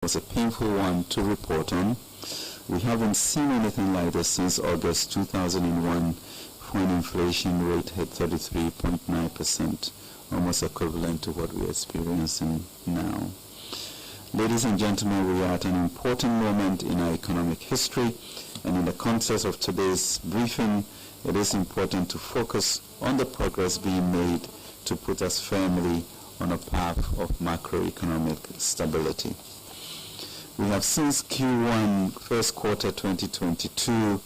was a painful one to report on. We haven't seen anything like this since August 2001, when inflation rate hit 33.9%, almost equivalent to what we're experiencing now. Ladies and gentlemen, we are at an important moment in our economic history, and in the context of today's briefing, it is important to focus on the progress being made to put us firmly on a path of macroeconomic stability. We have since Q1 first quarter 2022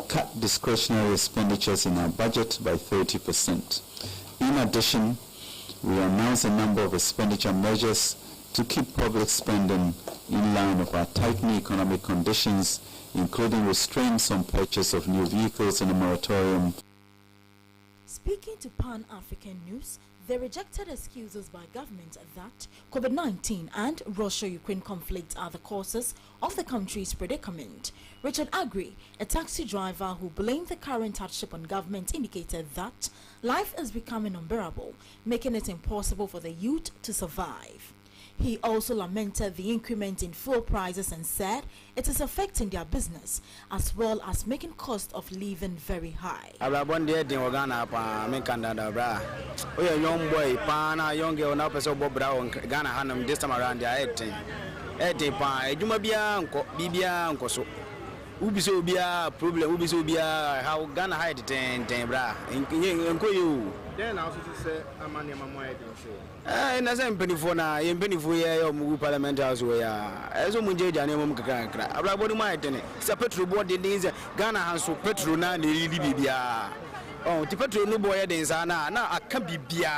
cut discretionary expenditures in our budget by 30%. In addition, we announced a number of expenditure measures to keep public spending in line with our tightening economic conditions, including restraints on purchase of new vehicles and a moratorium. Speaking to Pan-African News, they rejected excuses by government that COVID-19 and Russia-Ukraine conflict are the causes of the country's predicament. Richard Agri, a taxi driver who blamed the current hardship on government, indicated that life is becoming unbearable, making it impossible for the youth to survive. He also lamented the increment in fuel prices and said it is affecting their business as well as making cost of living very high. Young boy, pana, young girl, now person Bob Ghana Hanum this time around the 18. 18 pa, Jumabia, Bibia, Koso. Ubiso bia problem, Ubiso bia, how Ghana hide 10 bra. In then I also say, I'm on my and as I'm penny for now, in penny for your move parliament house where as a Munja Janum Kakra. I brought my tenant. It's a petrol board in these Ghana has so petrol now, the Libya. Oh, the petrol no boy in Sana, now I can't be bia.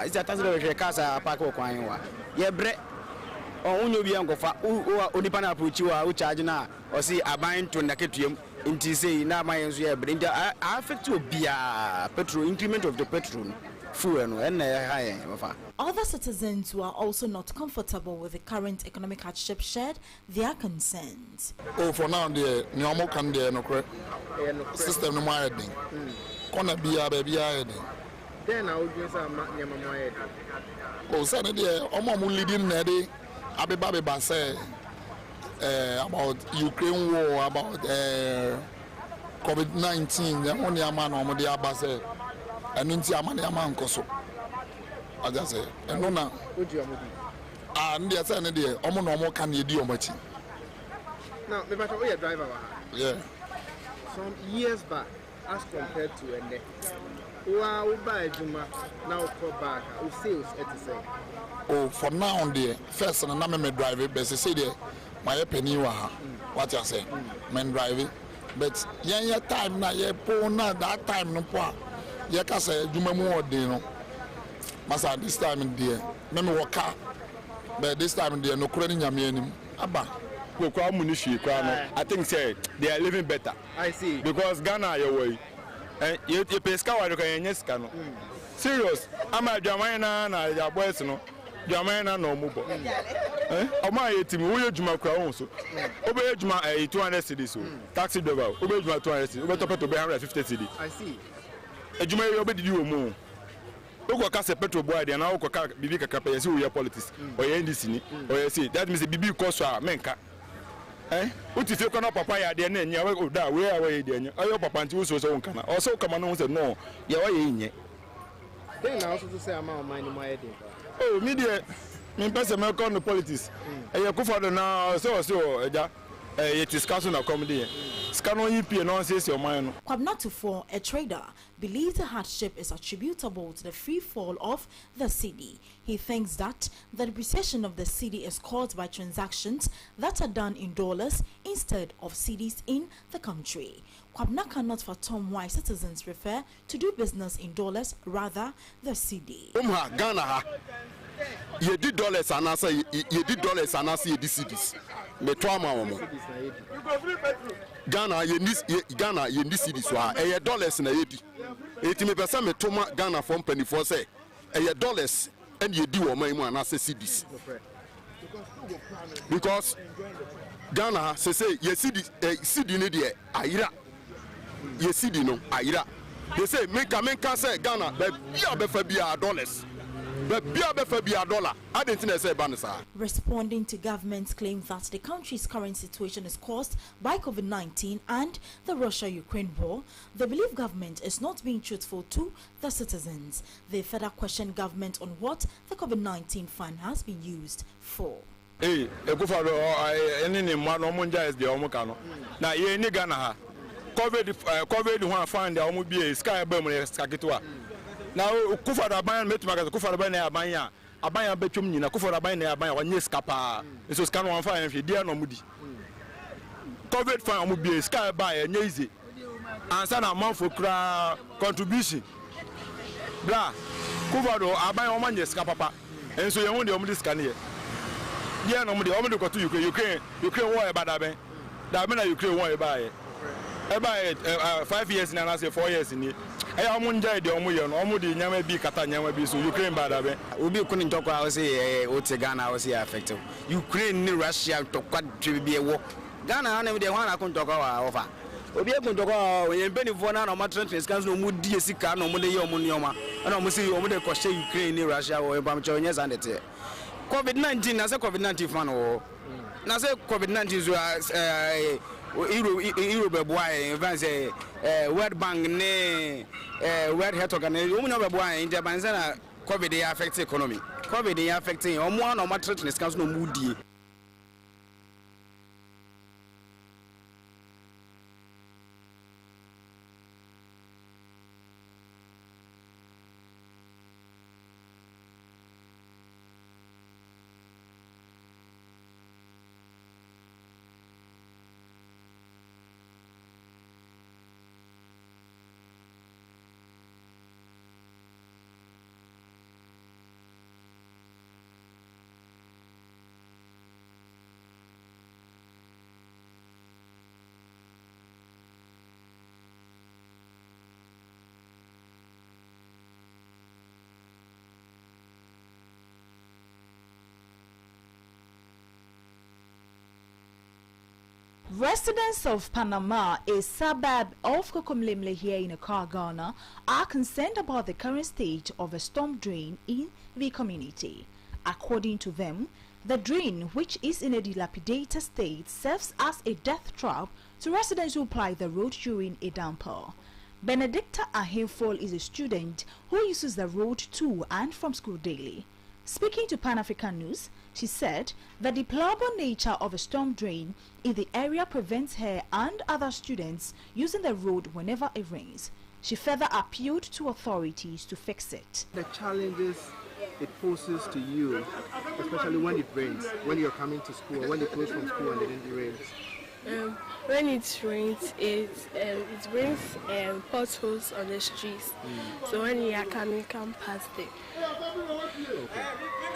It's a Tanzania Casa Paco Quine. Yeah, bread. Oh, you be uncle for Unipana Puchua, which I now or see a bind to Naketium in TC. Now my answer, but I affect to be a petrol increment of the petrol. Other citizens who are also not comfortable with the current economic hardship shared their concerns. Oh, for now, the normal can be no system no more. Gonna be a baby. Then I would use a oh, Saturday, I'm leading Neddy. Abe Babe Basse about Ukraine war, about COVID-19, the only man on the Abasse. And in Tiamania Mancoso. I just say, and no, now, and the other day, almost can you do much? Now, the matter we are driver. Yeah. Some years back, as compared to a neck. Wow, buy Juma now for back, who sales at the same. Oh, for now on the first and I'm a driver, but they say my penny what you say, men driving. But yeah, time now, yeah, poor now that time no poor. Yeah, cause Juma more day no. Masa this time in there, me work car, but this time in there no credit nyame Abba. I think say they are living better. I see. Because Ghana your way. You pay scout yes cano. Serious. I'm a Jamaica na your boys no. Jamaica no move. Oh my team, who you Juma crown so. Obey Juma 200 cedis. Taxi driver, obey Juma 200 cedis. Over top to 150 cedis. I see. A Juma obey you more. Oko kase petrol boy dey na oko ka bibi kaka pe yesi we politics or NDC ni or yesi that means the bibi cost menka uti fe kono papa ya dey na nya we da we away dey nya ayo papa nti so so nka na also kama no say no ya wa ye nye then na also to say am my no my dey oh me dey me person me come no politics e ye kufado na so eja ye discussion na come dey scan on EP no say your mind. Kwabnatufo, a trader, believes the hardship is attributable to the free fall of the cedi. He thinks that the depreciation of the cedi is caused by transactions that are done in dollars instead of cedis in the country. Kwabna cannot fathom why citizens prefer to do business in dollars rather than cedi. Ghana, you did dollars and I say you did dollars and I say the cedis. Me trauma Ghana ye this cedis wa dollars na yedi. Eti me pesa me toma Ghana from penny for say dollars and ye do my man as cedis. Because Ghana say ye cedi ne de ayira. Ye cedi no ayira. They say menka say Ghana be bia be fa bia dollars. Responding to government's claim that the country's current situation is caused by COVID-19 and the Russia-Ukraine war, they believe government is not being truthful to the citizens. They further question government on what the COVID-19 fund has been used for. Hey, any man is the Omokano. Now, you ain't Ghana. COVID one fund the Omobi Sky Bermuda Skakitua. Now, Kufada Bayan met Kufada Banya, Abaya Betum, Kufada Banya, one year scapa. This was kind of fire if you dear no moody. COVID fund would be a sky by a easy. And send a month for contribution. Blah, Kufado, Abaya one year scapa. And so you want the Omidi scan here. Yeah, no, the Omidi got to Ukraine war about that. That means Ukraine war about it. About 5 years now, I say 4 years in it. I am one day the Omudi never be Catania, be so Ukraine bad. Ubi couldn't talk. I was say, Ghana, I was here affected. Ukraine, Russia, to what to be a war. Ghana, I never the one I couldn't talk over. Obi able to go when you benefit for now, no matter what, no more DSC, no more Yomonioma, and almost see over the question Ukraine, Russia, or Bamchonias and it. COVID-19, as a COVID-19 fan, or as a COVID-19 Europe boy, World Bank, World Health Organization, woman of a boy in Japan, COVID affects economy. COVID affecting or more no matter what, it's no moody. Residents of Panama, a suburb of Kokomlemle here in Accra, Ghana, are concerned about the current state of a storm drain in the community. According to them, the drain, which is in a dilapidated state, serves as a death trap to residents who ply the road during a downpour. Benedicta Ahimfol is a student who uses the road to and from school daily. Speaking to Pan-African News, she said the deplorable nature of a storm drain in the area prevents her and other students using the road whenever it rains. She further appealed to authorities to fix it. The challenges it poses to you, especially when it rains, when you're coming to school, when you close from school and then it rains. When it rains, it brings potholes on the streets. So when you are coming, come past it.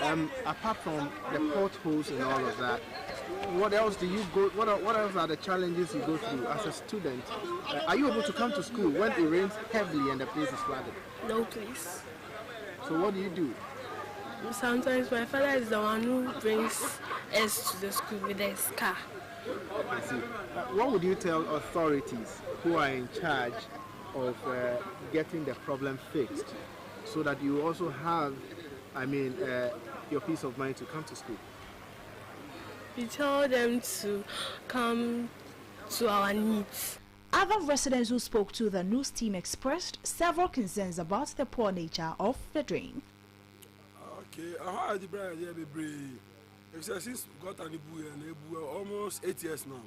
Okay. Apart from the potholes and all of that, what else do you go? What else are the challenges you go through as a student? Are you able to come to school when it rains heavily and the place is flooded? No, please. So what do you do? Sometimes my father is the one who brings us to the school with his car. I see. What would you tell authorities who are in charge of getting the problem fixed, so that you also have, your peace of mind to come to school? We tell them to come to our needs. Other residents who spoke to the news team expressed several concerns about the poor nature of the drain. Okay, since got an almost 8 years now.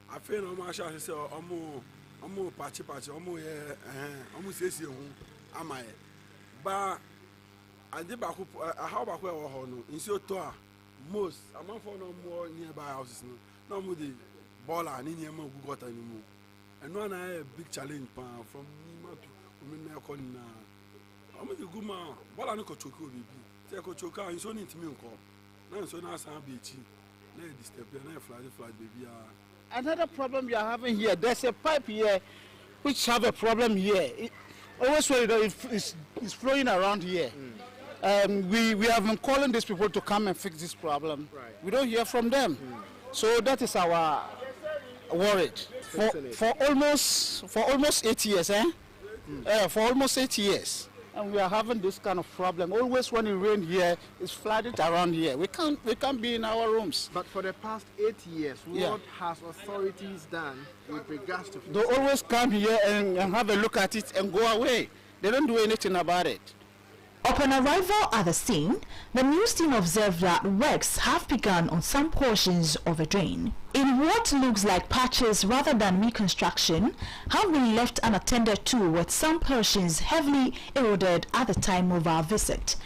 I feel no much as I say, almost patchy, almost 6 years. Am I? But I did back how about where in so toa most among for no more nearby houses. No more the baller and in your mouth got anymore. And one I a big challenge from me to women calling now. I'm a good man, but I know Cochoco will be. Take Cochoca, and so need to me call. Another problem you are having here, there's a pipe here which have a problem here. Always when it's flowing around here. We have been calling these people to come and fix this problem. Right. We don't hear from them. So that is our worry. For almost 8 years, for almost 8 years. and we are having this kind of problem. Always when it rains here, it's flooded around here. We can't be in our rooms. But for the past 8 years, what has authorities done with regards to... They always come here and have a look at it and go away. They don't do anything about it. Upon arrival at the scene, the news team observed that works have begun on some portions of the drain. In what looks like patches rather than reconstruction, have been left unattended to, with some portions heavily eroded at the time of our visit.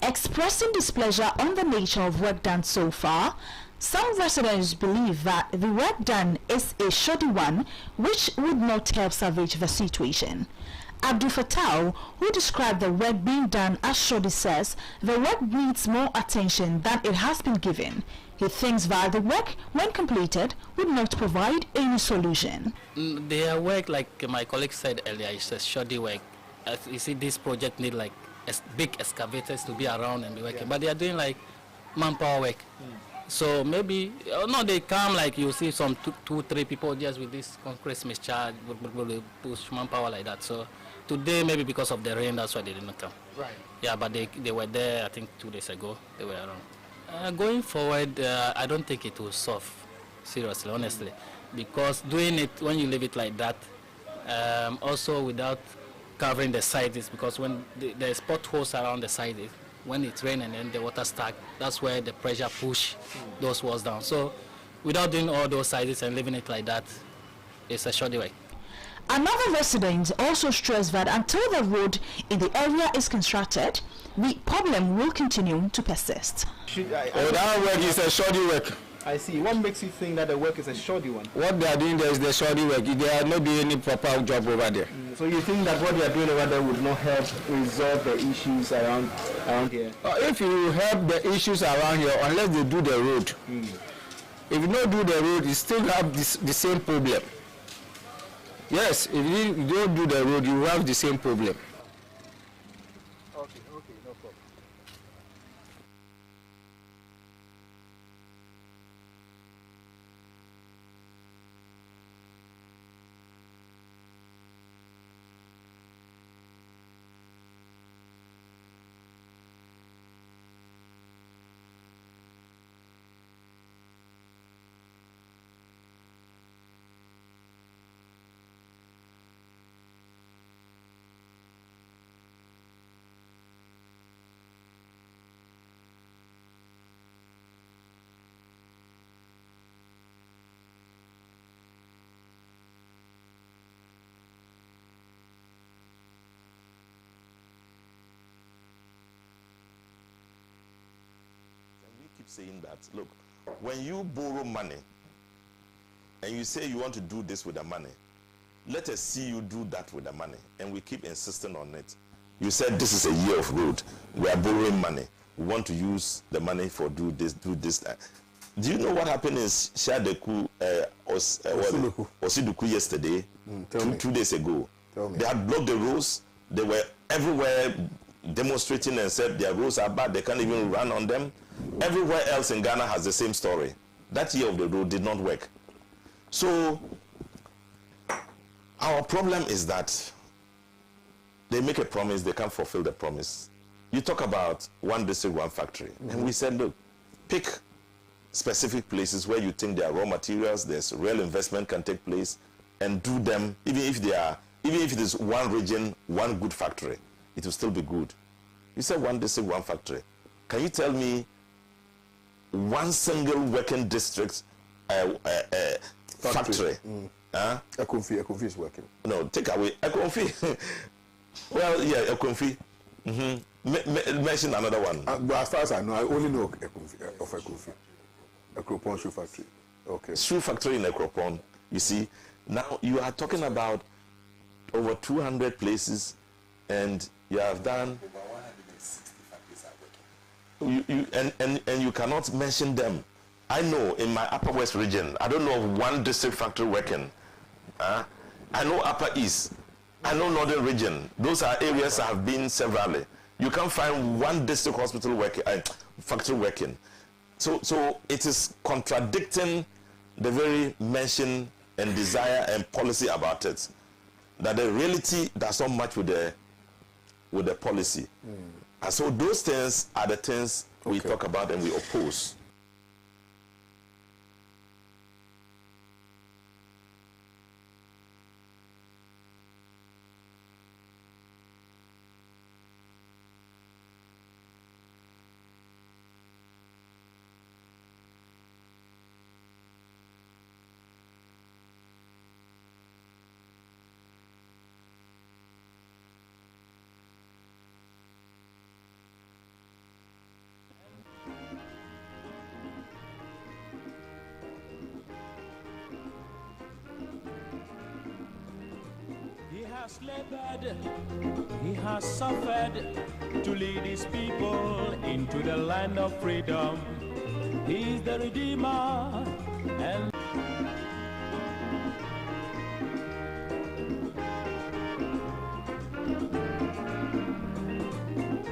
Expressing displeasure on the nature of work done so far, some residents believe that the work done is a shoddy one, which would not help salvage the situation. Abdul Fattah, who described the work being done as shoddy, says the work needs more attention than it has been given. He thinks that the work, when completed, would not provide any solution. Their work, like my colleague said earlier, is a shoddy work. As you see, this project need like big excavators to be around and be working, but they are doing like manpower work. So maybe, no, they come like you see some two, three people just with this concrete mixture, push manpower like that. So today, maybe because of the rain, that's why they didn't come. Right. Yeah, but they were there, I think 2 days ago, they were around. Going forward, I don't think it will solve, seriously, honestly. Because doing it, when you leave it like that, also without covering the sides, because when there's potholes around the sides, when it's raining and then the water stack, that's where the pressure push those walls down. So without doing all those sizes and leaving it like that, it's a shoddy way. Another resident also stressed that until the road in the area is constructed, the problem will continue to persist. That work is a shoddy work. I see. What makes you think that the work is a shoddy one? What they are doing there is the shoddy work. There are not doing any proper job over there. So you think that what they are doing over there would not help resolve the issues around here? If you help the issues around here, unless they do the road, if you don't do the road, you still have the same problem. Yes, if you don't do the road, you have the same problem. Okay, no problem. Saying that, look, when you borrow money and you say you want to do this with the money, let us see you do that with the money, and we keep insisting on it. You said this is a year of road, we are borrowing money, we want to use the money for do this. Do you know what happened in Shadeku Osiduku yesterday, 2 days ago? They had blocked the roads, they were everywhere demonstrating and said their roads are bad, they can't even run on them. Everywhere else in Ghana has the same story. That year of the road did not work. So our problem is that they make a promise, they can't fulfill the promise. You talk about one district, one factory. And we said, look, pick specific places where you think there are raw materials, there's real investment can take place, and do them, even if it is one region, one good factory, it will still be good. You said one district, one factory. Can you tell me one single working district factory? Ekonfi is working. No, take away Ekonfi. Well, yeah, Ekonfi. Mention another one. But as far as I know, I only know Ekonfi. Ekropon shoe factory. Okay. Shoe factory in Ekropon. You see, now you are talking about over 200 places, and you have done. And you cannot mention them. I know in my Upper West region, I don't know of one district factory working. I know Upper East. I know Northern region. Those are areas I have been severally. You can't find one district hospital working, factory working. So it is contradicting the very mention and desire and policy about it. That the reality does not match with with the policy. And so those things are the things we talk about and we oppose. has labored, he has suffered to lead his people into the land of freedom. He is the Redeemer and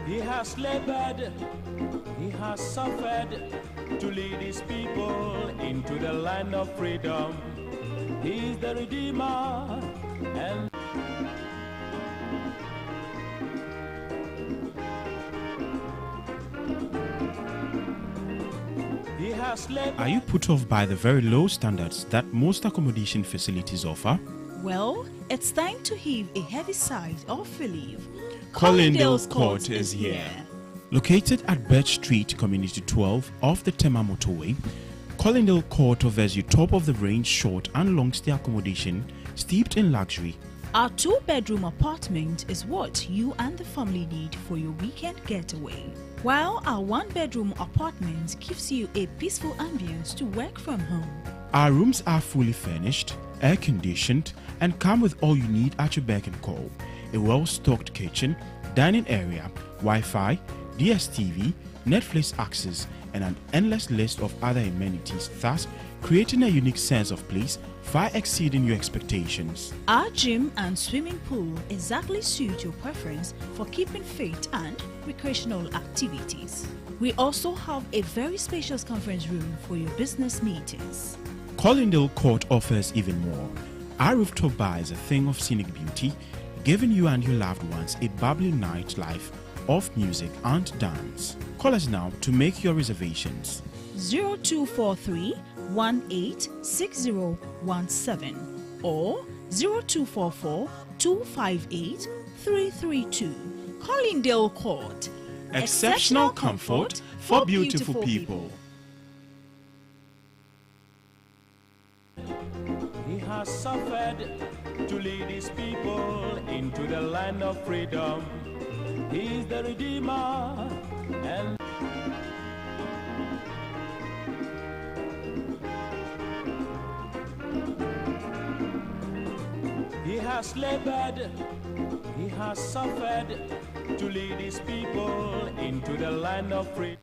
he has labored, he has suffered to lead his people into the land of freedom. He is the Redeemer and he has labored. Are you put off by the very low standards that most accommodation facilities offer? Well, it's time to heave a heavy sigh of relief. Collindale's Court is here. Located at Birch Street, Community 12 off the Tema Motorway, Collindale Court offers you top-of-the-range short and long-stay accommodation steeped in luxury. Our two-bedroom apartment is what you and the family need for your weekend getaway, while our one-bedroom apartment gives you a peaceful ambience to work from home. Our rooms are fully furnished, air-conditioned, and come with all you need at your beck and call. A well-stocked kitchen, dining area, Wi-Fi, DSTV, Netflix access, and an endless list of other amenities, thus creating a unique sense of place far exceeding your expectations. Our gym and swimming pool exactly suit your preference for keeping fit and recreational activities. We also have a very spacious conference room for your business meetings. Collindale Court offers even more. Our rooftop bar is a thing of scenic beauty, giving you and your loved ones a bubbly nightlife of music and dance. Call us now to make your reservations. 0243 186017 or 0244 258 332. Collindale Court. Exceptional comfort for beautiful people. He has suffered to lead his people into the land of freedom. He is the Redeemer and he has labored, he has suffered to lead his people into the land of freedom.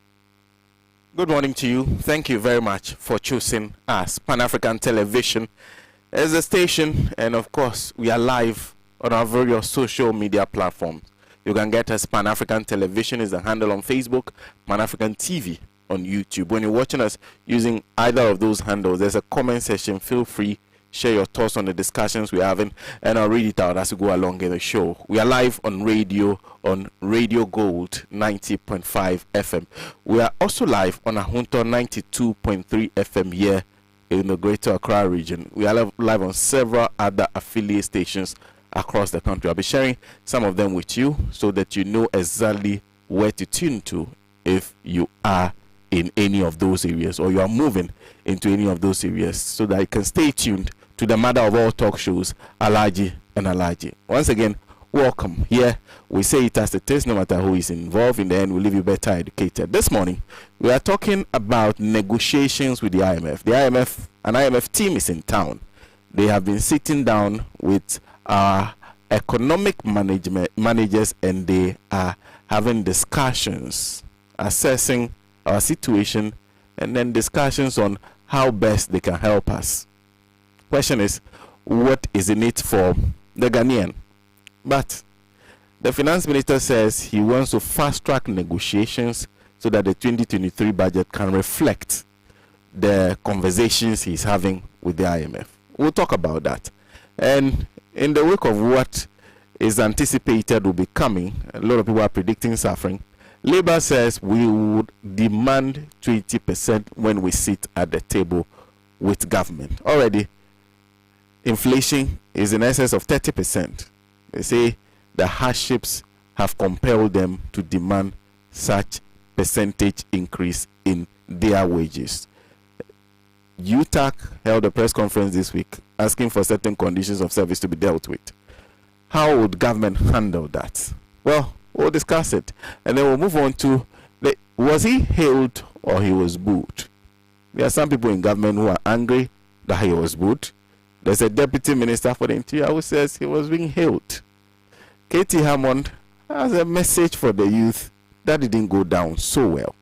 Good morning to you. Thank you very much for choosing us. Pan-African Television is the station, and of course, we are live on our various social media platforms. You can get us. Pan-African Television is the handle on Facebook, Pan-African TV on YouTube. When you're watching us using either of those handles, there's a comment section. Feel free, share your thoughts on the discussions we're having, and I'll read it out as we go along in the show. We are live on Radio Gold 90.5 FM. We are also live on Ahunto 92.3 FM here in the Greater Accra region. We are live on several other affiliate stations across the country. I'll be sharing some of them with you so that you know exactly where to tune to if you are in any of those areas or you are moving into any of those areas, so that you can stay tuned to the mother of all talk shows, Alhaji and Alhaji. Once again, welcome. Here we say it as it is, no matter who is involved. In the end, we'll leave you better educated. This morning, we are talking about negotiations with the IMF. The IMF team is in town. They have been sitting down with our economic managers, and they are having discussions, assessing our situation, and then discussions on how best they can help us. Question is, what is in it for the Ghanaian? But the finance minister says he wants to fast-track negotiations so that the 2023 budget can reflect the conversations he's having with the IMF. We'll talk about that. And in the wake of what is anticipated will be coming. A lot of people are predicting suffering. Labour says we would demand 20% when we sit at the table with government. Already, inflation is in excess of 30%. They say the hardships have compelled them to demand such percentage increase in their wages. UTAC held a press conference this week asking for certain conditions of service to be dealt with. How would government handle that? Well, we'll discuss it. And then we'll move on to, was he hailed or he was booed? There are some people in government who are angry that he was booed. There's a deputy minister for the interior who says he was being hailed. Katie Hammond has a message for the youth that didn't go down so well.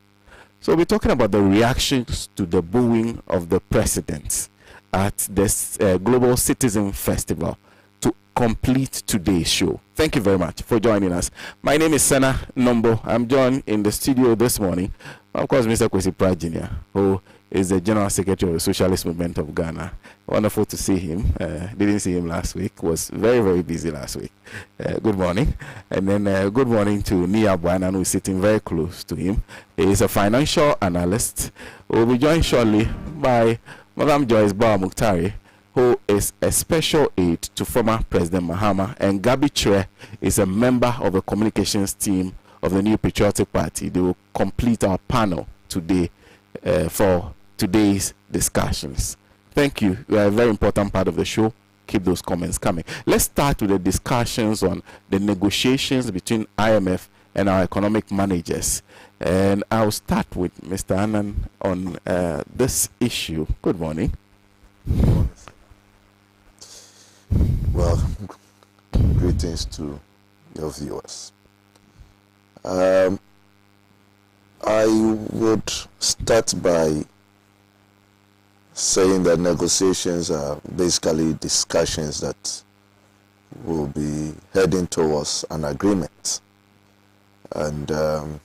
So we're talking about the reactions to the booing of the president at this Global Citizen Festival to complete today's show. Thank you very much for joining us. My name is Sena Nombo. I'm joined in the studio this morning, of course, Mr. Kwesi Pratt Jnr., who is the General Secretary of the Socialist Movement of Ghana. Wonderful to see him. Didn't see him last week. Was very, very busy last week. Good morning. And then good morning to Nii Yarboi Annan, who is sitting very close to him. He is a financial analyst. We'll be joined shortly by Madam Joyce Bawa-Muktari, who is a special aide to former President Mahama, and Gabi Chre is a member of the communications team of the New Patriotic Party. They will complete our panel today for today's discussions. Thank you. You are a very important part of the show. Keep those comments coming. Let's start with the discussions on the negotiations between IMF and our economic managers. And I'll start with Mr. Annan on this issue. Good morning. Well, greetings to your viewers. I would start by saying that negotiations are basically discussions that will be heading towards an agreement. And the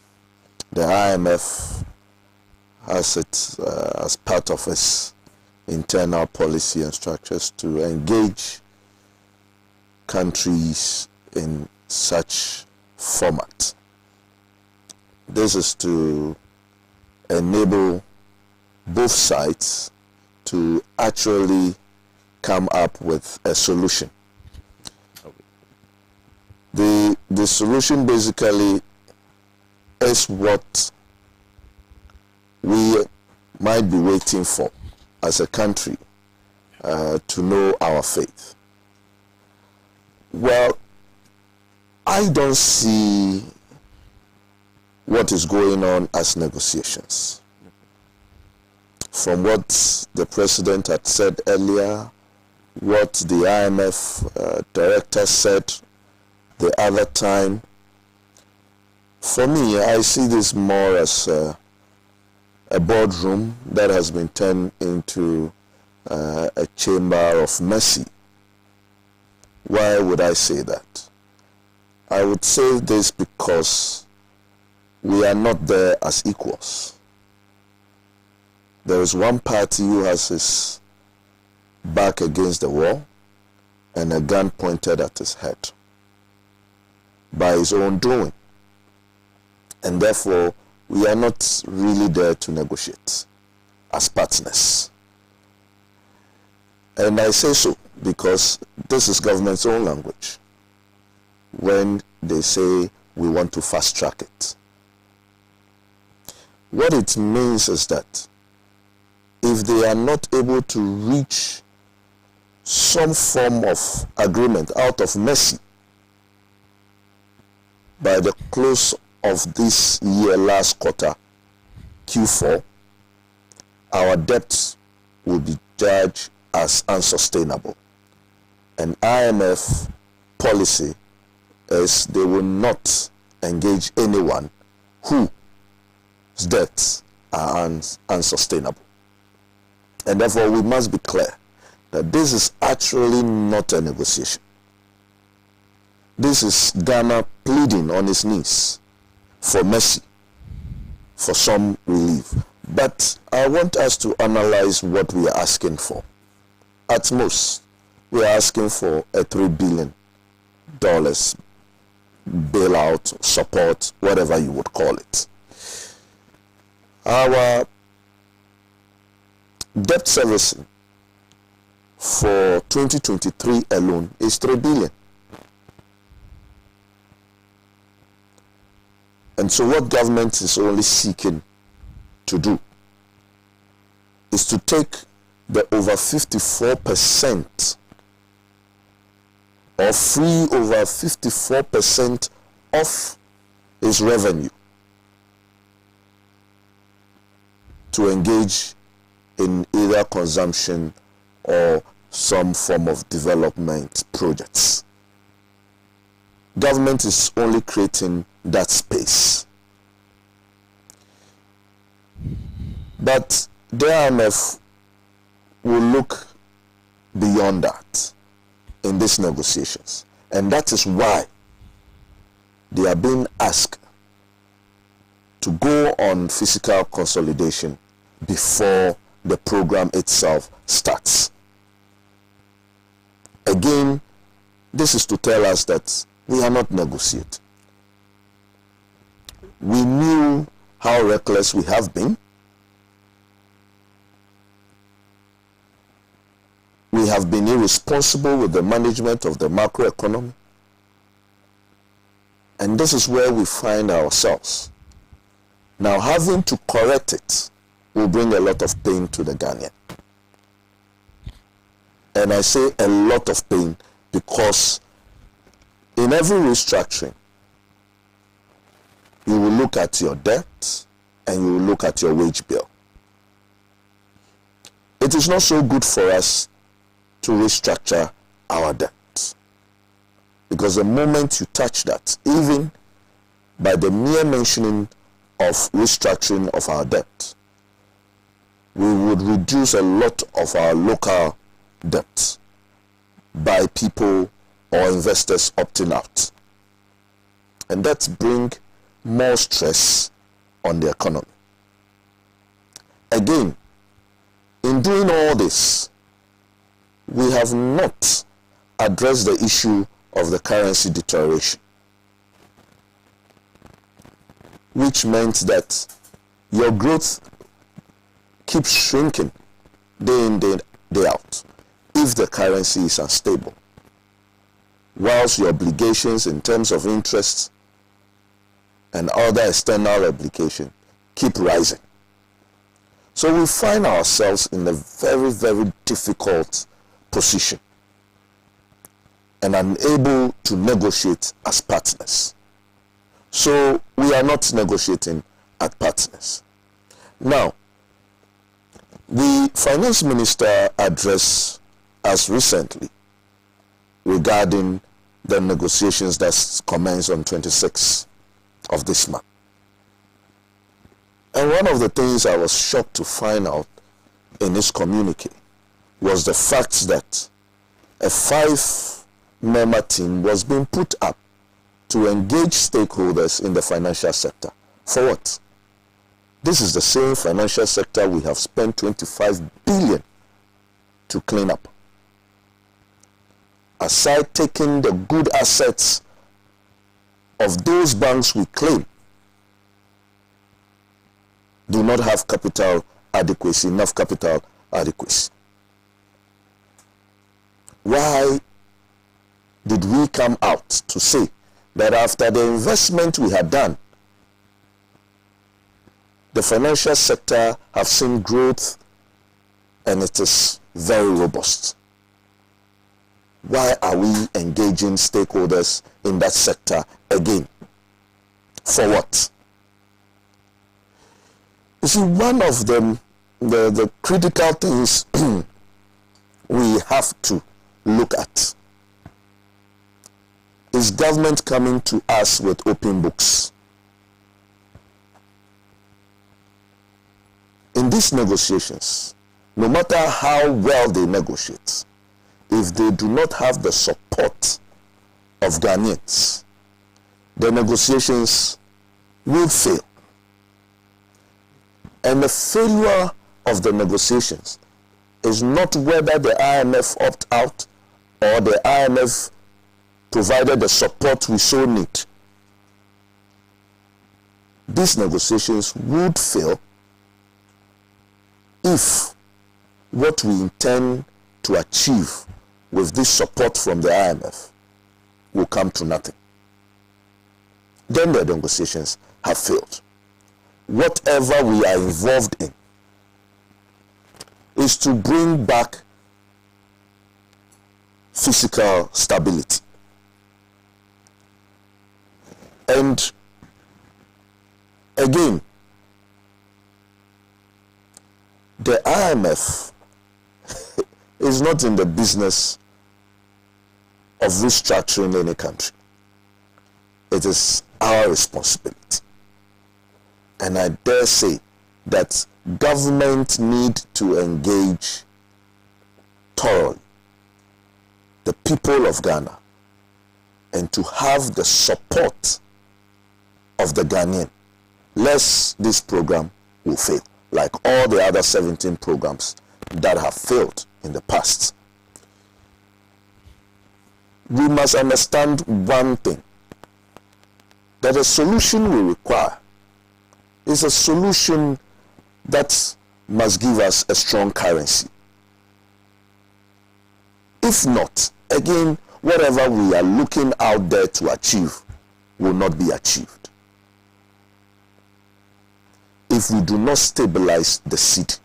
IMF has it as part of its internal policy and structures to engage countries in such format. This is to enable both sides to actually come up with a solution. The solution basically is what we might be waiting for as a country to know our faith. Well, I don't see what is going on as negotiations. From what the president had said earlier, what the IMF director said the other time, for me, I see this more as a boardroom that has been turned into a chamber of mercy. Why would I say that? I would say this because we are not there as equals. There is one party who has his back against the wall and a gun pointed at his head by his own doing. And therefore, we are not really there to negotiate as partners. And I say so because this is government's own language when they say we want to fast track it. What it means is that if they are not able to reach some form of agreement out of mercy by the close of this year, last quarter, Q4, our debt will be judged as unsustainable. And IMF policy is they will not engage anyone whose debts are unsustainable. And therefore, we must be clear that this is actually not a negotiation. This is Ghana pleading on its knees for mercy, for some relief. But I want us to analyze what we are asking for. At most, we are asking for a $3 billion bailout, support, whatever you would call it. Our debt servicing for 2023 alone is 3 billion. And so what government is only seeking to do is to take the over 54% or free over 54% of its revenue to engage in either consumption or some form of development projects. Government is only creating that space. But the IMF will look beyond that in these negotiations. And that is why they are being asked to go on fiscal consolidation before the program itself starts. Again, this is to tell us that we are not negotiating. We knew how reckless we have been. We have been irresponsible with the management of the macroeconomy. And this is where we find ourselves. Now, having to correct it will bring a lot of pain to the Ghanaian. And I say a lot of pain because in every restructuring, you will look at your debt and you will look at your wage bill. It is not so good for us to restructure our debt, because the moment you touch that, even by the mere mentioning of restructuring of our debt, we would reduce a lot of our local debt by people or investors opting out. And that brings more stress on the economy. Again, in doing all this, we have not addressed the issue of the currency deterioration, which meant that your growth keeps shrinking day in, day out if the currency is unstable, whilst your obligations in terms of interest and other external obligations keep rising. So we find ourselves in a very, very difficult position and unable to negotiate as partners. So we are not negotiating as partners. Now, the finance minister addressed us recently regarding the negotiations that commence on 26th of this month. And one of the things I was shocked to find out in his communique was the fact that a 5-member team was being put up to engage stakeholders in the financial sector. For what? This is the same financial sector we have spent 25 billion to clean up. Aside taking the good assets of those banks we claim do not have capital adequacy, enough capital adequacy. Why did we come out to say that after the investment we had done, the financial sector have seen growth and it is very robust? Why are we engaging stakeholders in that sector again? For what? You see, one of them, the critical things we have to look at is government coming to us with open books. In these negotiations, no matter how well they negotiate, if they do not have the support of Ghanaians, the negotiations will fail. And the failure of the negotiations is not whether the IMF opt out or the IMF provided the support we so need, these negotiations would fail if what we intend to achieve with this support from the IMF will come to nothing. Then the negotiations have failed. Whatever we are involved in is to bring back physical stability. And again, the IMF is not in the business of restructuring any country. It is our responsibility. And I dare say that government need to engage thoroughly the people of Ghana and to have the support of the Ghanaian, lest this program will fail, like all the other 17 programs that have failed in the past. We must understand one thing, that a solution we require is a solution that must give us a strong currency. If not, again, whatever we are looking out there to achieve will not be achieved if we do not stabilize the city.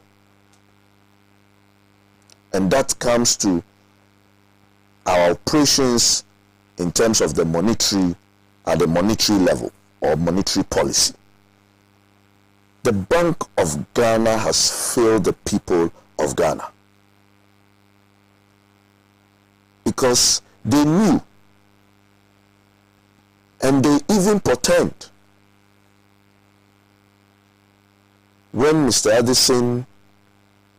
And that comes to our operations in terms of the monetary, at the monetary level or monetary policy. The Bank of Ghana has failed the people of Ghana because they knew, and they even pretend, when Mr. Addison,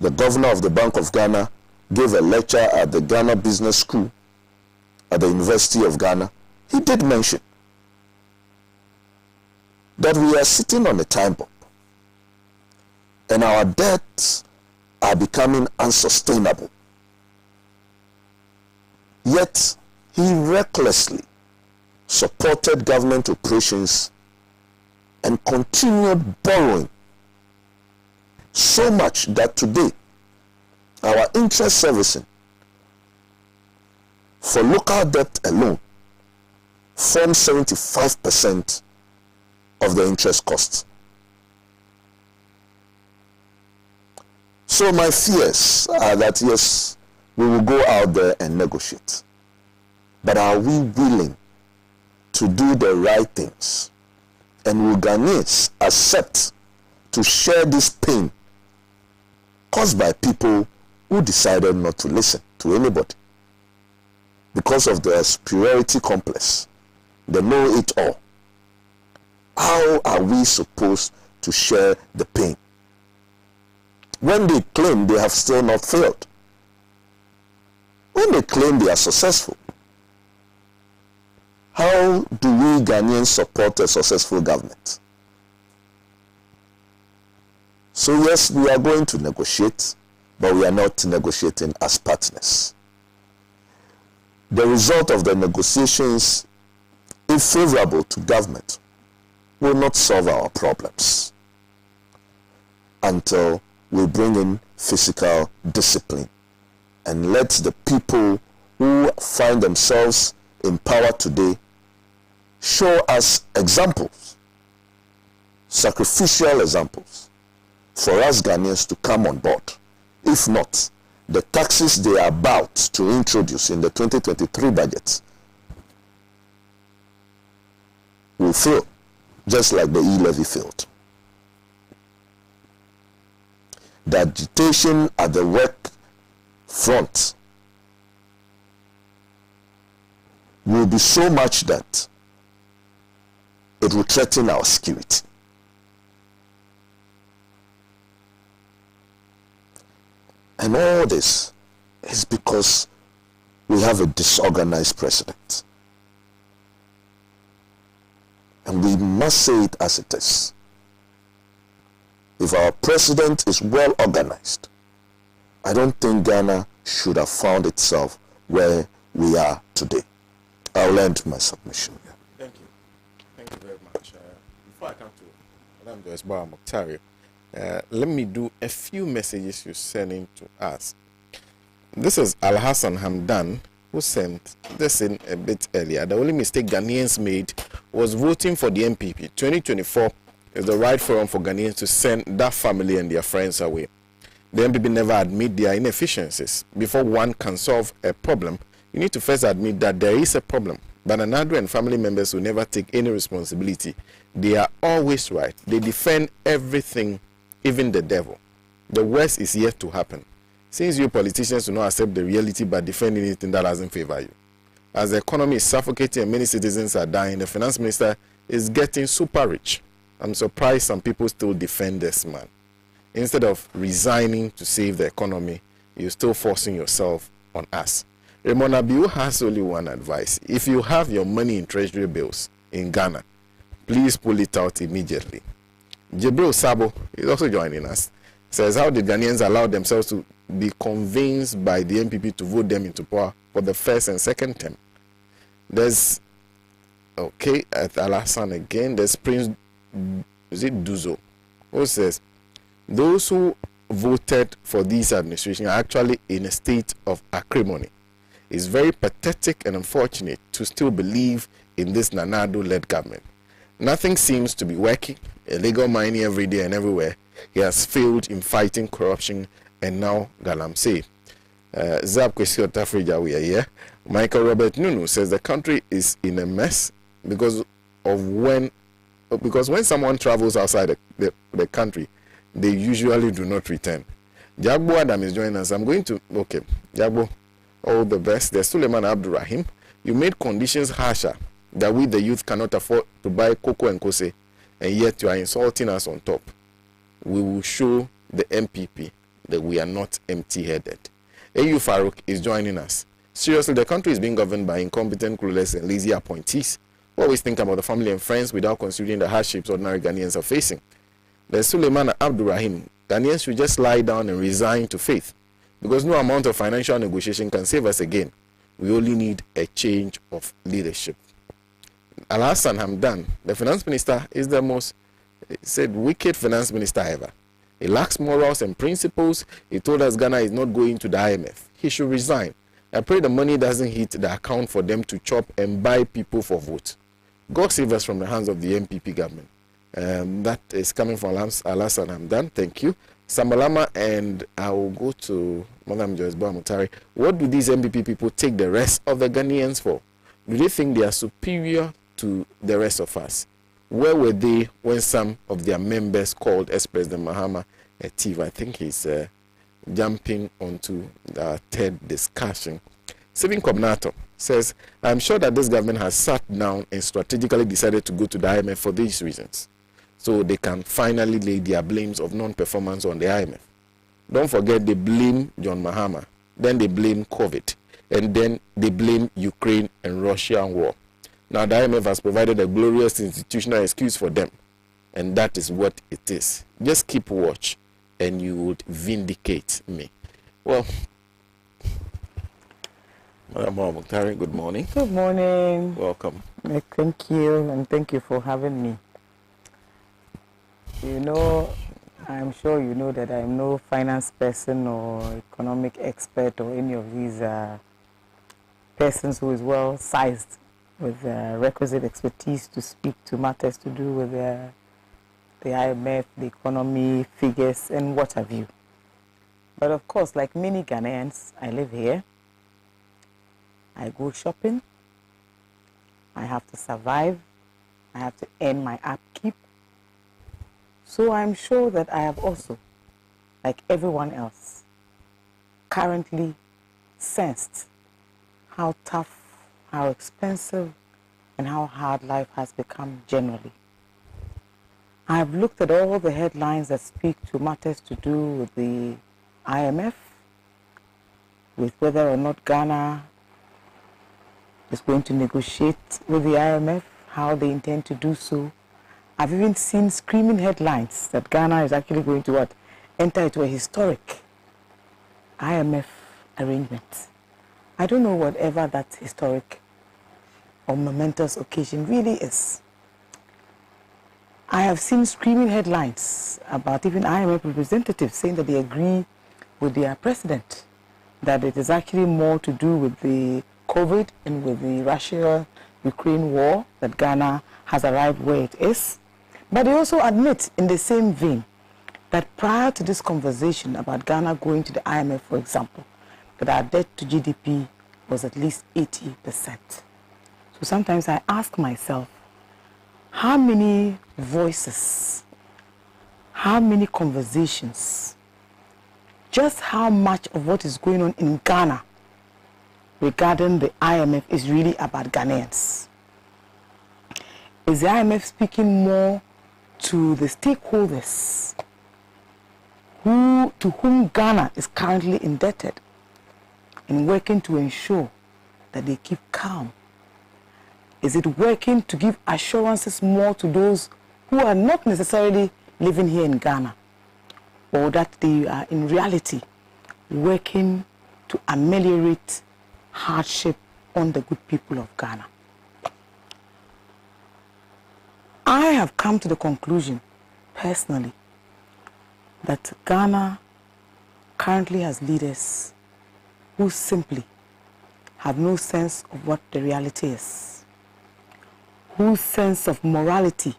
the governor of the Bank of Ghana, gave a lecture at the Ghana Business School at the University of Ghana, he did mention that we are sitting on a time bomb and our debts are becoming unsustainable. Yet he recklessly supported government operations and continued borrowing so much that today our interest servicing for local debt alone forms 75% of the interest costs. So my fears are that yes, we will go out there and negotiate. But are we willing to do the right things? And will Ghanaians accept to share this pain caused by people who decided not to listen to anybody because of their superiority complex, the know-it-all? How are we supposed to share the pain when they claim they have still not failed? When they claim they are successful, how do we Ghanaians support a successful government? So yes, we are going to negotiate, but we are not negotiating as partners. The result of the negotiations, if favorable to government, will not solve our problems until we bring in fiscal discipline and let the people who find themselves in power today show us examples, sacrificial examples, for us Ghanaians to come on board. If not, the taxes they are about to introduce in the 2023 budget will fail, just like the e-levy failed. The agitation at the work front will be so much that it will threaten our security. And all this is because we have a disorganized president. And we must say it as it is. If our president is well organized, I don't think Ghana should have found itself where we are today. I'll end my submission. Yeah. Thank you. Thank you very much. Before I come to Madam Joyce Barra Mukhtar, let me do a few messages you sent in to us. This is Al Hassan Hamdan, who sent this in a bit earlier. The only mistake Ghanaians made was voting for the MPP. 2024 is the right forum for Ghanaians to send that family and their friends away. The MPP never admit their inefficiencies. Before one can solve a problem, you need to first admit that there is a problem. But Nadu and family members will never take any responsibility. They are always right. They defend everything, even the devil. The worst is yet to happen. Since you politicians do not accept the reality but defend anything that doesn't favor you. As the economy is suffocating and many citizens are dying, the finance minister is getting super rich. I'm surprised some people still defend this man. Instead of resigning to save the economy, you're still forcing yourself on us. Raymond Abiu has only one advice. If you have your money in treasury bills in Ghana, please pull it out immediately. Jibril Sabo is also joining us. Says, how did Ghanaians allow themselves to be convinced by the MPP to vote them into power for the first and second term? There's, okay, at Alassane again, there's Prince, is it Duzo, who says, those who voted for this administration are actually in a state of acrimony. It's very pathetic and unfortunate to still believe in this Nanado-led government. Nothing seems to be working. Illegal mining every day and everywhere. He has failed in fighting corruption, and now Galamsey. Zab Kwesi Pratt we are here. Michael Robert Nunu says the country is in a mess because when someone travels outside the country, they usually do not return. Jagbo Adam is joining us. I'm going to, okay, Jagbo, all the best. There's Suleiman Abdurrahim. You made conditions harsher that we, the youth, cannot afford to buy cocoa and kose, and yet you are insulting us on top. We will show the MPP that we are not empty-headed. AU Farouk is joining us. Seriously, the country is being governed by incompetent, clueless, and lazy appointees who always think about the family and friends without considering the hardships ordinary Ghanaians are facing. There's Suleiman Abdurrahim. Ghanaians should just lie down and resign to faith, because no amount of financial negotiation can save us again. We only need a change of leadership. Al Hassan Hamdan, the finance minister, is the most wicked finance minister ever. He lacks morals and principles. He told us Ghana is not going to the IMF. He should resign. I pray the money doesn't hit the account for them to chop and buy people for vote. God save us from the hands of the MPP government. That is coming from Al Hassan Hamdan. Thank you. Sambalama, and I will go to Madam Joyce Barra Mukhtar. What do these MPP people take the rest of the Ghanaians for? Do they think they are superior to the rest of us? Where were they when some of their members called ex-President Mahama a thief? I think he's jumping onto the third discussion. Saving Kobnato says, I'm sure that this government has sat down and strategically decided to go to the IMF for these reasons, so they can finally lay their blames of non-performance on the IMF. Don't forget, they blame John Mahama, then they blame COVID, and then they blame Ukraine and Russian war. Now the IMF has provided a glorious institutional excuse for them, and that is what it is. Just keep watch, and you would vindicate me. Well, Madam Mukhtar, good morning. Good morning. Welcome. Thank you, and thank you for having me. You know, I'm sure you know that I'm no finance person or economic expert or any of these persons who is well sized with requisite expertise to speak to matters to do with the IMF, the economy, figures, and what have you. But of course, like many Ghanaians, I live here. I go shopping. I have to survive. I have to earn my upkeep. So I'm sure that I have also, like everyone else, currently sensed how tough, how expensive, and how hard life has become generally. I have looked at all the headlines that speak to matters to do with the IMF, with whether or not Ghana is going to negotiate with the IMF, how they intend to do so. I've even seen screaming headlines that Ghana is actually going to enter into a historic IMF arrangement. I don't know whatever that historic or momentous occasion really is. I have seen screaming headlines about even IMF representatives saying that they agree with their president, that it is actually more to do with the COVID and with the Russia-Ukraine war that Ghana has arrived where it is. But they also admit in the same vein that prior to this conversation about Ghana going to the IMF, for example, that our debt to GDP was at least 80%. So sometimes I ask myself, how many voices, how many conversations, just how much of what is going on in Ghana regarding the IMF is really about Ghanaians? Is the IMF speaking more to the stakeholders to whom Ghana is currently indebted in working to ensure that they keep calm? Is it working to give assurances more to those who are not necessarily living here in Ghana, or that they are in reality working to ameliorate hardship on the good people of Ghana? I have come to the conclusion, personally, that Ghana currently has leaders who simply have no sense of what the reality is, whose sense of morality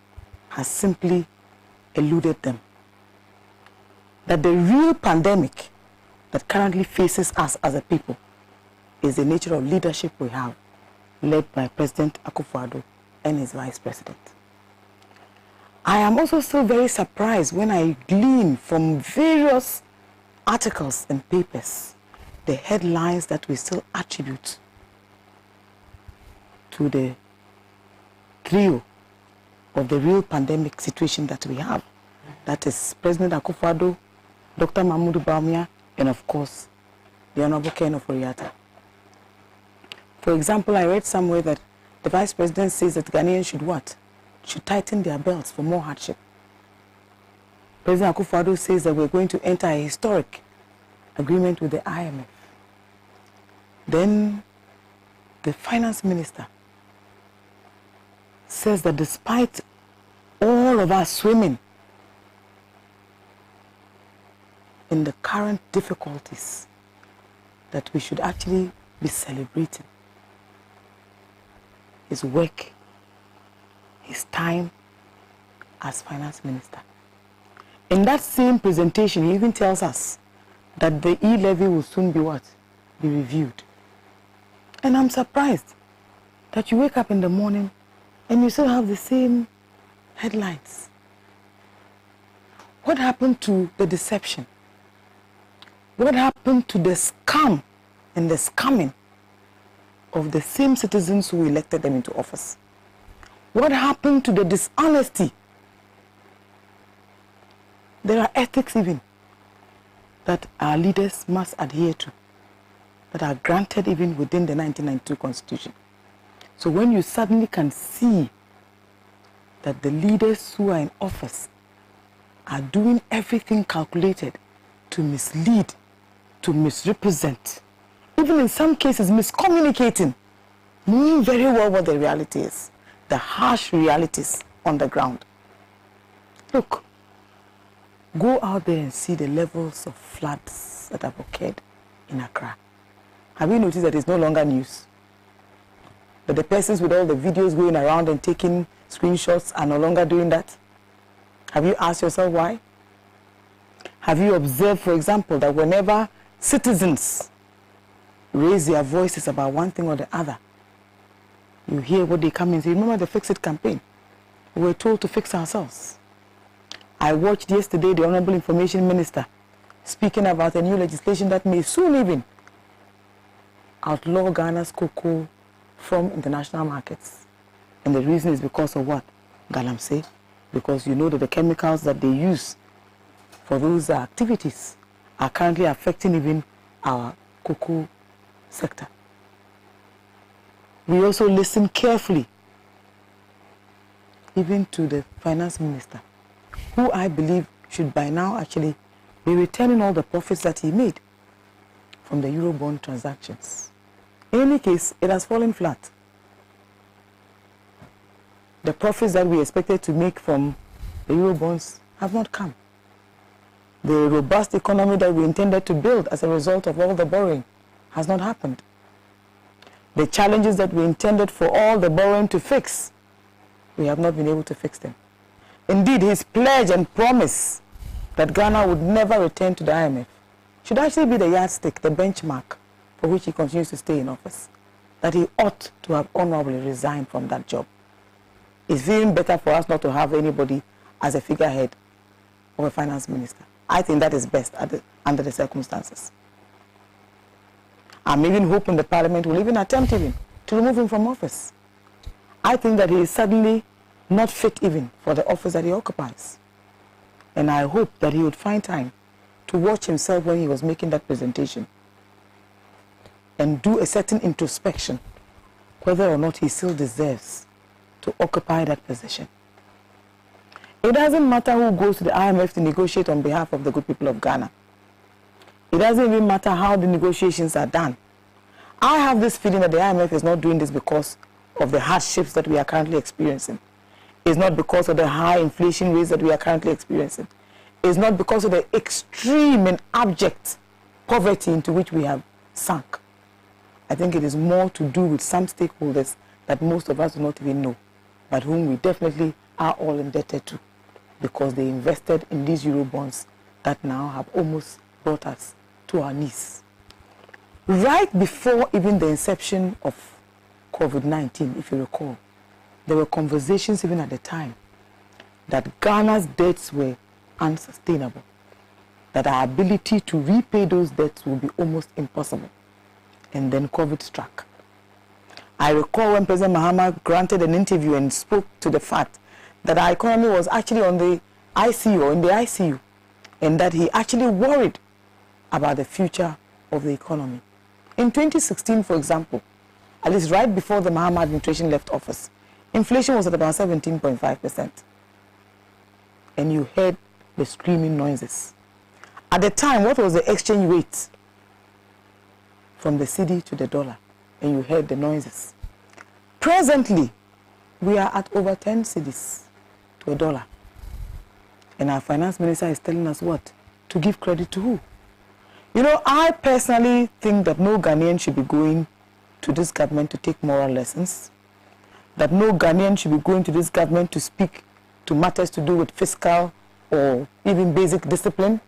has simply eluded them. That the real pandemic that currently faces us as a people is the nature of leadership we have, led by President Akufo-Addo and his Vice President. I am also still very surprised when I glean from various articles and papers the headlines that we still attribute to the trio of the real pandemic situation that we have. That is President Akufo-Addo, Dr. Mahmoud Bawumia, and of course, the Honorable Ken Ofori-Atta. For example, I read somewhere that the Vice President says that Ghanaians should what? Should tighten their belts for more hardship. President Akufo-Addo says that we're going to enter a historic agreement with the IMF. Then the Finance Minister says that despite all of us swimming in the current difficulties, that we should actually be celebrating his work, his time as Finance Minister. In that same presentation, he even tells us that the e-levy will soon be what? Be reviewed. And I'm surprised that you wake up in the morning and you still have the same headlines. What happened to the deception? What happened to the scam and the scamming of the same citizens who elected them into office? What happened to the dishonesty? There are ethics even that our leaders must adhere to, that are granted even within the 1992 Constitution. So when you suddenly can see that the leaders who are in office are doing everything calculated to mislead, to misrepresent, even in some cases miscommunicating, knowing very well what the reality is, the harsh realities on the ground. Look, go out there and see the levels of floods that have occurred in Accra. Have you noticed that it's no longer news? But the persons with all the videos going around and taking screenshots are no longer doing that? Have you asked yourself why? Have you observed, for example, that whenever citizens raise their voices about one thing or the other, you hear what they come and say? Remember the Fix It campaign? We were told to fix ourselves. I watched yesterday the Honorable Information Minister speaking about a new legislation that may soon even outlaw Ghana's cocoa from international markets. And the reason is because of what? Galamsey. Because you know that the chemicals that they use for those activities are currently affecting even our cocoa sector. We also listen carefully even to the Finance Minister, who I believe should by now actually be returning all the profits that he made from the Eurobond transactions. In any case, it has fallen flat. The profits that we expected to make from the Eurobonds have not come. The robust economy that we intended to build as a result of all the borrowing has not happened. The challenges that we intended for all the borrowing to fix, we have not been able to fix them. Indeed, his pledge and promise that Ghana would never return to the IMF should actually be the yardstick, the benchmark for which he continues to stay in office, that he ought to have honorably resigned from that job. It's even better for us not to have anybody as a figurehead of a finance minister. I think that is best under the circumstances. I'm even hoping the parliament will even attempt to remove him from office. I think that he is suddenly not fit even for the office that he occupies. And I hope that he would find time to watch himself when he was making that presentation and do a certain introspection whether or not he still deserves to occupy that position. It doesn't matter who goes to the IMF to negotiate on behalf of the good people of Ghana. It doesn't even matter how the negotiations are done. I have this feeling that the IMF is not doing this because of the hardships that we are currently experiencing. It's not because of the high inflation rates that we are currently experiencing. It's not because of the extreme and abject poverty into which we have sunk. I think it is more to do with some stakeholders that most of us do not even know, but whom we definitely are all indebted to, because they invested in these Eurobonds that now have almost brought us to our knees. Right before even the inception of COVID-19, if you recall, there were conversations even at the time that Ghana's debts were unsustainable, that our ability to repay those debts will be almost impossible. And then COVID struck. I recall when President Mahama granted an interview and spoke to the fact that our economy was actually on the ICU, or in the ICU, and that he actually worried about the future of the economy. In 2016, for example, at least right before the Mahama administration left office, inflation was at about 17.5%. And you heard the screaming noises. At the time, what was the exchange rate from the cedi to the dollar? And you heard the noises. Presently, we are at over 10 cedis to a dollar. And our finance minister is telling us what? To give credit to who? You know, I personally think that no Ghanaian should be going to this government to take moral lessons, that no Ghanaian should be going to this government to speak to matters to do with fiscal or even basic discipline,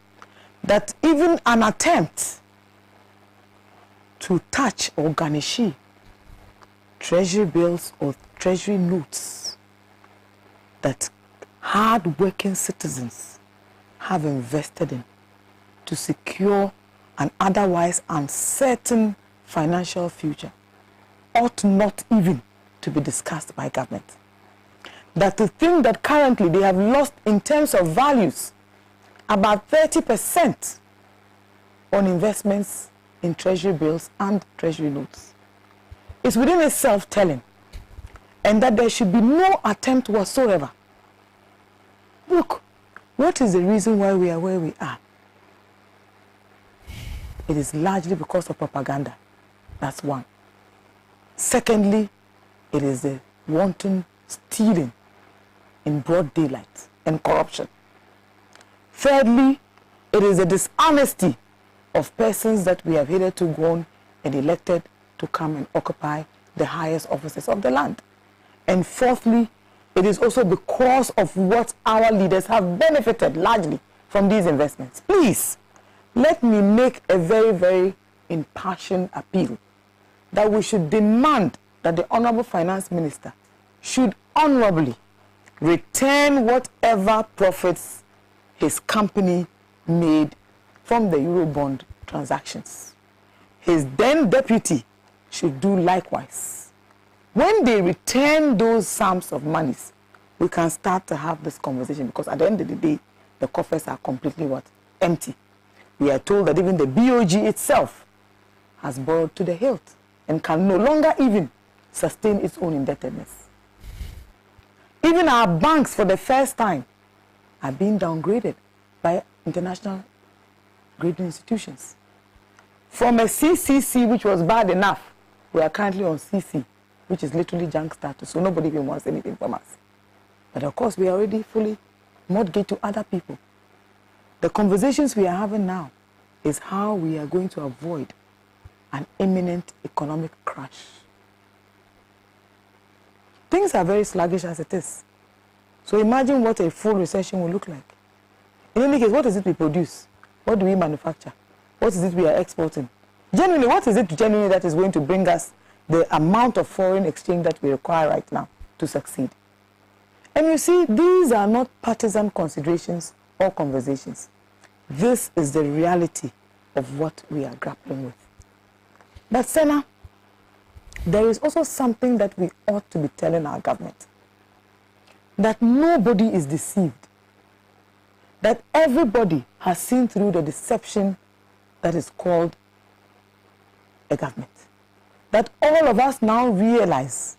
that even an attempt to touch or garnish treasury bills or treasury notes that hard-working citizens have invested in to secure an otherwise uncertain financial future ought not even to be discussed by government. That to think that currently they have lost in terms of values about 30% on investments in treasury bills and treasury notes is within itself telling, and that there should be no attempt whatsoever. Look, what is the reason why we are where we are? It is largely because of propaganda. That's one. Secondly, it is the wanton stealing in broad daylight and corruption. Thirdly, it is the dishonesty of persons that we have hitherto gone and elected to come and occupy the highest offices of the land. And fourthly, it is also because of what our leaders have benefited largely from these investments. Please, let me make a very, very impassioned appeal that we should demand that the Honorable Finance Minister should honorably return whatever profits his company made from the Eurobond transactions. His then deputy should do likewise. When they return those sums of monies, we can start to have this conversation, because at the end of the day, the coffers are completely what? Empty. We are told that even the BOG itself has borrowed to the hilt and can no longer even sustain its own indebtedness. Even our banks, for the first time, are being downgraded by international grading institutions. From a CCC, which was bad enough, we are currently on CC, which is literally junk status, so nobody even wants anything from us. But of course, we are already fully mortgaged to other people. The conversations we are having now is how we are going to avoid an imminent economic crash. Things are very sluggish as it is. So imagine what a full recession will look like. In any case, what is it we produce? What do we manufacture? What is it we are exporting? Genuinely, what is it genuinely that is going to bring us the amount of foreign exchange that we require right now to succeed? And you see, these are not partisan considerations or conversations. This is the reality of what we are grappling with. But Sena, there is also something that we ought to be telling our government. That nobody is deceived. That everybody has seen through the deception that is called a government. That all of us now realize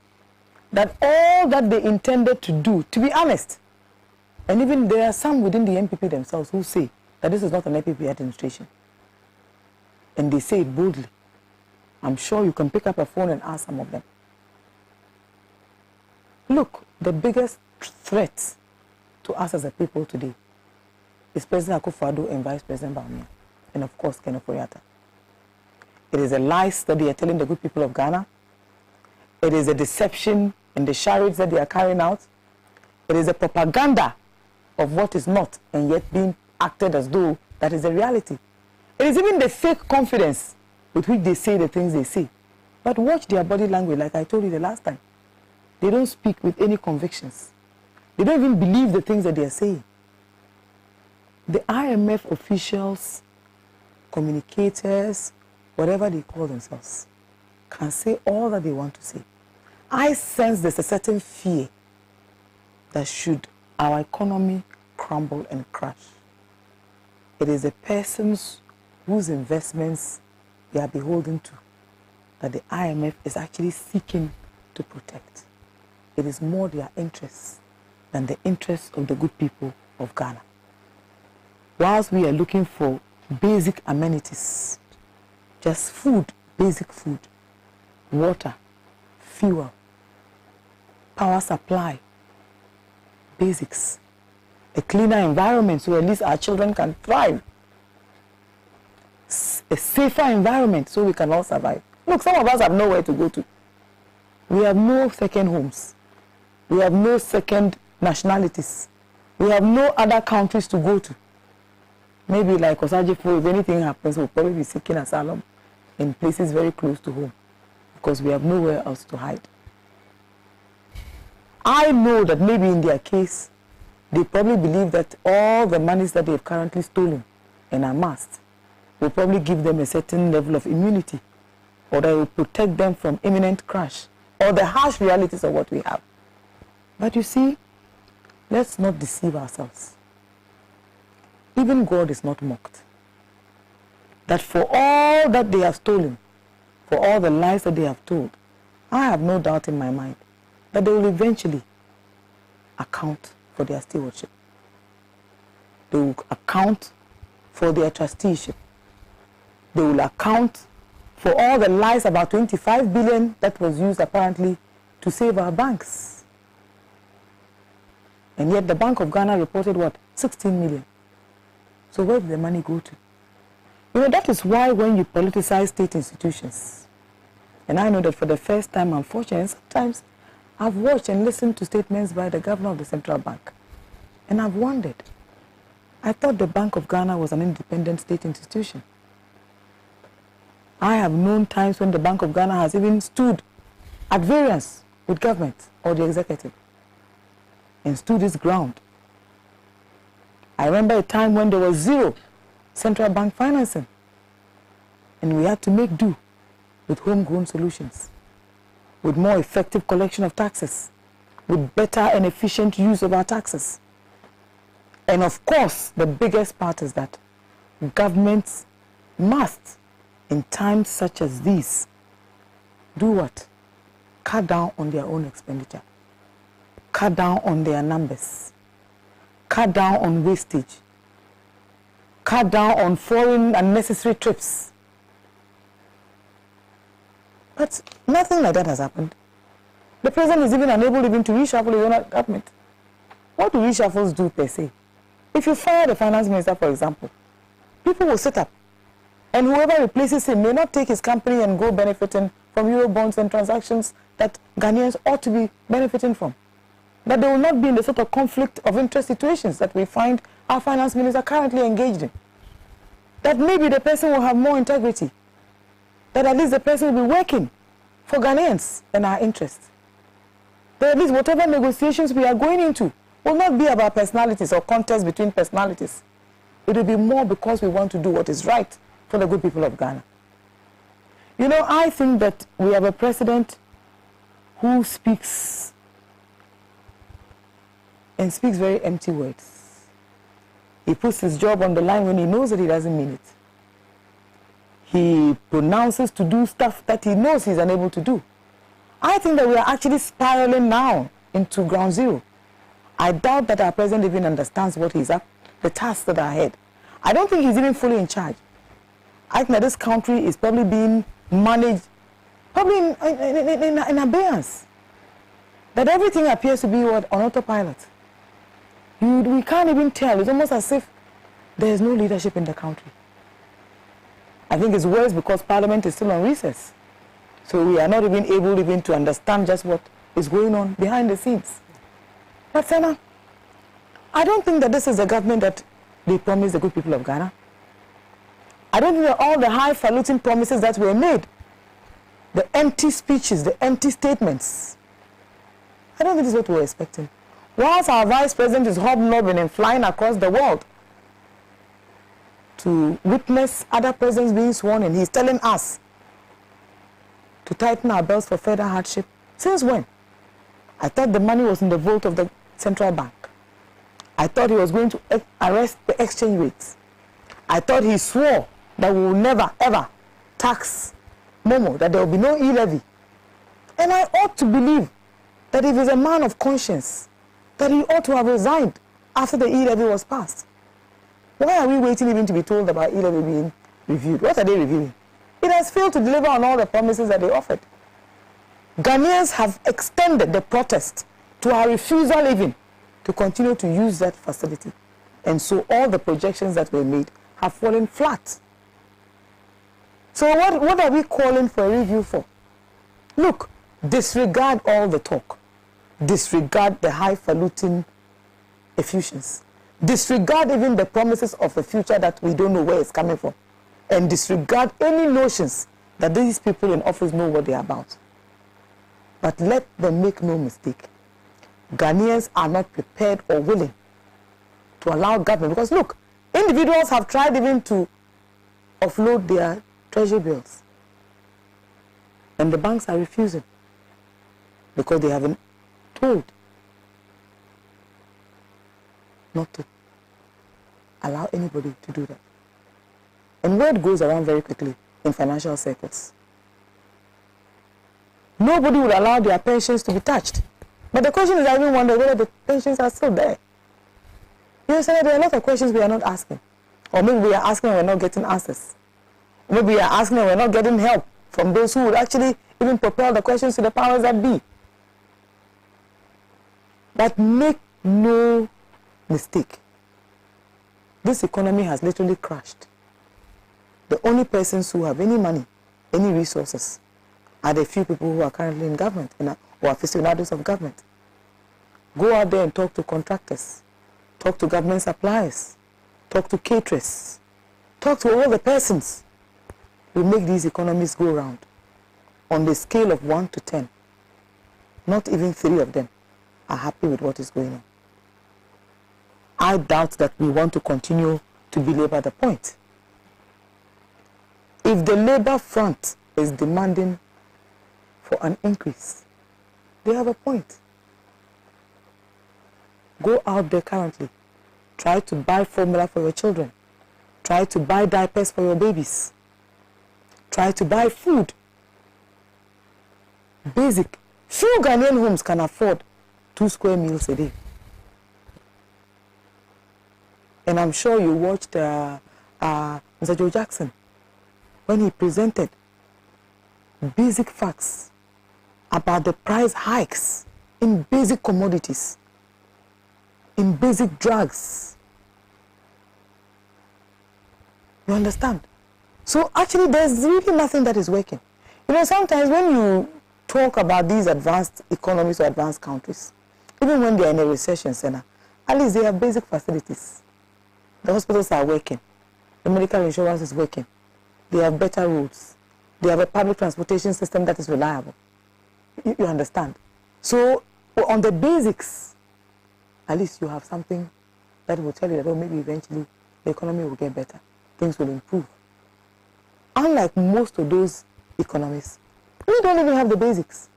that all that they intended to do, to be honest, and even there are some within the MPP themselves who say that this is not an MPP administration. And they say it boldly. I'm sure you can pick up a phone and ask some of them. Look, the biggest threat to us as a people today is President Akufo-Addo and Vice President Bawumia, and of course, Kenneth Ofori-Atta. It is a lies that they are telling the good people of Ghana. It is a deception and the charades that they are carrying out. It is a propaganda of what is not and yet being acted as though that is a reality. It is even the fake confidence with which they say the things they say. But watch their body language, like I told you the last time. They don't speak with any convictions. They don't even believe the things that they are saying. The IMF officials, communicators, whatever they call themselves, can say all that they want to say. I sense there's a certain fear that should our economy crumble and crash, it is the persons whose investments they are beholden to that the IMF is actually seeking to protect. It is more their interests than the interests of the good people of Ghana. Whilst we are looking for basic amenities, just food, basic food, water, fuel, power supply, basics, a cleaner environment so at least our children can thrive, a safer environment so we can all survive. Look, some of us have nowhere to go to. We have no second homes. We have no second nationalities. We have no other countries to go to. Maybe like Osajifo, if anything happens, we'll probably be seeking asylum in places very close to home because we have nowhere else to hide. I know that maybe in their case, they probably believe that all the monies that they've currently stolen and amassed will probably give them a certain level of immunity, or that will protect them from imminent crash, or the harsh realities of what we have. But you see, let's not deceive ourselves. Even God is not mocked. That for all that they have stolen, for all the lies that they have told, I have no doubt in my mind that they will eventually account for their stewardship. They will account for their trusteeship. They will account for all the lies about 25 billion that was used apparently to save our banks. And yet the Bank of Ghana reported what? 16 million. So where did the money go to? You know, that is why when you politicize state institutions, and I know that for the first time, unfortunately, sometimes I've watched and listened to statements by the governor of the central bank, and I've wondered. I thought the Bank of Ghana was an independent state institution. I have known times when the Bank of Ghana has even stood at variance with government or the executive and stood its ground. I remember a time when there was zero central bank financing and we had to make do with homegrown solutions, with more effective collection of taxes, with better and efficient use of our taxes. And of course, the biggest part is that governments must, in times such as these, do what? Cut down on their own expenditure, cut down on their numbers, cut down on wastage, cut down on foreign unnecessary trips. But nothing like that has happened. The president is even unable even to reshuffle his own government. what do reshuffles do per se? If you fire the finance minister, for example, people will sit up, and whoever replaces him may not take his company and go benefiting from euro bonds and transactions that Ghanaians ought to be benefiting from. That they will not be in the sort of conflict of interest situations that we find our finance minister currently engaged in. That maybe the person will have more integrity. That at least the person will be working for Ghanaians and our interests. That at least whatever negotiations we are going into will not be about personalities or contests between personalities. It will be more because we want to do what is right for the good people of Ghana. You know, I think that we have a president who speaks and speaks very empty words. He puts his job on the line when he knows that he doesn't mean it. He pronounces to do stuff that he knows he's unable to do. I think that we are actually spiraling now into ground zero. I doubt that our president even understands what he's up, the tasks that are ahead. I don't think he's even fully in charge. I think that this country is probably being managed, probably in abeyance. That everything appears to be on autopilot. We can't even tell. It's almost as if there is no leadership in the country. I think it's worse because Parliament is still on recess. So we are not even able to understand just what is going on behind the scenes. But Sena, I don't think that this is the government that they promised the good people of Ghana. I don't think that all the highfalutin promises that were made, the empty speeches, the empty statements, I don't think this is what we're expecting. Whilst our vice president is hobnobbing and flying across the world to witness other presidents being sworn in, he's telling us to tighten our belts for further hardship. Since when? I thought the money was in the vault of the central bank. I thought he was going to arrest the exchange rates. I thought he swore that we will never ever tax Momo, that there will be no e-levy. And I ought to believe that if he's a man of conscience, that he ought to have resigned after the e-levy was passed. Why are we waiting even to be told about e-levy being reviewed? What are they reviewing? It has failed to deliver on all the promises that they offered. Ghanaians have extended the protest to our refusal even to continue to use that facility. And so all the projections that were made have fallen flat. So what are we calling for a review for? Look, disregard all the talk. Disregard the highfalutin effusions. Disregard even the promises of a future that we don't know where it's coming from. And disregard any notions that these people in office know what they're about. But let them make no mistake. Ghanaians are not prepared or willing to allow government. Because look, individuals have tried even to offload their treasury bills. And the banks are refusing. Because they have been told not to allow anybody to do that. And word goes around very quickly in financial circles. Nobody would allow their pensions to be touched. But the question is, I even wonder whether the pensions are still there. You know, Senator, there are a lot of questions we are not asking. Or maybe we are asking and we're not getting answers. Or maybe we are asking and we're not getting help from those who would actually even propel the questions to the powers that be. But make no mistake. This economy has literally crashed. The only persons who have any money, any resources, are the few people who are currently in government or aficionados of government. Go out there and talk to contractors, talk to government suppliers, talk to caterers, talk to all the persons who make these economies go round. On the scale of 1 to 10, not even 3 of them are happy with what is going on. I doubt that we want to continue to belabor the point. If the labor front is demanding for an increase, they have a point. Go out there currently. Try to buy formula for your children. Try to buy diapers for your babies. Try to buy food. Basic. Few Ghanaian homes can afford 2 square meals a day. And I'm sure you watched Mr. Joe Jackson when he presented basic facts about the price hikes in basic commodities. in basic drugs. You understand? So actually there's really nothing that is working. You know, sometimes when you talk about these advanced economies or advanced countries, even when they are in a recession, Sena, at least they have basic facilities. The hospitals are working. The medical insurance is working. They have better roads. They have a public transportation system that is reliable. You understand? So on the basics, at least you have something that will tell you that, oh, maybe eventually the economy will get better. Things will improve. Unlike most of those economies, we don't even have the basics.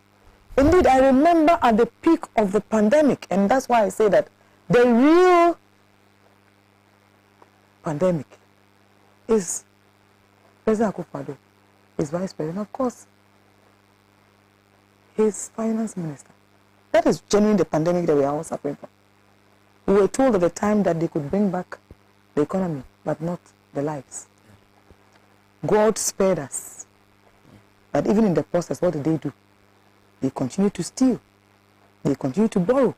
Indeed, I remember at the peak of the pandemic, and that's why I say that the real pandemic is President Akufo-Addo, his vice president, of course, his finance minister. That is genuinely the pandemic that we are all suffering from. We were told at the time that they could bring back the economy, but not the lives. God spared us. But even in the process, what did they do? They continue to steal. They continue to borrow.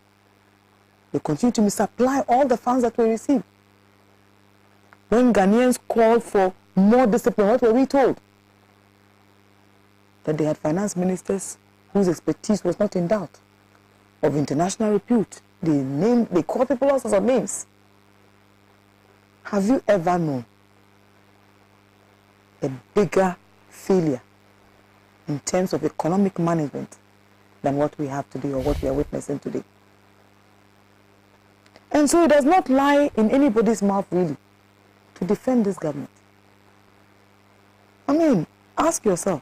They continue to misapply all the funds that we received. When Ghanaians called for more discipline, what were we told? That they had finance ministers whose expertise was not in doubt, of international repute. They call people all sorts of names. Have you ever known a bigger failure in terms of economic management than what we have today or what we are witnessing today? And so it does not lie in anybody's mouth really to defend this government. I mean, ask yourself.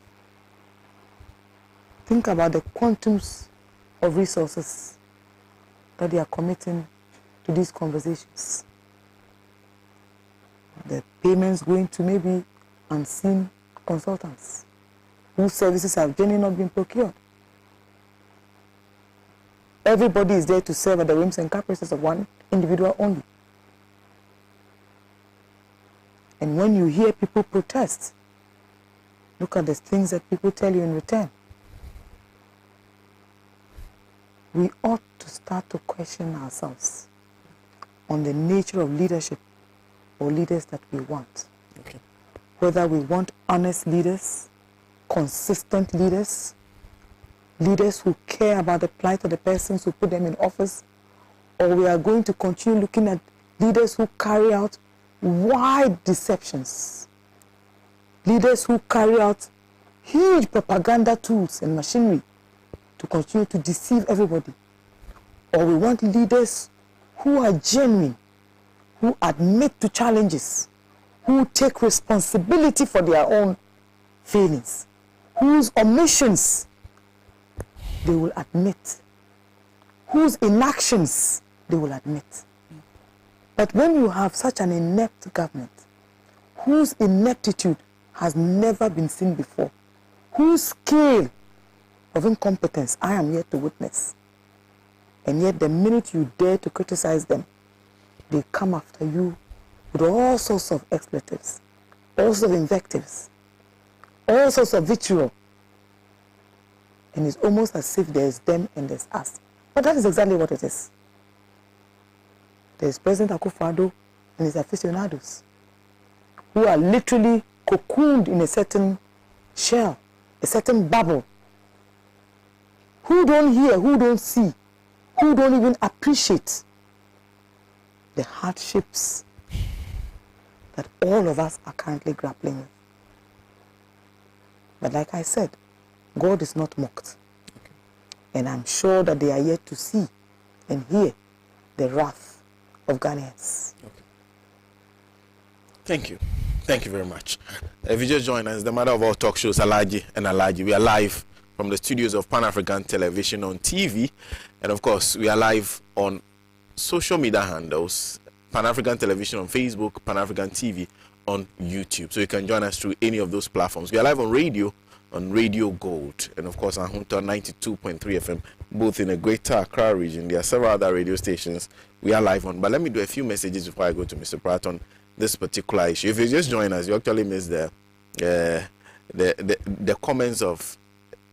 Think about the quantums of resources that they are committing to these conversations. The payments going to maybe unseen consultants whose services have generally not been procured. Everybody is there to serve at the whims and caprices of one individual only. And when you hear people protest, look at the things that people tell you in return. We ought to start to question ourselves on the nature of leadership or leaders that we want. Okay. Whether we want honest leaders, consistent leaders, leaders who care about the plight of the persons who put them in office, or we are going to continue looking at leaders who carry out wide deceptions, leaders who carry out huge propaganda tools and machinery to continue to deceive everybody. Or we want leaders who are genuine, who admit to challenges, who take responsibility for their own failings, whose omissions they will admit, whose inactions they will admit. But when you have such an inept government, whose ineptitude has never been seen before, whose scale of incompetence I am yet to witness, and yet the minute you dare to criticize them, they come after you with all sorts of expletives, all sorts of invectives, all sorts of vitriol. And it's almost as if there's them and there's us. But that is exactly what it is. There's President Akufo-Addo and his aficionados who are literally cocooned in a certain shell, a certain bubble, who don't hear, who don't see, who don't even appreciate the hardships that all of us are currently grappling with. But like I said, God is not mocked. Okay. And I'm sure that they are yet to see and hear the wrath of Ghanaians. Okay. Thank you. Thank you very much. If you just join us, the mother of all talk shows, Alhaji and Alhaji. We are live from the studios of Pan-African Television on TV. And of course, we are live on social media handles, Pan-African Television on Facebook, Pan-African TV on YouTube. So you can join us through any of those platforms. We are live on radio, on Radio Gold, and of course on Hunter 92.3 FM, both in the Greater Accra region. There are several other radio stations we are live on. But let me do a few messages before I go to Mr. Pratt on this particular issue. If you just join us, you actually missed the comments of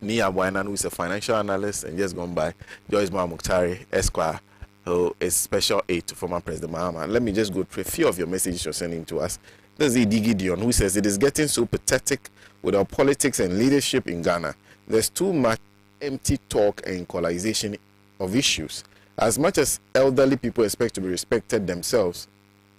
Nii Yarboi Annan, who is a financial analyst, and just gone by Joyce Mukhtari Esquire, a special aid to former President Mahama. Let me just go through a few of your messages you're sending to us. There's Idi Gideon, who says it is getting so pathetic with our politics and leadership in Ghana. There's too much empty talk and equalization of issues. As much as elderly people expect to be respected themselves,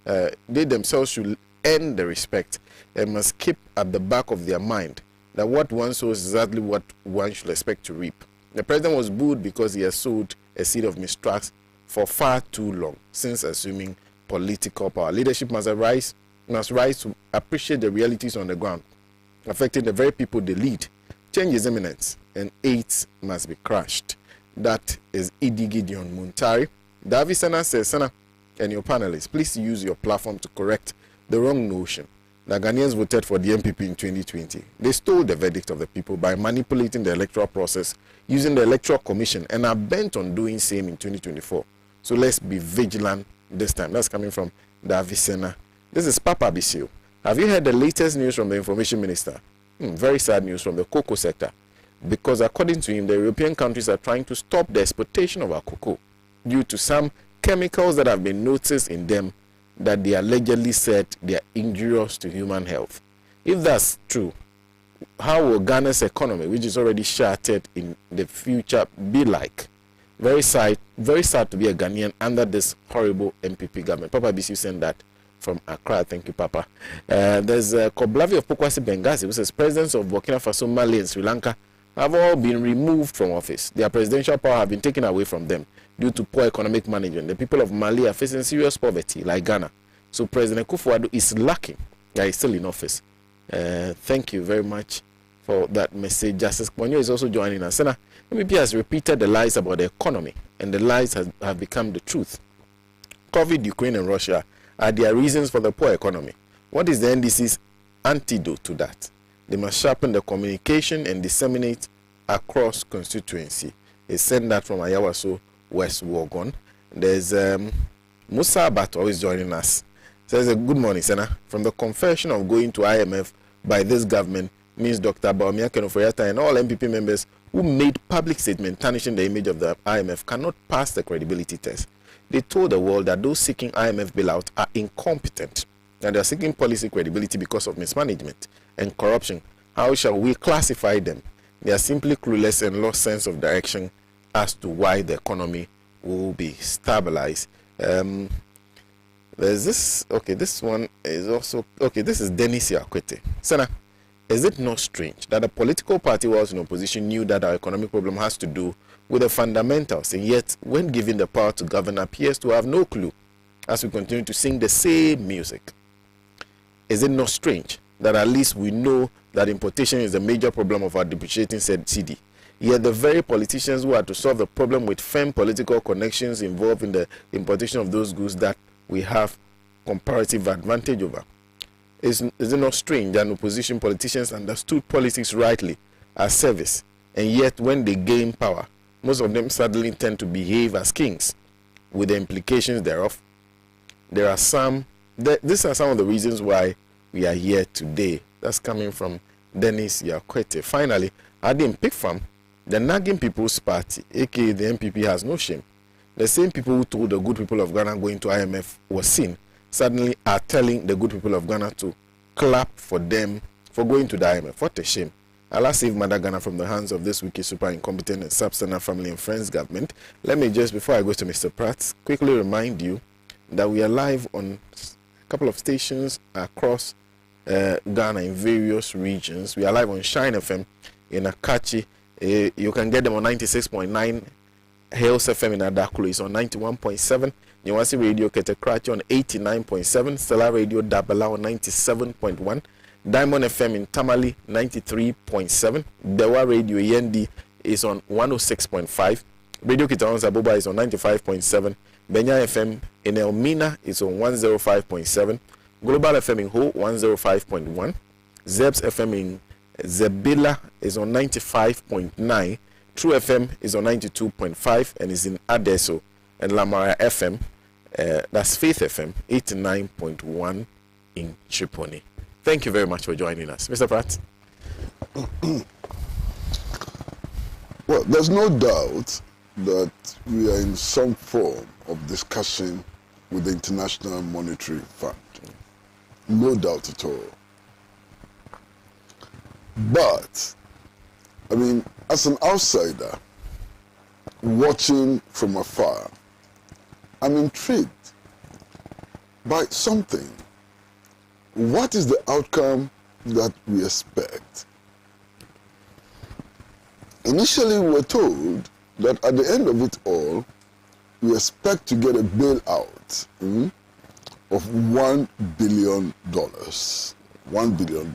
they themselves should earn the respect and must keep at the back of their mind that what one sows is exactly what one should expect to reap. The president was booed because he has sowed a seed of mistrust for far too long since assuming political power. Leadership must rise to appreciate the realities on the ground, affecting the very people they lead. Change is imminent, and AIDS must be crushed. That is Idi Gideon Muntari. Davi Sena says, Sena and your panelists, please use your platform to correct the wrong notion that Ghanaians voted for the MPP in 2020. They stole the verdict of the people by manipulating the electoral process using the Electoral Commission and are bent on doing same in 2024. So let's be vigilant this time. That's coming from Davi Sena. This is Papa Bisio. Have you heard the latest news from the Information Minister? Very sad news from the cocoa sector. Because according to him, the European countries are trying to stop the exportation of our cocoa due to some chemicals that have been noticed in them that they allegedly said they are injurious to human health. If that's true, how will Ghana's economy, which is already shattered in the future, be like? Very sad to be a Ghanaian under this horrible MPP government. Papa BC sent that from Accra. Thank you, Papa. There's Koblavi of Pokwasi Benghazi, who says presidents of Burkina Faso, Mali, and Sri Lanka have all been removed from office. Their presidential power have been taken away from them due to poor economic management. The people of Mali are facing serious poverty, like Ghana. So President Kufuor is lucky that he's still in office. Thank you very much for that message. Justice Kwanyo is also joining us. Sena, MPP has repeated the lies about the economy, and the lies have become the truth. COVID, Ukraine, and Russia are their reasons for the poor economy. What is the NDC's antidote to that? They must sharpen the communication and disseminate across constituency. They sent that from Ayawaso, West Wuogon. There's Musa Abato always joining us. Says, good morning, Sena. From the confession of going to IMF by this government means Dr. Bawumia Kenofoyata and all MPP members who made public statement tarnishing the image of the IMF cannot pass the credibility test. They told the world that those seeking IMF bailout are incompetent and they are seeking policy credibility because of mismanagement and corruption. How shall we classify them? They are simply clueless and lost sense of direction as to why the economy will be stabilized. There's this, okay, this one is also, okay, this is Dennis Yakwete. Sena, is it not strange that a political party whilst in opposition knew that our economic problem has to do with the fundamentals, and yet when given the power to govern appears to have no clue as we continue to sing the same music? Is it not strange that at least we know that importation is a major problem of our depreciating cedi, yet the very politicians who are to solve the problem with firm political connections involved in the importation of those goods that we have comparative advantage over? Is it not strange that opposition politicians understood politics rightly as service, and yet when they gain power, most of them suddenly tend to behave as kings with the implications thereof? These are some of the reasons why we are here today. That's coming from Dennis Yakwete. Finally, Adim Pikfam, the nagging People's Party, aka the MPP, has no shame. The same people who told the good people of Ghana going to IMF was sin, suddenly are telling the good people of Ghana to clap for them for going to the IMF. What a shame. Allah save Mother Ghana from the hands of this wicked, super incompetent and substandard family and friends government. Let me just, before I go to Mr. Pratt, quickly remind you that we are live on a couple of stations across Ghana in various regions. We are live on Shine FM in Akachi. You can get them on 96.9. Hales FM in Adakulu is on 91.7. Nyawasi Radio Ketekrachi on 89.7. Stellar Radio Dabala on 97.1. Diamond FM in Tamale 93.7. Dewa Radio Yendi is on 106.5. Radio Kitaonsa Boba is on 95.7. Benya FM in Elmina is on 105.7. Global FM in Ho 105.1. Zebs FM in Zebila is on 95.9. True FM is on 92.5 and is in Adeso, and Lamara FM, that's Faith FM, 89.1 in Tripoli. Thank you very much for joining us. Mr. Pratt? Well, there's no doubt that we are in some form of discussion with the International Monetary Fund. No doubt at all. But, I mean, as an outsider, watching from afar, I'm intrigued by something. What is the outcome that we expect? Initially, we were told that at the end of it all, we expect to get a bailout of $1 billion. $1 billion.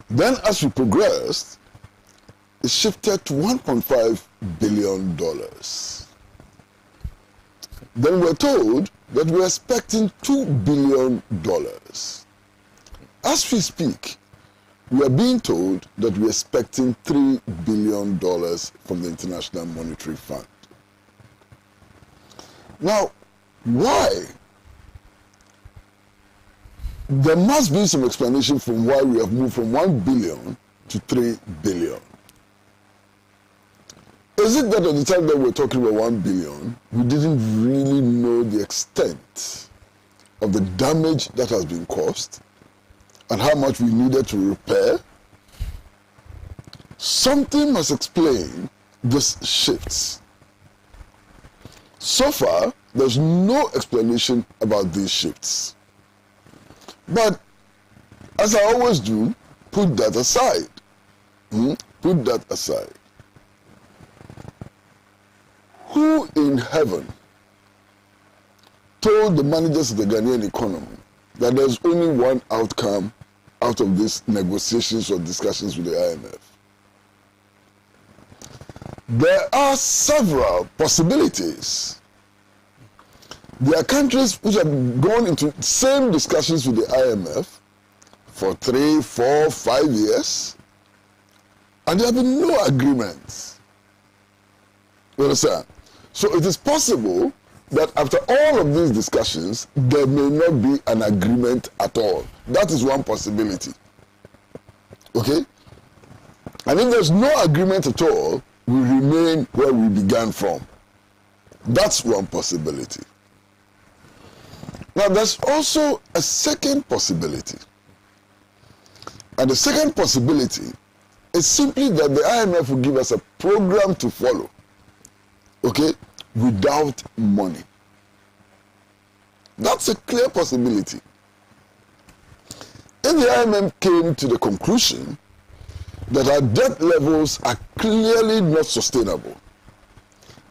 Then, as we progressed, it shifted to $1.5 billion. Then we're told that we're expecting $2 billion. As we speak, we are being told that we're expecting $3 billion from the International Monetary Fund. Now, why? There must be some explanation from why we have moved from 1 billion to 3 billion. Is it that at the time that we're talking about 1 billion, we didn't really know the extent of the damage that has been caused and how much we needed to repair? Something must explain these shifts. So far, there's no explanation about these shifts. But, as I always do, put that aside. Put that aside. Who in heaven told the managers of the Ghanaian economy that there's only one outcome out of these negotiations or discussions with the IMF? There are several possibilities. There are countries which have gone into same discussions with the IMF for 3, 4, 5 years, and there have been no agreements. You understand? So it is possible that after all of these discussions, there may not be an agreement at all. That is one possibility. Okay? And if there's no agreement at all, we remain where we began from. That's one possibility. Now, there's also a second possibility. And the second possibility is simply that the IMF will give us a program to follow, okay, without money. That's a clear possibility. If the IMF came to the conclusion that our debt levels are clearly not sustainable,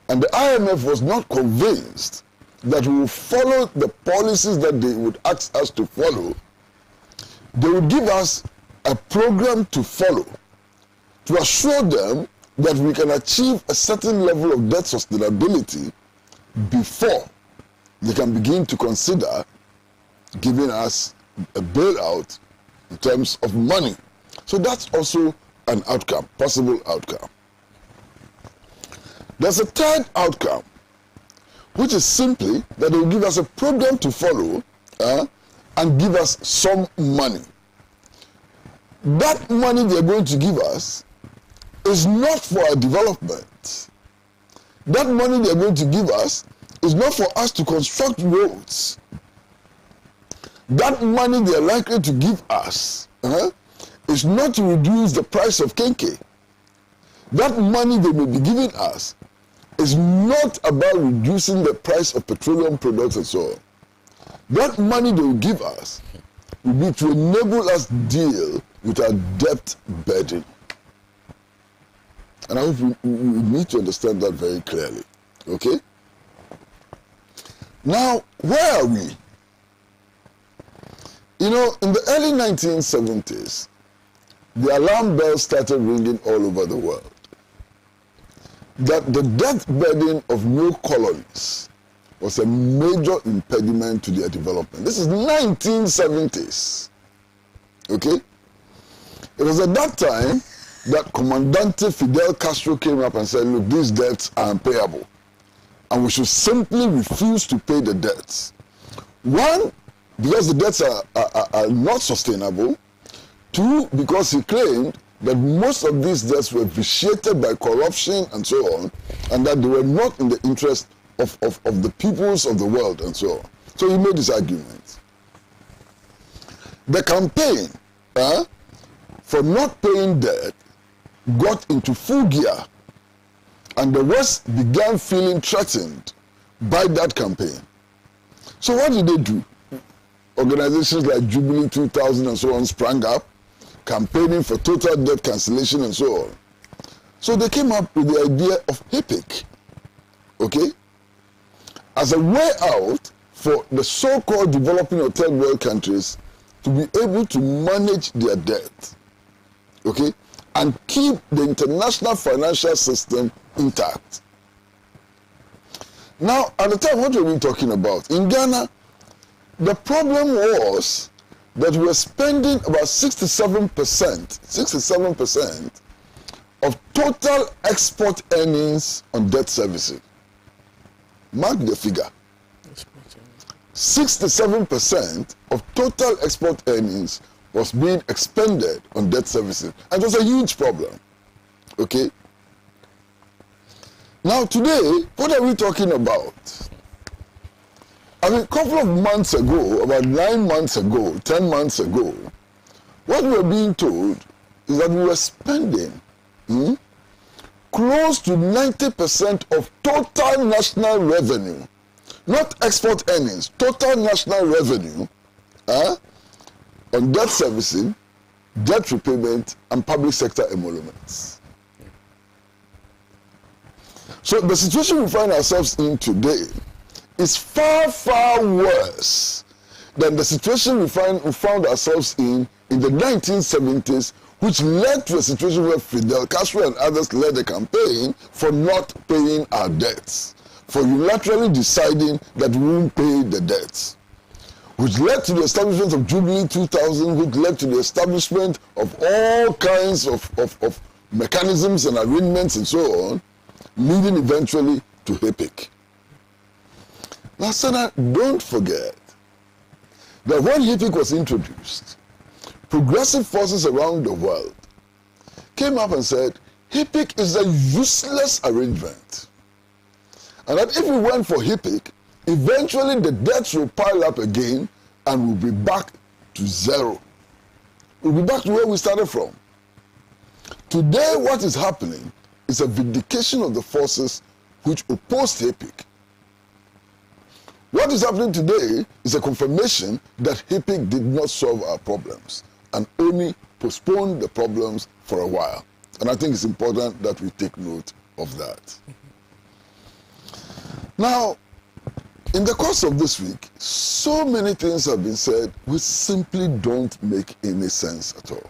and the IMF was not convinced that we will follow the policies that they would ask us to follow, they would give us a program to follow to assure them that we can achieve a certain level of debt sustainability before they can begin to consider giving us a bailout in terms of money. So that's also an outcome, possible outcome. There's a third outcome, which is simply that they will give us a program to follow and give us some money. That money they're going to give us is not for our development. That money they're going to give us is not for us to construct roads. That money they're likely to give us is not to reduce the price of kenke. That money they may be giving us is not about reducing the price of petroleum products and so on. That money they will give us will be to enable us deal with our debt burden. And I hope we need to understand that very clearly. Okay? Now, where are we? You know, in the early 1970s, the alarm bells started ringing all over the world that the debt burden of new colonies was a major impediment to their development. This is 1970s. Okay? It was at that time that Comandante Fidel Castro came up and said, look, these debts are unpayable, and we should simply refuse to pay the debts. One, because the debts are not sustainable. Two, because he claimed that most of these debts were vitiated by corruption and so on, and that they were not in the interest of the peoples of the world and so on. So he made this argument. The campaign for not paying debt got into full gear, and the West began feeling threatened by that campaign. So what did they do? Organizations like Jubilee 2000 and so on sprang up, campaigning for total debt cancellation and so on. So they came up with the idea of HIPIC, okay, as a way out for the so-called developing or third world countries to be able to manage their debt, okay, and keep the international financial system intact. Now, at the time, what were we talking about? In Ghana, the problem was that we were spending about 67% of total export earnings on debt servicing. Mark the figure. 67% of total export earnings was being expended on debt servicing. And it was a huge problem. Okay? Now today, what are we talking about? I mean, a couple of months ago, about 9 months ago, 10 months ago, what we were being told is that we were spending close to 90% of total national revenue, not export earnings, total national revenue, on debt servicing, debt repayment, and public sector emoluments. So the situation we find ourselves in today is far, far worse than the situation we found ourselves in the 1970s, which led to a situation where Fidel Castro and others led a campaign for not paying our debts, for unilaterally deciding that we won't pay the debts, which led to the establishment of Jubilee 2000, which led to the establishment of all kinds of mechanisms and arrangements and so on, leading eventually to HIPIC. Now, Sena, don't forget that when HIPIC was introduced, progressive forces around the world came up and said, HIPIC is a useless arrangement. And that if we went for HIPIC, eventually the debts will pile up again and we'll be back to zero. We'll be back to where we started from. Today, what is happening is a vindication of the forces which opposed HIPIC. What is happening today is a confirmation that HIPIC did not solve our problems and only postponed the problems for a while. And I think it's important that we take note of that. Now, in the course of this week, so many things have been said which simply don't make any sense at all.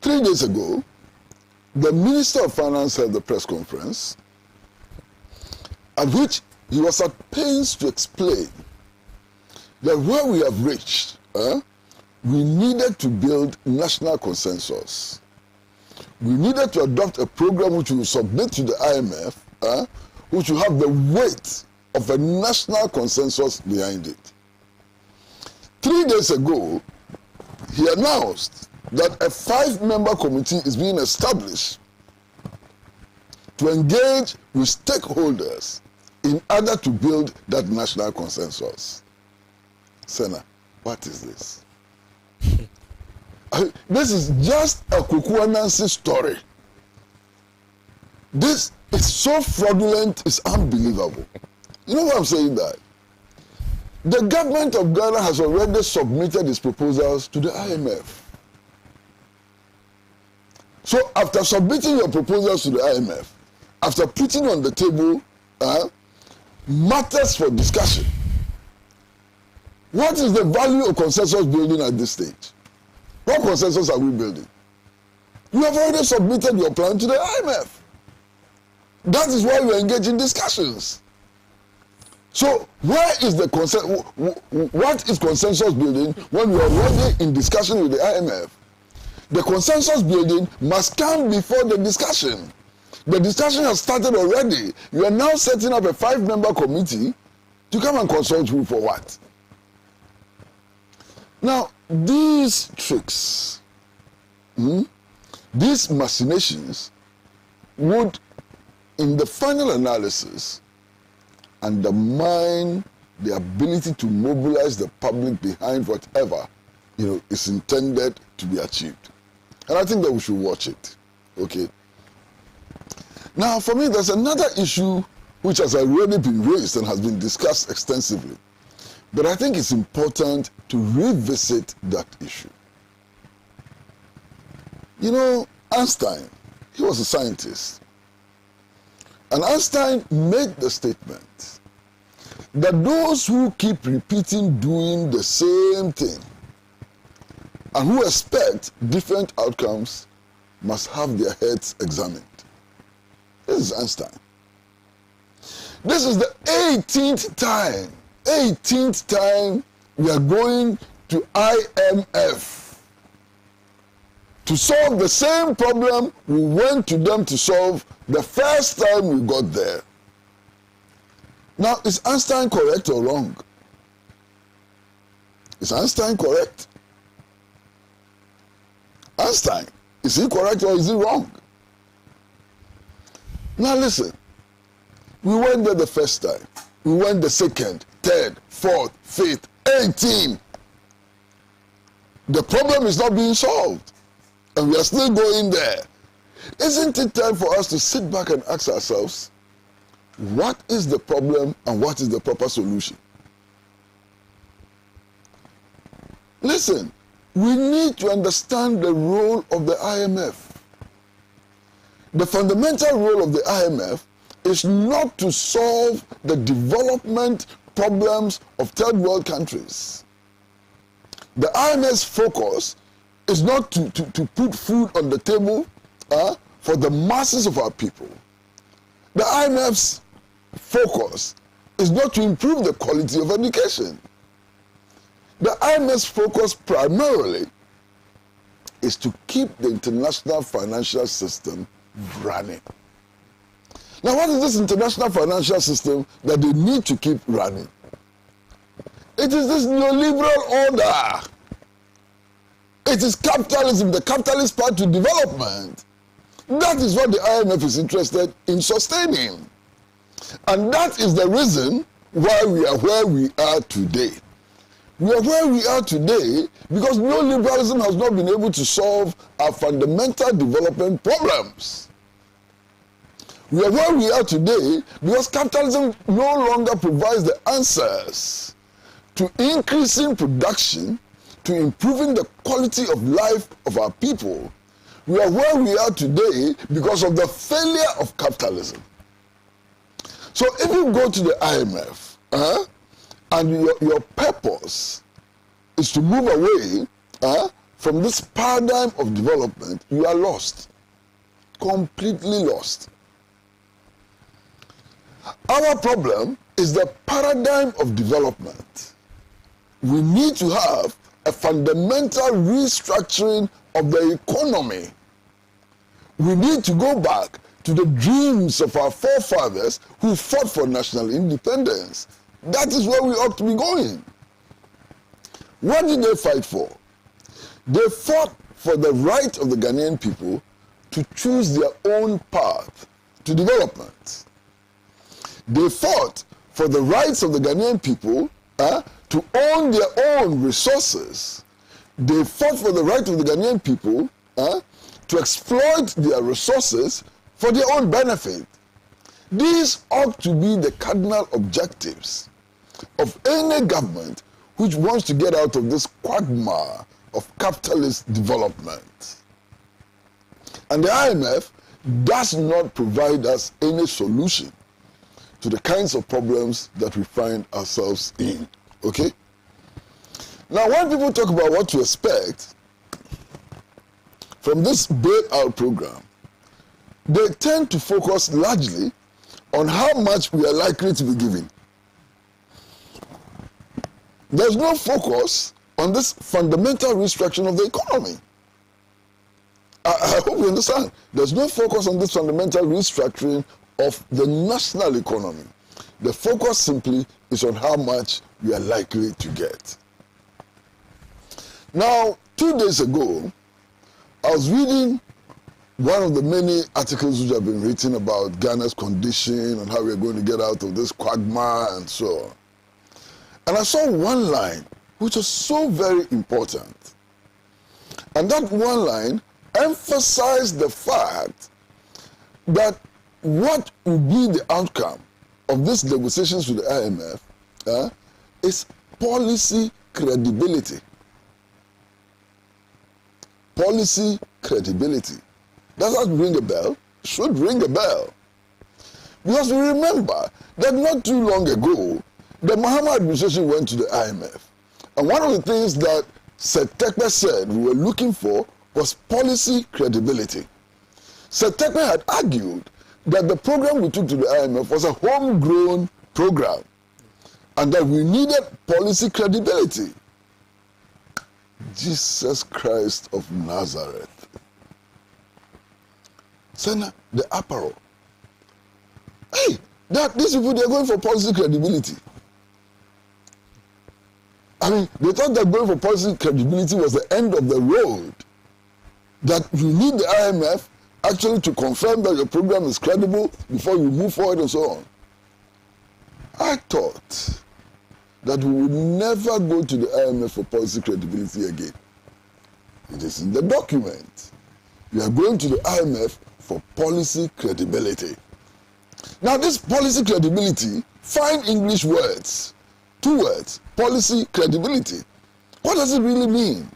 3 days ago, the Minister of Finance held a press conference at which he was at pains to explain that where we have reached, we needed to build national consensus. We needed to adopt a program which we will submit to the IMF, which will have the weight of a national consensus behind it. 3 days ago, he announced that a 5-member committee is being established to engage with stakeholders in order to build that national consensus. Sena, what is this? This is just a Kuku Nancy story. This is so fraudulent, it's unbelievable. You know why I'm saying that? The government of Ghana has already submitted its proposals to the IMF. So after submitting your proposals to the IMF, after putting on the table matters for discussion, what is the value of consensus building at this stage? What consensus are we building? You have already submitted your plan to the IMF. That is why we are engaged in discussions. So where is the what is consensus building when we are already in discussion with the IMF? The consensus building must come before the discussion. The discussion has started already. You are now setting up a 5-member committee to come and consult you for what? Now, these tricks, these machinations would, in the final analysis, undermine the ability to mobilize the public behind whatever, is intended to be achieved. And I think that we should watch it, okay? Now, for me, there's another issue which has already been raised and has been discussed extensively. But I think it's important to revisit that issue. Einstein, he was a scientist. And Einstein made the statement that those who keep repeating doing the same thing and who expect different outcomes must have their heads examined. This is Einstein. This is the 18th time we are going to IMF to solve the same problem we went to them to solve the first time we got there. Now, is Einstein correct or wrong? Is Einstein correct? Einstein, is he correct or is he wrong? Now listen, we went there the first time. We went the second, third, fourth, fifth, 18. The problem is not being solved. And we are still going there. Isn't it time for us to sit back and ask ourselves, what is the problem and what is the proper solution? Listen, we need to understand the role of the IMF. The fundamental role of the IMF is not to solve the development problems of third world countries. The IMF's focus is not to put food on the table for the masses of our people. The IMF's focus is not to improve the quality of education. The IMF's focus primarily is to keep the international financial system running. Now, what is this international financial system that they need to keep running? It is this neoliberal order. It is capitalism, the capitalist path to development. That is what the IMF is interested in sustaining. And that is the reason why we are where we are today. We are where we are today because neoliberalism has not been able to solve our fundamental development problems. We are where we are today because capitalism no longer provides the answers to increasing production, to improving the quality of life of our people. We are where we are today because of the failure of capitalism. So if you go to the IMF and your purpose is to move away from this paradigm of development, you are lost, completely lost. Our problem is the paradigm of development. We need to have a fundamental restructuring of the economy. We need to go back to the dreams of our forefathers who fought for national independence. That is where we ought to be going. What did they fight for? They fought for the right of the Ghanaian people to choose their own path to development. They fought for the rights of the Ghanaian people to own their own resources. They fought for the right of the Ghanaian people to exploit their resources for their own benefit. These ought to be the cardinal objectives of any government which wants to get out of this quagmire of capitalist development. And the IMF does not provide us any solution to the kinds of problems that we find ourselves in. Okay? Now, when people talk about what to expect from this bailout program, they tend to focus largely on how much we are likely to be giving. There's no focus on this fundamental restructuring of the economy. I hope you understand. There's no focus on this fundamental restructuring of the national economy. The focus simply is on how much we are likely to get. Now, 2 days ago, I was reading one of the many articles which have been written about Ghana's condition and how we're going to get out of this quagmire and so on. And I saw one line which was so very important. And that one line emphasized the fact that what will be the outcome of these negotiations with the IMF is policy credibility. Policy credibility. Does that ring a bell? Should ring a bell. Because we remember that not too long ago, the Mahama administration went to the IMF. And one of the things that Setekpe said we were looking for was policy credibility. Setekpe had argued that the program we took to the IMF was a homegrown program and that we needed policy credibility. Jesus Christ of Nazareth. Sena, the apparel. Hey, these people, they're going for policy credibility. I mean, they thought that going for policy credibility was the end of the road. That you need the IMF actually to confirm that your program is credible before you move forward and so on. I thought that we would never go to the IMF for policy credibility again. It is in the document. We are going to the IMF for policy credibility. Now this policy credibility, find English words. 2 words, policy credibility. What does it really mean?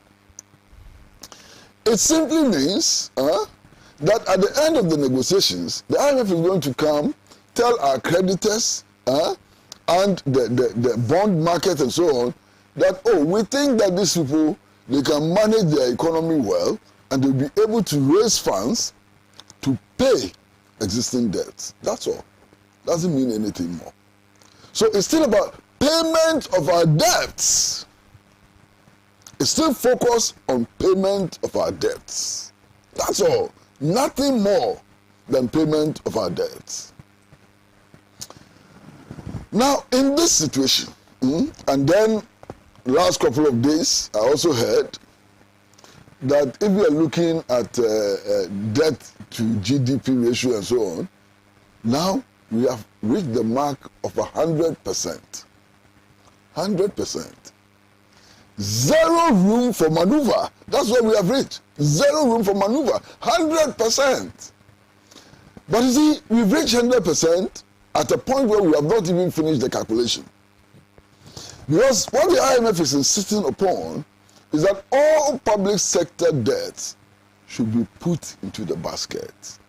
It simply means that at the end of the negotiations, the IMF is going to come, tell our creditors and the bond market and so on, that, oh, we think that these people, they can manage their economy well and they'll be able to raise funds to pay existing debts. That's all. Doesn't mean anything more. So it's still about payment of our debts. It's still focused on payment of our debts. That's all. Nothing more than payment of our debts. Now, in this situation, and then last couple of days, I also heard that if we are looking at debt to GDP ratio and so on, now we have reached the mark of 100%. 100%. Zero room for maneuver. That's what we have reached. Zero room for maneuver. 100%. But you see, we've reached 100% at a point where we have not even finished the calculation. Because what the IMF is insisting upon is that all public sector debts should be put into the basket.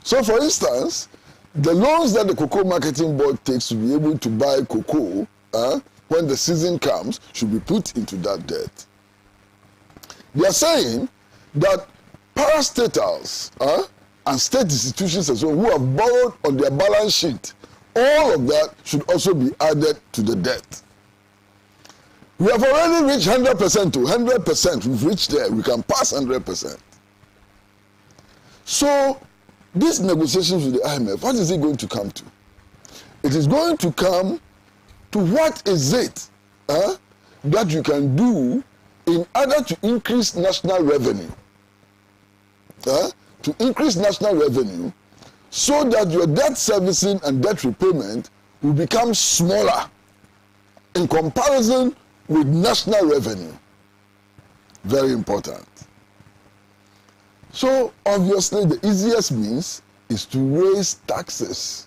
So, for instance, the loans that the Cocoa Marketing Board takes to be able to buy cocoa when the season comes should be put into that debt. They are saying that parastatals and state institutions and so on who have borrowed on their balance sheet, all of that should also be added to the debt. We have already reached 100% to 100%. We've reached there. We can pass 100%. So, these negotiations with the IMF, what is it going to come to? It is going to come to what is it that you can do in order to increase national revenue. To increase national revenue so that your debt servicing and debt repayment will become smaller in comparison with national revenue. Very important. So obviously the easiest means is to raise taxes.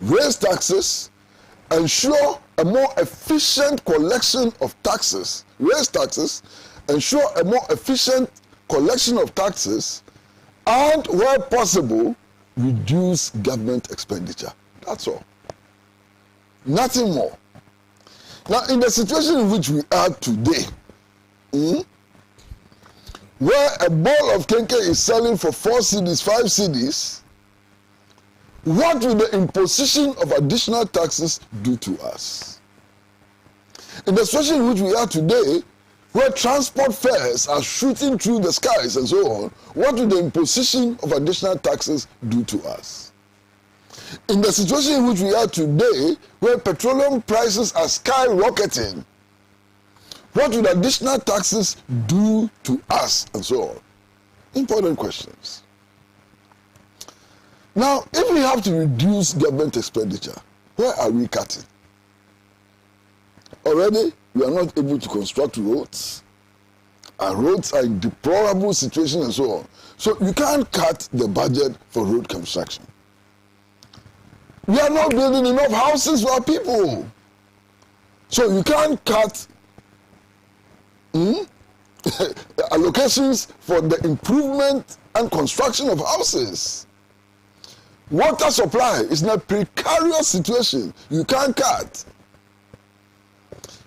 Raise taxes, ensure a more efficient collection of taxes. Raise taxes, ensure a more efficient collection of taxes, and where possible, reduce government expenditure. That's all. Nothing more. Now, in the situation in which we are today, where a bowl of kenke is selling for 4 cedis, 5 cedis, what will the imposition of additional taxes do to us? In the situation in which we are today, where transport fares are shooting through the skies and so on, what will the imposition of additional taxes do to us? In the situation in which we are today, where petroleum prices are skyrocketing, What would additional taxes do to us, and so on? Important questions. Now, if we have to reduce government expenditure, where are we cutting? Already, we are not able to construct roads. Our roads are in deplorable situation and so on. So you can't cut the budget for road construction. We are not building enough houses for our people. So you can't cut allocations for the improvement and construction of houses. Water supply is in a precarious situation. You can't cut.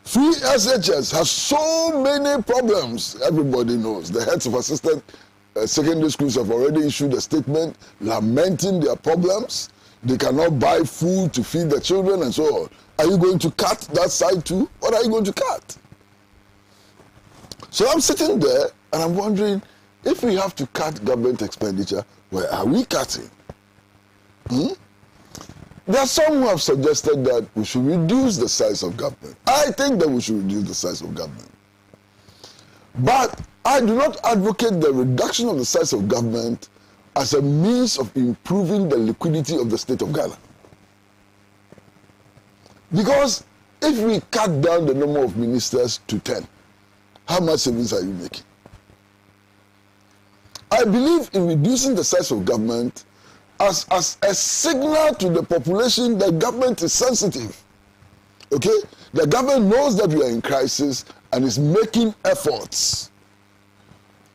Free SHS has so many problems. Everybody knows. The heads of assistant secondary schools have already issued a statement lamenting their problems. They cannot buy food to feed the children and so on. Are you going to cut that side too? What are you going to cut? So I'm sitting there and I'm wondering, if we have to cut government expenditure, where are we cutting? There are some who have suggested that we should reduce the size of government. I think that we should reduce the size of government. But I do not advocate the reduction of the size of government as a means of improving the liquidity of the state of Ghana. Because if we cut down the number of ministers to 10, how much savings are you making? I believe in reducing the size of government as a signal to the population that government is sensitive. Okay? The government knows that we are in crisis and is making efforts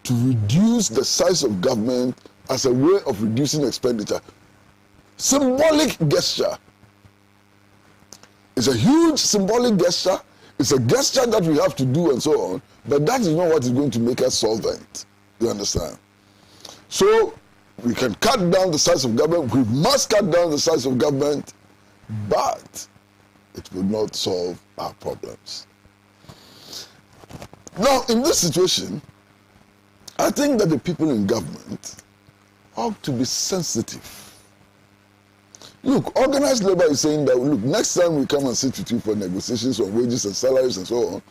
to reduce the size of government as a way of reducing expenditure. Symbolic gesture. It's a huge symbolic gesture. It's a gesture that we have to do and so on, but that is not what is going to make us solvent. You understand? So, we can cut down the size of government, we must cut down the size of government, but it will not solve our problems. Now, in this situation, I think that the people in government ought to be sensitive. Look, organized labor is saying that, look, next time we come and sit with you for negotiations on wages and salaries and so on,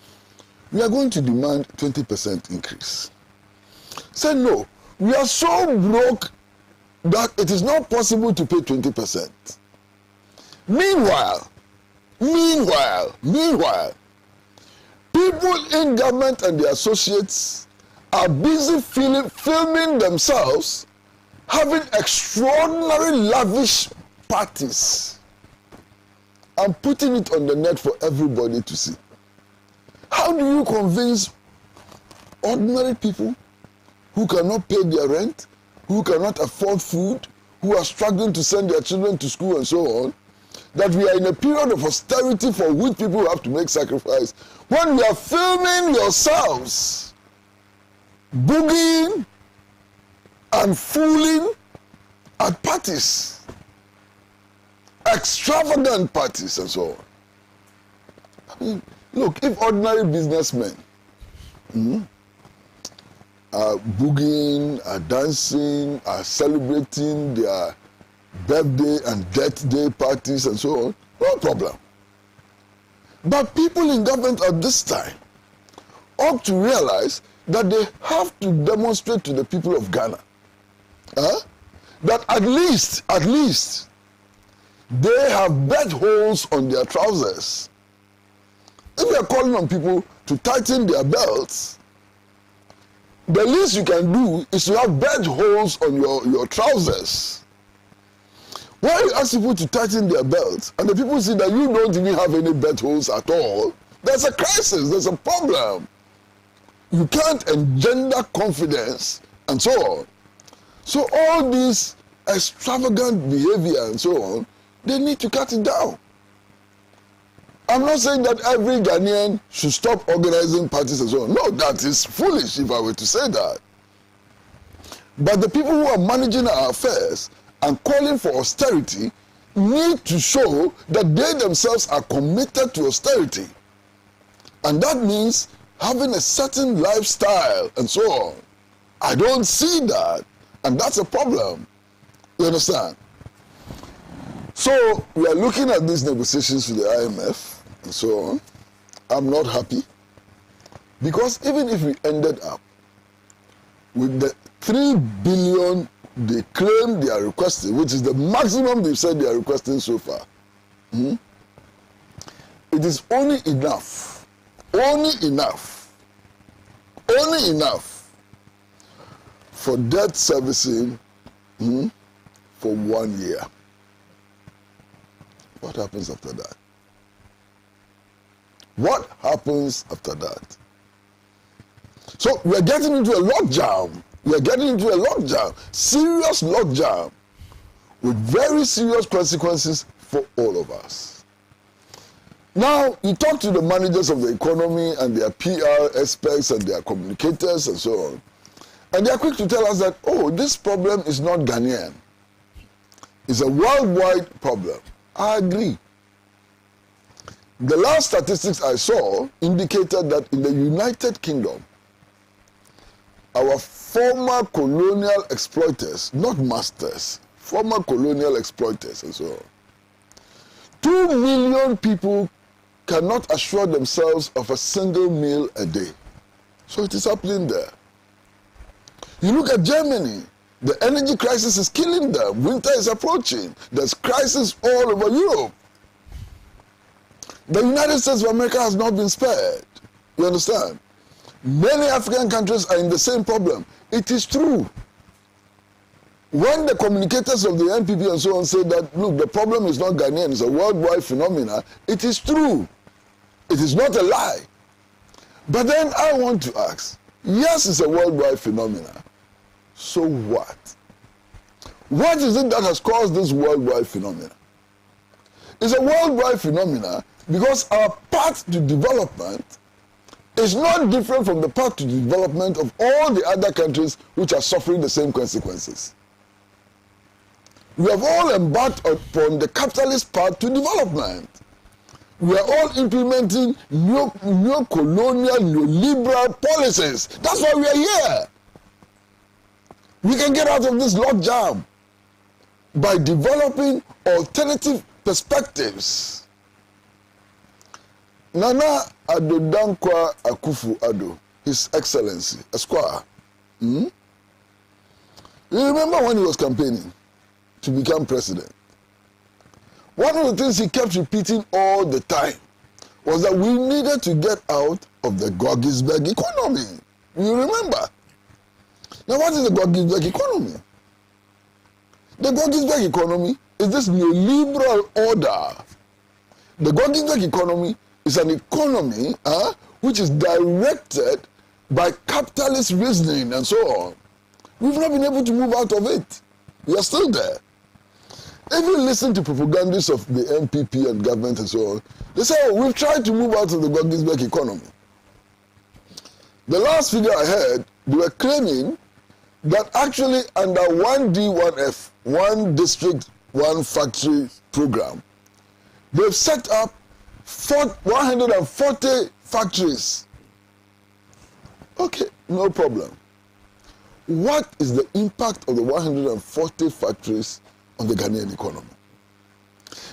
we are going to demand 20% increase. Say no, we are so broke that it is not possible to pay 20%. Meanwhile, people in government and their associates are busy filming themselves having extraordinary lavish parties and putting it on the net for everybody to see. How do you convince ordinary people who cannot pay their rent, who cannot afford food, who are struggling to send their children to school and so on, that we are in a period of austerity for which people have to make sacrifice, when we are filming yourselves boogieing and fooling at parties, extravagant parties and so on. I mean, look, if ordinary businessmen are boogieing, are dancing, are celebrating their birthday and death day parties and so on, no problem. But people in government at this time ought to realize that they have to demonstrate to the people of Ghana that at least they have bed holes on their trousers. If we are calling on people to tighten their belts, the least you can do is to have bed holes on your trousers. When you ask people to tighten their belts, and the people see that you don't even have any bed holes at all, there's a crisis, there's a problem. You can't engender confidence and so on. So all this extravagant behavior and so on, they need to cut it down. I'm not saying that every Ghanaian should stop organizing parties and so on. No, that is foolish if I were to say that. But the people who are managing our affairs and calling for austerity need to show that they themselves are committed to austerity. And that means having a certain lifestyle and so on. I don't see that, and that's a problem. You understand? So we are looking at these negotiations with the IMF and so on. I'm not happy. Because even if we ended up with the 3 billion they claim they are requesting, which is the maximum they've said they are requesting so far, it is only enough for debt servicing for 1 year. What happens after that? What happens after that? So we are getting into a logjam. Serious logjam, with very serious consequences for all of us. Now, you talk to the managers of the economy and their PR experts and their communicators and so on, and they are quick to tell us that, oh, this problem is not Ghanaian. It's a worldwide problem. I agree. The last statistics I saw indicated that in the United Kingdom, our former colonial exploiters, not masters, former colonial exploiters and so on, 2 million people cannot assure themselves of a single meal a day. So it is happening there. You look at Germany, the energy crisis is killing them. Winter is approaching. There's crisis all over Europe. The United States of America has not been spared. You understand? Many African countries are in the same problem. It is true. When the communicators of the NPP and so on say that, look, the problem is not Ghanaian, it's a worldwide phenomenon, it is true. It is not a lie. But then I want to ask, yes, it's a worldwide phenomenon. So what? What is it that has caused this worldwide phenomenon? It's a worldwide phenomenon because our path to development is not different from the path to development of all the other countries which are suffering the same consequences. We have all embarked upon the capitalist path to development. We are all implementing neo-colonial, neoliberal policies. That's why we are here. We can get out of this logjam by developing alternative perspectives. Nana Addo Dankwa Akufo-Addo, His Excellency, Esquire. You remember when he was campaigning to become president? One of the things he kept repeating all the time was that we needed to get out of the Goggisberg economy. You remember? Now, what is the Goggisberg economy? The Goggisberg economy is this neoliberal order. The Goggisberg economy is an economy which is directed by capitalist reasoning and so on. We've not been able to move out of it. We are still there. If you listen to propagandists of the NPP and government and so on, they say, oh, we've tried to move out of the Goggisberg economy. The last figure I heard, they were claiming that actually under 1D1F, one district, one factory program, they've set up 140 factories. Okay, no problem. What is the impact of the 140 factories on the Ghanaian economy?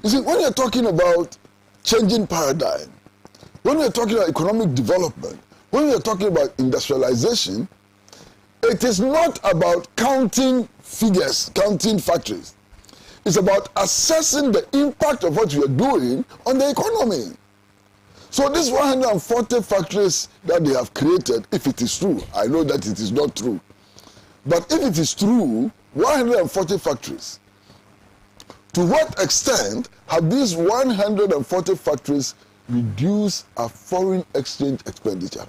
You see, when you're talking about changing paradigm, when you're talking about economic development, when you're talking about industrialization, it is not about counting figures, counting factories. It's about assessing the impact of what you're doing on the economy. So these 140 factories that they have created, if it is true, I know that it is not true, but if it is true, 140 factories, to what extent have these 140 factories reduced our foreign exchange expenditure,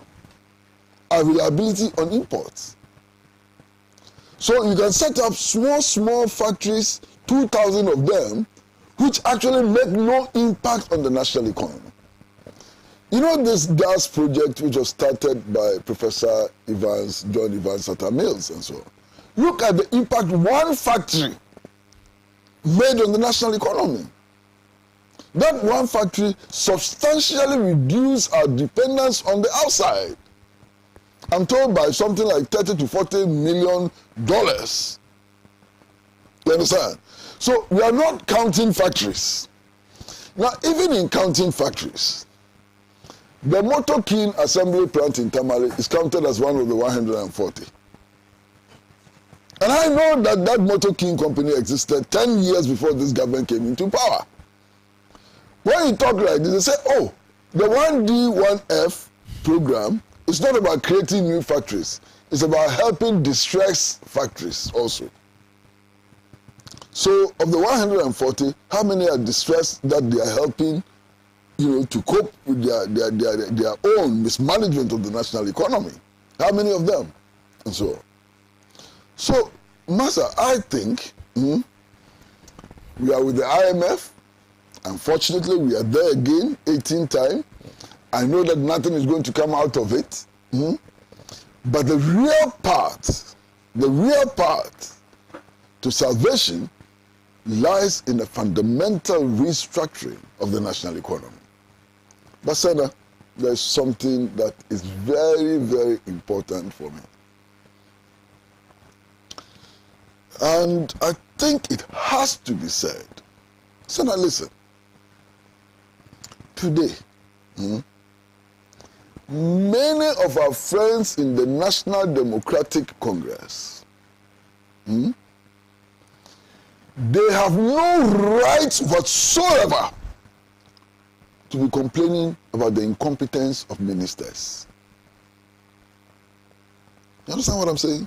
our reliability on imports? So you can set up small factories, 2,000 of them, which actually make no impact on the national economy. You know this gas project which was started by Professor John Evans at our mills and so on. Look at the impact one factory made on the national economy. That one factory substantially reduced our dependence on the outside. I'm told by something like $30 to $40 million. You understand? So we are not counting factories. Now, even in counting factories, The Motor King assembly plant in Tamale is counted as one of the 140. And I know that that Motor King company existed 10 years before this government came into power. When you talk like this, they say, oh, the 1D, 1F program is not about creating new factories. It's about helping distressed factories also. So of the 140, how many are distressed that they are helping, to cope with their own mismanagement of the national economy? How many of them? And so on. So, Master, I think we are with the IMF. Unfortunately, we are there again, 18th time. I know that nothing is going to come out of it. But the real part to salvation lies in a fundamental restructuring of the national economy. But, Sena, there's something that is very, very important for me. And I think it has to be said. Sena, listen. Today, many of our friends in the National Democratic Congress, they have no rights whatsoever to be complaining about the incompetence of ministers. You understand what I'm saying?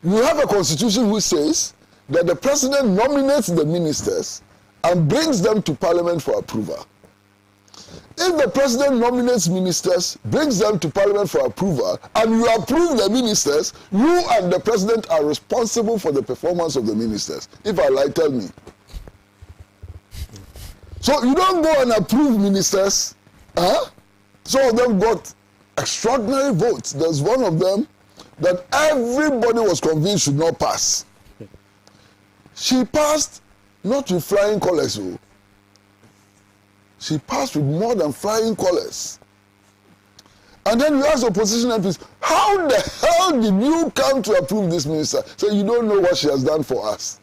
We have a constitution which says that the president nominates the ministers and brings them to parliament for approval. If the president nominates ministers, brings them to parliament for approval, and you approve the ministers, you and the president are responsible for the performance of the ministers. If I lie, tell me. So you don't go and approve ministers. Some of them got extraordinary votes. There's one of them that everybody was convinced should not pass. She passed not with flying colors. She passed with more than flying colors. And then you ask opposition MPs, how the hell did you come to approve this minister? So you don't know what she has done for us.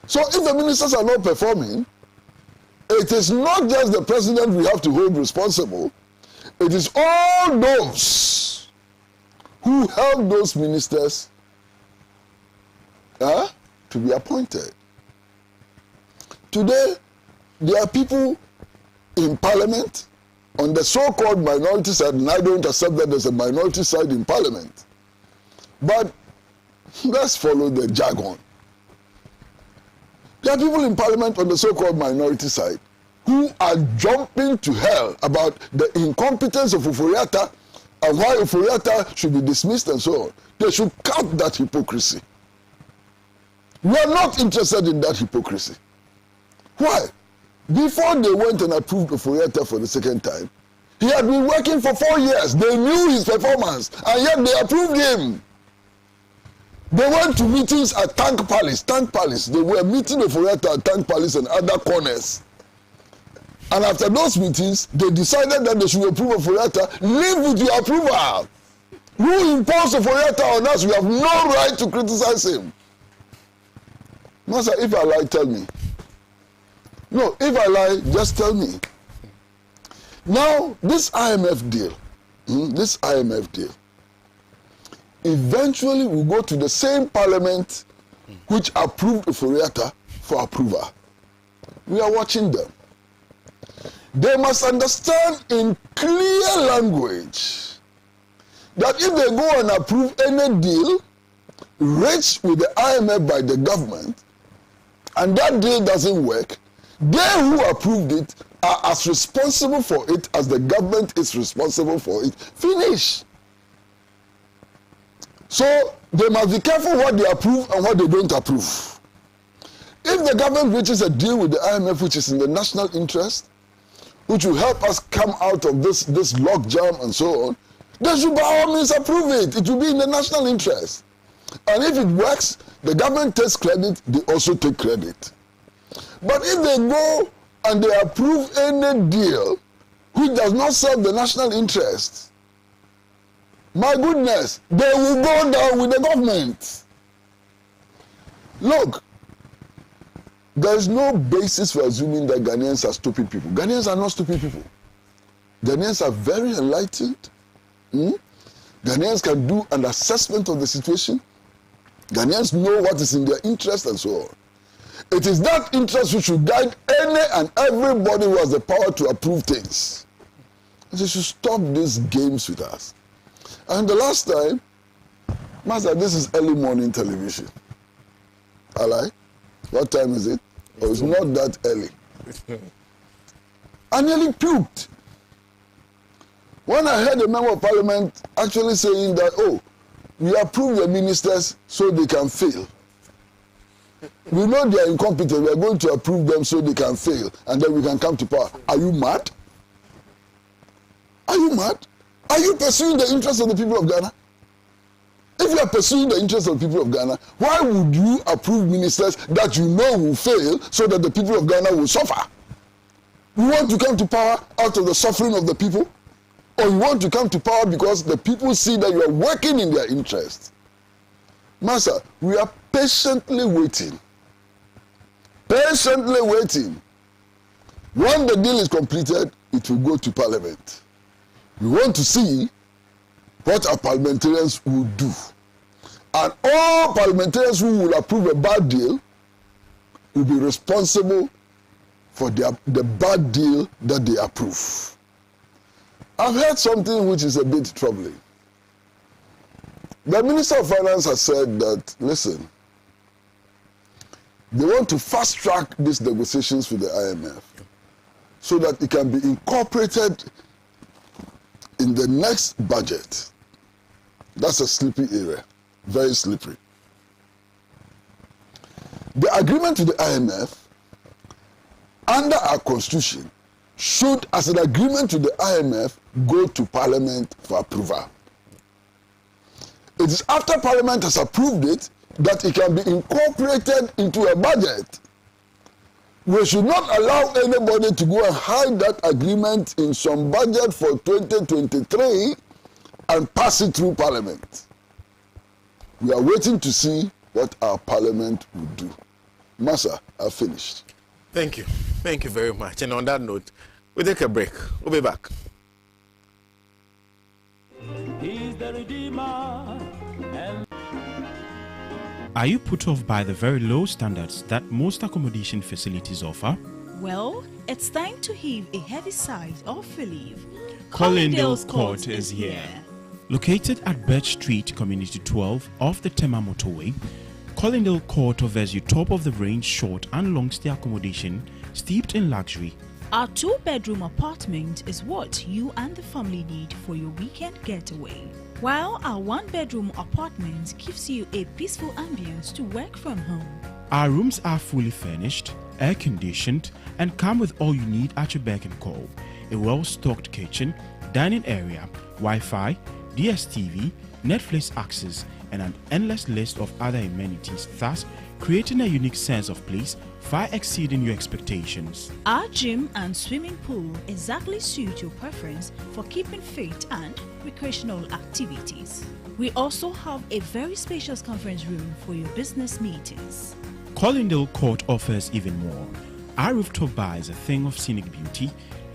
So if the ministers are not performing, it is not just the president we have to hold responsible. It is all those who held those ministers to be appointed. Today, there are people in parliament on the so-called minority side, and I don't accept that there's a minority side in parliament. But let's follow the jargon. There are people in parliament on the so-called minority side who are jumping to hell about the incompetence of Oforiatta and why Oforiatta should be dismissed and so on. They should cut that hypocrisy. We are not interested in that hypocrisy. Why? Before they went and approved Oforiatta for the second time, he had been working for 4 years. They knew his performance, and yet they approved him. They went to meetings at Tank Palace. They were meeting Oforiatta at Tank Palace and other corners. And after those meetings, they decided that they should approve Oforiatta. Live with your approval. Who imposed Oforiatta on us? We have no right to criticize him. Master, if I lie, tell me. No, if I lie, just tell me. Now, this IMF deal, eventually will go to the same parliament which approved Oforiatta for approval. We are watching them. They must understand in clear language that if they go and approve any deal reached with the IMF by the government, and that deal doesn't work, they who approved it are as responsible for it as the government is responsible for it. Finish. So they must be careful what they approve and what they don't approve. If the government reaches a deal with the IMF which is in the national interest, which will help us come out of this logjam and so on, they should by all means approve it. It will be in the national interest. And if it works, the government takes credit, they also take credit. But if they go and they approve any deal which does not serve the national interest, my goodness, they will go down with the government. Look, there is no basis for assuming that Ghanaians are stupid people. Ghanaians are not stupid people. Ghanaians are very enlightened. Ghanaians can do an assessment of the situation. Ghanaians know what is in their interest and so on. It is that interest which should guide any and everybody who has the power to approve things. They should stop these games with us. And the last time, Master, this is early morning television. Alright? What time is it? Oh, it's not that early. I nearly puked when I heard a member of parliament actually saying that, oh, we approve the ministers so they can fail. We know they are incompetent. We are going to approve them so they can fail, and then we can come to power. Are you mad? Are you mad? Are you pursuing the interests of the people of Ghana? If you are pursuing the interests of the people of Ghana, why would you approve ministers that you know will fail so that the people of Ghana will suffer? You want to come to power out of the suffering of the people? Or you want to come to power because the people see that you are working in their interest? Master, we are patiently waiting. Patiently waiting. When the deal is completed, it will go to Parliament. We want to see what our parliamentarians will do. And all parliamentarians who will approve a bad deal will be responsible for the bad deal that they approve. I've heard something which is a bit troubling. The Minister of Finance has said that, listen, they want to fast track these negotiations with the IMF so that it can be incorporated in the next budget. That's a slippery area, very slippery. The agreement with the IMF, under our constitution, should, as an agreement with the IMF, go to Parliament for approval. It is after Parliament has approved it that it can be incorporated into a budget. We should not allow anybody to go and hide that agreement in some budget for 2023 and pass it through Parliament. We are waiting to see what our Parliament will do. Master, I've finished. Thank you. Thank you very much. And on that note, we'll take a break. We'll be back. He's the Redeemer. Are you put off by the very low standards that most accommodation facilities offer? Well, it's time to heave a heavy sigh of relief. Collindale's Court is here. Located at Birch Street, Community 12 off the Tema Motorway, Collindale Court offers you top-of-the-range short and long-stay accommodation steeped in luxury. Our 2-bedroom apartment is what you and the family need for your weekend getaway, while our 1-bedroom apartment gives you a peaceful ambience to work from home. Our rooms are fully furnished, air-conditioned, and come with all you need at your beck and call. A well-stocked kitchen, dining area, Wi-Fi, DSTV, Netflix access, and an endless list of other amenities, thus creating a unique sense of place far exceeding your expectations. Our gym and swimming pool exactly suit your preference for keeping fit and recreational activities. We also have a very spacious conference room for your business meetings. Collindale Court offers even more. Our rooftop bar is a thing of scenic beauty,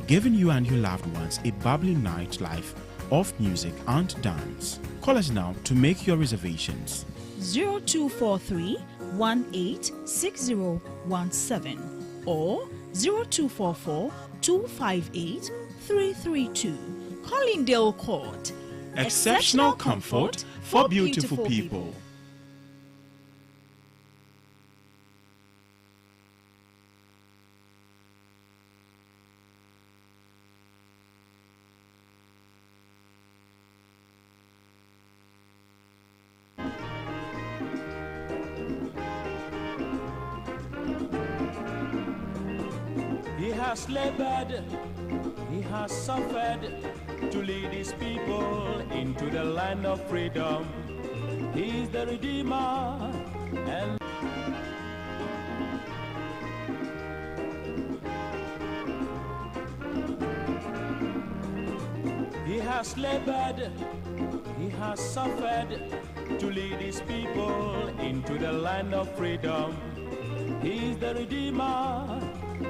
giving you and your loved ones a bubbly nightlife of music and dance. Call us now to make your reservations. 0243 186017 or 0244 258 332. Collindale Court. Exceptional comfort for beautiful people. He has labored, he has suffered to lead his people into the land of freedom. He is the Redeemer and he has labored, he has suffered to lead his people into the land of freedom. He's the Redeemer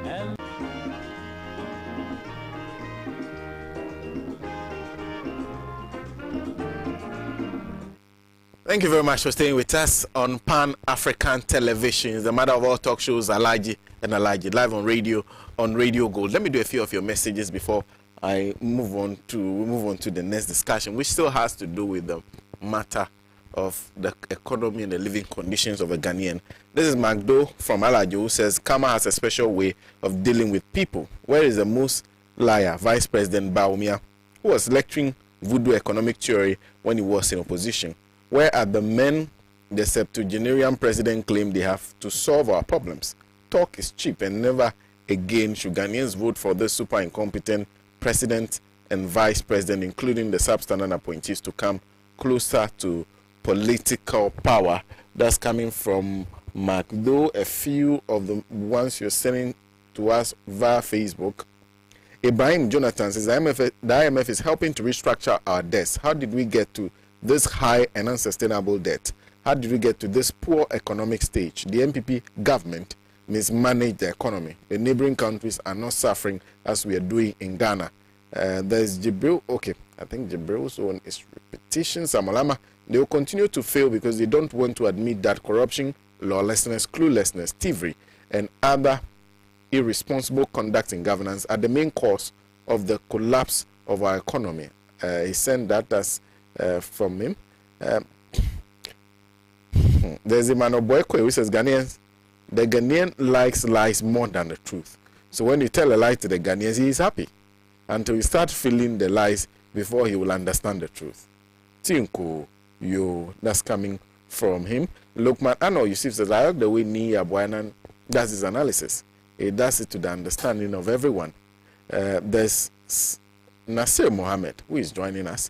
and Thank you very much for staying with us on Pan-African Television. The mother of all talk shows, Alhaji and Alhaji, live on Radio Gold. Let me do a few of your messages before I move on to the next discussion, which still has to do with the matter of the economy and the living conditions of a Ghanaian. This is Magdo from Alhaji, who says Kama has a special way of dealing with people. Where is the most liar, Vice President Bawumia, who was lecturing voodoo economic theory when he was in opposition? Where are the men the septuagenarian president claimed they have to solve our problems? Talk is cheap, and never again should Ghanaians vote for this super incompetent president and vice president, including the substandard appointees, to come closer to political power. That's coming from Magdo. A few of the ones you're sending to us via Facebook. Ibrahim Jonathan says the IMF is helping to restructure our debts. How did we get to this high and unsustainable debt? How did we get to this poor economic stage? The MPP government mismanaged the economy. The neighboring countries are not suffering as we are doing in Ghana. There's Jibril. Okay, I think Jibril's one is repetition. Samalama. They will continue to fail because they don't want to admit that corruption, lawlessness, cluelessness, thievery, and other irresponsible conduct in governance are the main cause of the collapse of our economy. He sent that as from him. There's Emmanuel Boyko who says Ghanaians, the Ghanaian likes lies more than the truth. So when you tell a lie to the Ghanaians, he is happy until you start feeling the lies before he will understand the truth. Tinko, that's coming from him. Lokman Ano Yusuf says, I like the way Nii Yarboi Annan does his analysis. He does it to the understanding of everyone. There's Nasir Mohammed, who is joining us.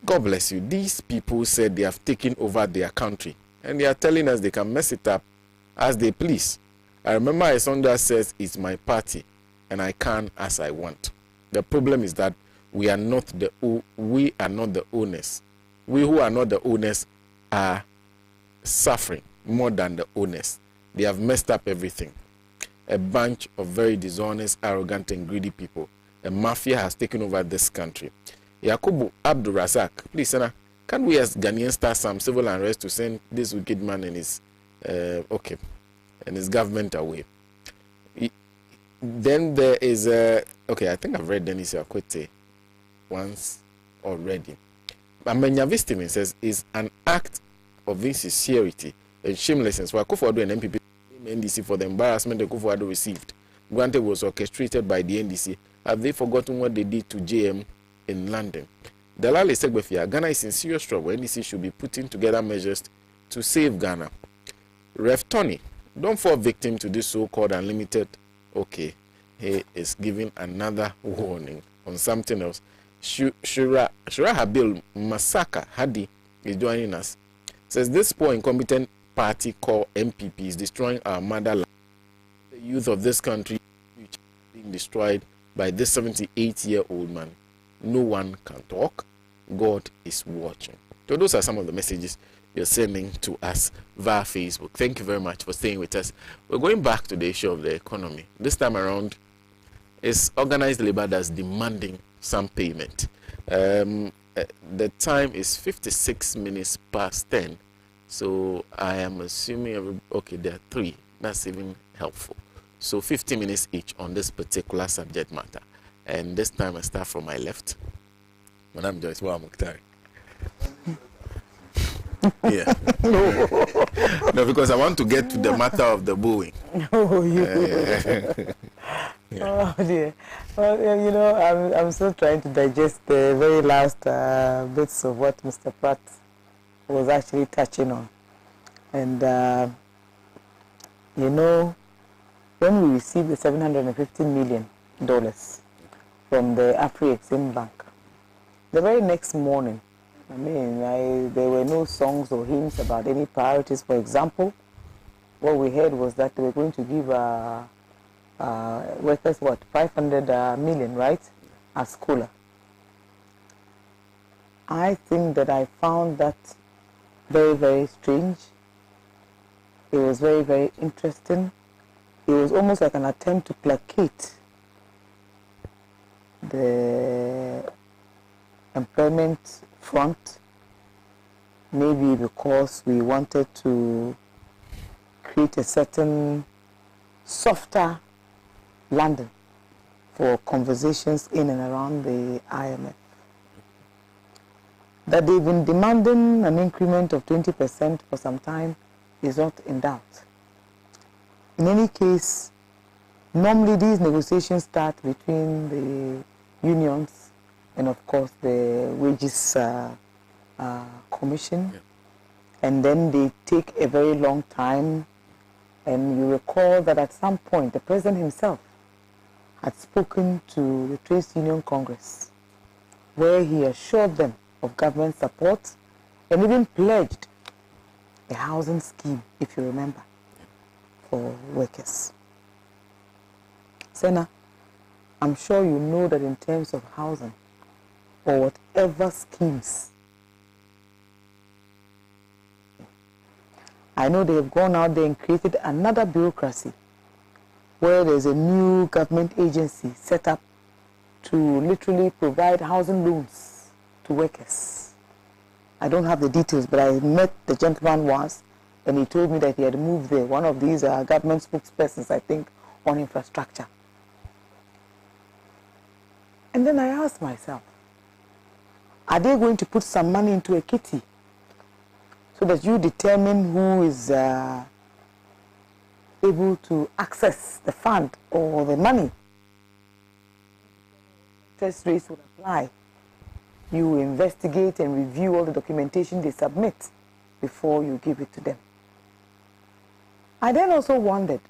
God bless you. These people said they have taken over their country, and they are telling us they can mess it up as they please. I remember a song that says, it's my party, and I can as I want. The problem is that we are not the owners. We who are not the owners are suffering more than the owners. They have messed up everything. A bunch of very dishonest, arrogant, and greedy people. A mafia has taken over this country. Yakubu Abdul Razak, please, Sena, can we as Ghanaians start some civil unrest to send this wicked man and his government away? Then there is okay, I think I've read Dennis Yakwete once already. Amenya Vistimin says is an act of insincerity and shamelessness for Akufo-Addo and MPP NDC for the embarrassment that Akufo-Addo received. Granted was orchestrated by the NDC. Have they forgotten what they did to JM in London? Dalali Segbefia, Ghana is in serious trouble. NDC should be putting together measures to save Ghana. Ref Tony, don't fall victim to this so-called unlimited. Okay, he is giving another warning on something else. Shura Habil Masaka Hadi is joining us. Says this poor incompetent party called MPP is destroying our motherland. The youth of this country is being destroyed by this 78-year-old man. No one can talk. God is watching. So those are some of the messages you're sending to us via Facebook. Thank you very much for staying with us. We're going back to the issue of the economy. This time around, it's organized labor that's demanding some payment. The time is 56 minutes past 10. So I am assuming, okay, there are 3. That's even helpful. So 50 minutes each on this particular subject matter. And this time I start from my left. Madam Joyce Mukhtar. Yeah. No, because I want to get to the matter of the booing. Oh, Yeah. Oh dear. Well, you know, I'm still trying to digest the very last bits of what Mr. Pratt was actually touching on. And, you know, when we received the $750 million from the Afri-Exim Bank, the very next morning, I mean, there were no songs or hymns about any priorities. For example, what we heard was that they were going to give workers, 500 million, right, as COLA. I think that I found that very, very strange. It was very, very interesting. it was almost like an attempt to placate the employment front, maybe because we wanted to create a certain softer London for conversations in and around the IMF. That they've been demanding an increment of 20% for some time is not in doubt. In any case, normally these negotiations start between the unions and of course the wages commission, and then they take a very long time. And you recall that at some point the president himself had spoken to the Trade Union Congress, where he assured them of government support and even pledged a housing scheme, if you remember, for workers. Sena, I'm sure you know that in terms of housing or whatever schemes, I know they have gone out there and created another bureaucracy where there's a new government agency set up to literally provide housing loans to workers. I don't have the details, but I met the gentleman once and he told me that he had moved there, one of these government spokespersons, I think, on infrastructure. And then I asked myself, are they going to put some money into a kitty so that you determine who is able to access the fund or the money? Interest rates will apply. You investigate and review all the documentation they submit before you give it to them. I then also wondered,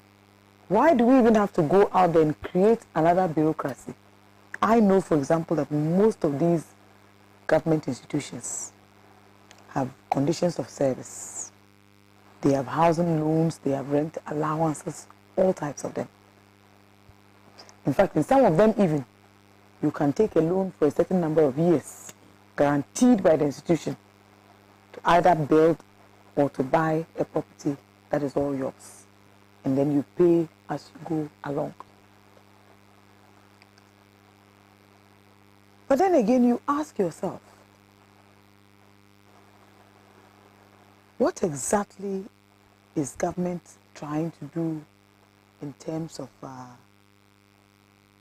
why do we even have to go out there and create another bureaucracy? I know, for example, that most of these government institutions have conditions of service. They have housing loans, they have rent allowances, all types of them. In fact, in some of them even, you can take a loan for a certain number of years, guaranteed by the institution, to either build or to buy a property that is all yours. And then you pay as you go along. But then again, you ask yourself, what exactly is government trying to do in terms of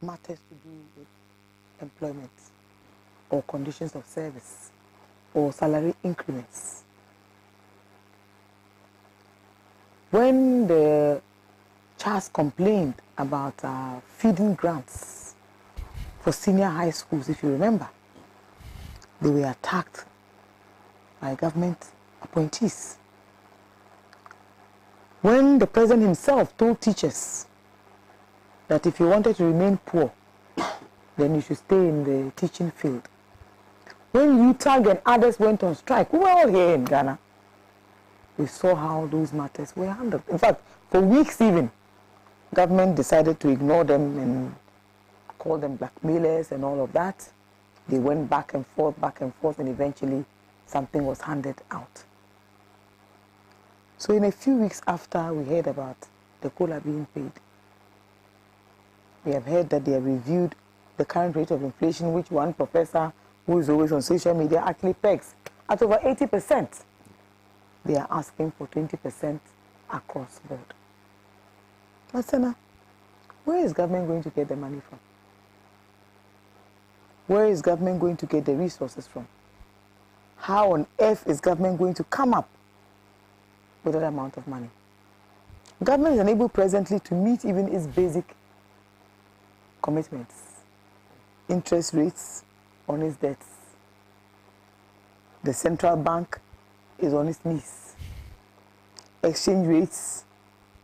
matters to do with employment or conditions of service or salary increments? When the CHAS complained about feeding grants for senior high schools, if you remember, they were attacked by government appointees. When the president himself told teachers that if you wanted to remain poor, then you should stay in the teaching field. When UTAG and others went on strike, we were all here in Ghana. We saw how those matters were handled. In fact, for weeks even, government decided to ignore them and call them blackmailers and all of that. They went back and forth, and eventually something was handed out. So in a few weeks after we heard about the COLA being paid, we have heard that they have reviewed the current rate of inflation, which one professor who is always on social media actually pegs at over 80%. They are asking for 20% across the board. But Sena, where is government going to get the money from? Where is government going to get the resources from? How on earth is government going to come up with that amount of money? Government is unable presently to meet even its basic commitments. Interest rates on its debts. The central bank is on its knees. Exchange rates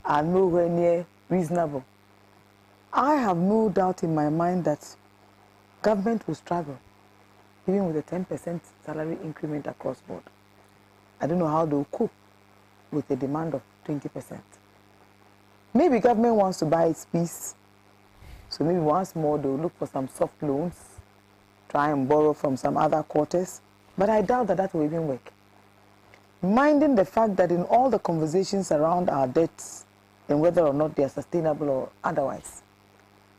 are nowhere near reasonable. I have no doubt in my mind that government will struggle, even with a 10% salary increment across board. I don't know how they'll cope with a demand of 20%. Maybe government wants to buy its peace, so maybe once more they'll look for some soft loans, try and borrow from some other quarters, but I doubt that that will even work. Minding the fact that in all the conversations around our debts and whether or not they are sustainable or otherwise.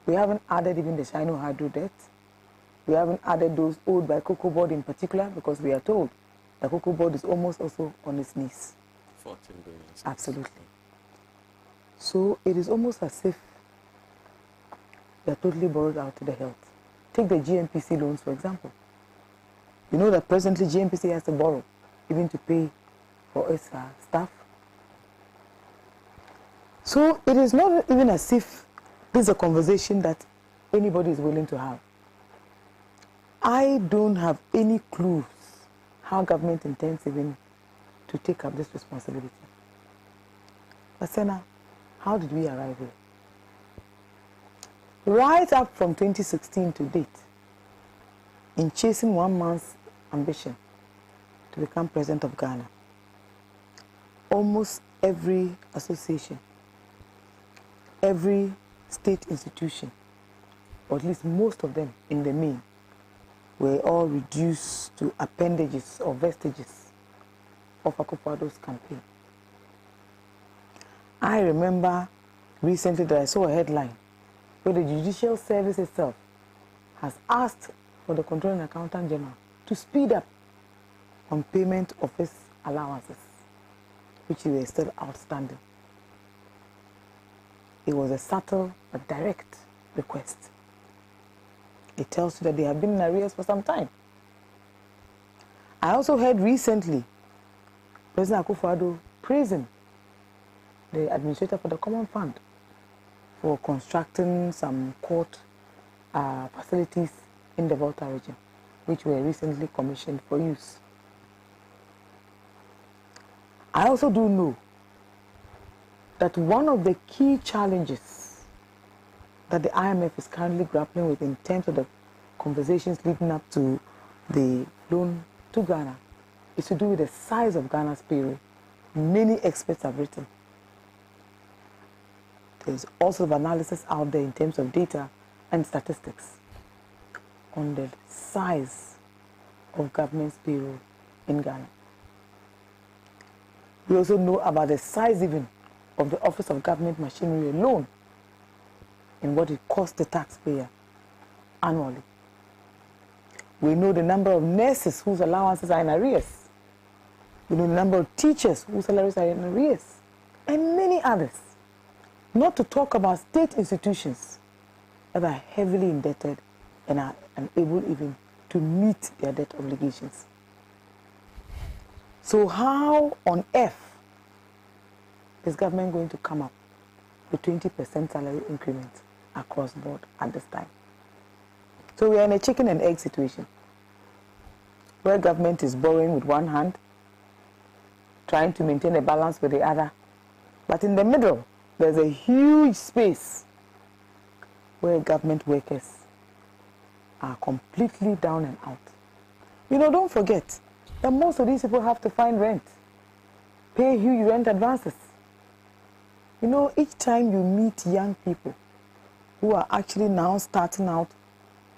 We haven't added even the Shino Hydro debt. We haven't added those owed by Cocoa Board in particular, because we are told the Cocoa Board is almost also on its knees. 14 billion. Absolutely. So it is almost as if they are totally borrowed out to the health. Take the GMPC loans, for example. You know that presently GMPC has to borrow even to pay for its staff. So it is not even as if this is a conversation that anybody is willing to have. I don't have any clues how government intends even to take up this responsibility. But Sena, how did we arrive here? Right up from 2016 to date, in chasing one man's ambition to become president of Ghana, almost every association, every state institution, or at least most of them in the main, were all reduced to appendages or vestiges of Akufo-Addo's campaign. I remember recently that I saw a headline where the Judicial Service itself has asked for the Controller and Accountant General to speed up on payment of his allowances, which were still outstanding. It was a subtle but direct request. It tells you that they have been in arrears for some time. I also heard recently President Akufo-Addo praising the administrator for the Common Fund for constructing some court facilities in the Volta region, which were recently commissioned for use. I also do know that one of the key challenges that the IMF is currently grappling with in terms of the conversations leading up to the loan to Ghana is to do with the size of Ghana's payroll. Many experts have written. There's also analysis out there in terms of data and statistics on the size of government's payroll in Ghana. We also know about the size even of the Office of Government Machinery alone and what it costs the taxpayer annually. We know the number of nurses whose allowances are in arrears. We know the number of teachers whose salaries are in arrears, and many others. Not to talk about state institutions that are heavily indebted and are unable even to meet their debt obligations. So how on earth is government going to come up with 20% salary increment across board at this time? So we are in a chicken and egg situation where government is borrowing with one hand, trying to maintain a balance with the other, but in the middle, there's a huge space where government workers are completely down and out. You know, don't forget that most of these people have to find rent, pay huge rent advances. You know, each time you meet young people who are actually now starting out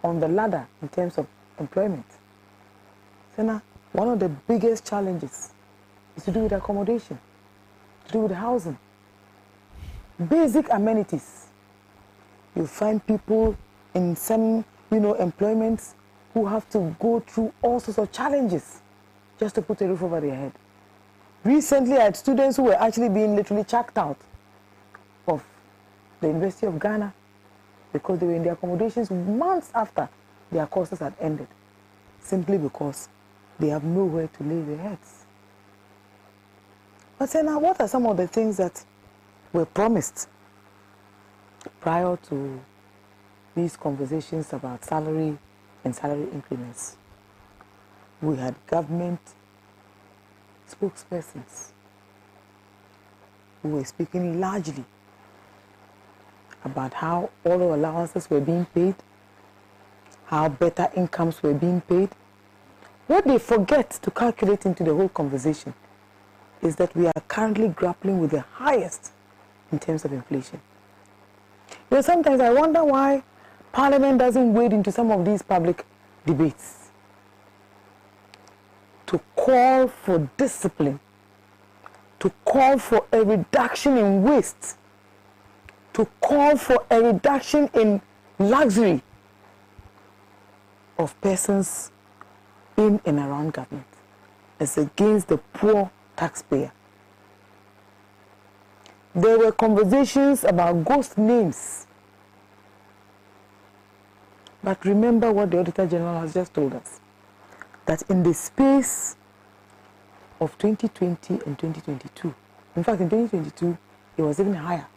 on the ladder in terms of employment, Sena, one of the biggest challenges is to do with accommodation, to do with housing. Basic amenities. You find people in some, employments who have to go through all sorts of challenges just to put a roof over their head. Recently, I had students who were actually being literally chucked out of the University of Ghana because they were in their accommodations months after their courses had ended, simply because they have nowhere to lay their heads. But now, what are some of the things that were promised prior to these conversations about salary and salary increments? We had government spokespersons who were speaking largely about how all our allowances were being paid, how better incomes were being paid. What they forget to calculate into the whole conversation is that we are currently grappling with the highest in terms of inflation. You know, sometimes I wonder why Parliament doesn't wade into some of these public debates to call for discipline, to call for a reduction in waste to call for a reduction in luxury of persons in and around government. It's against the poor taxpayer. There were conversations about ghost names. But remember what the Auditor General has just told us, that in the space of 2020 and 2022, in fact in 2022 it was even higher,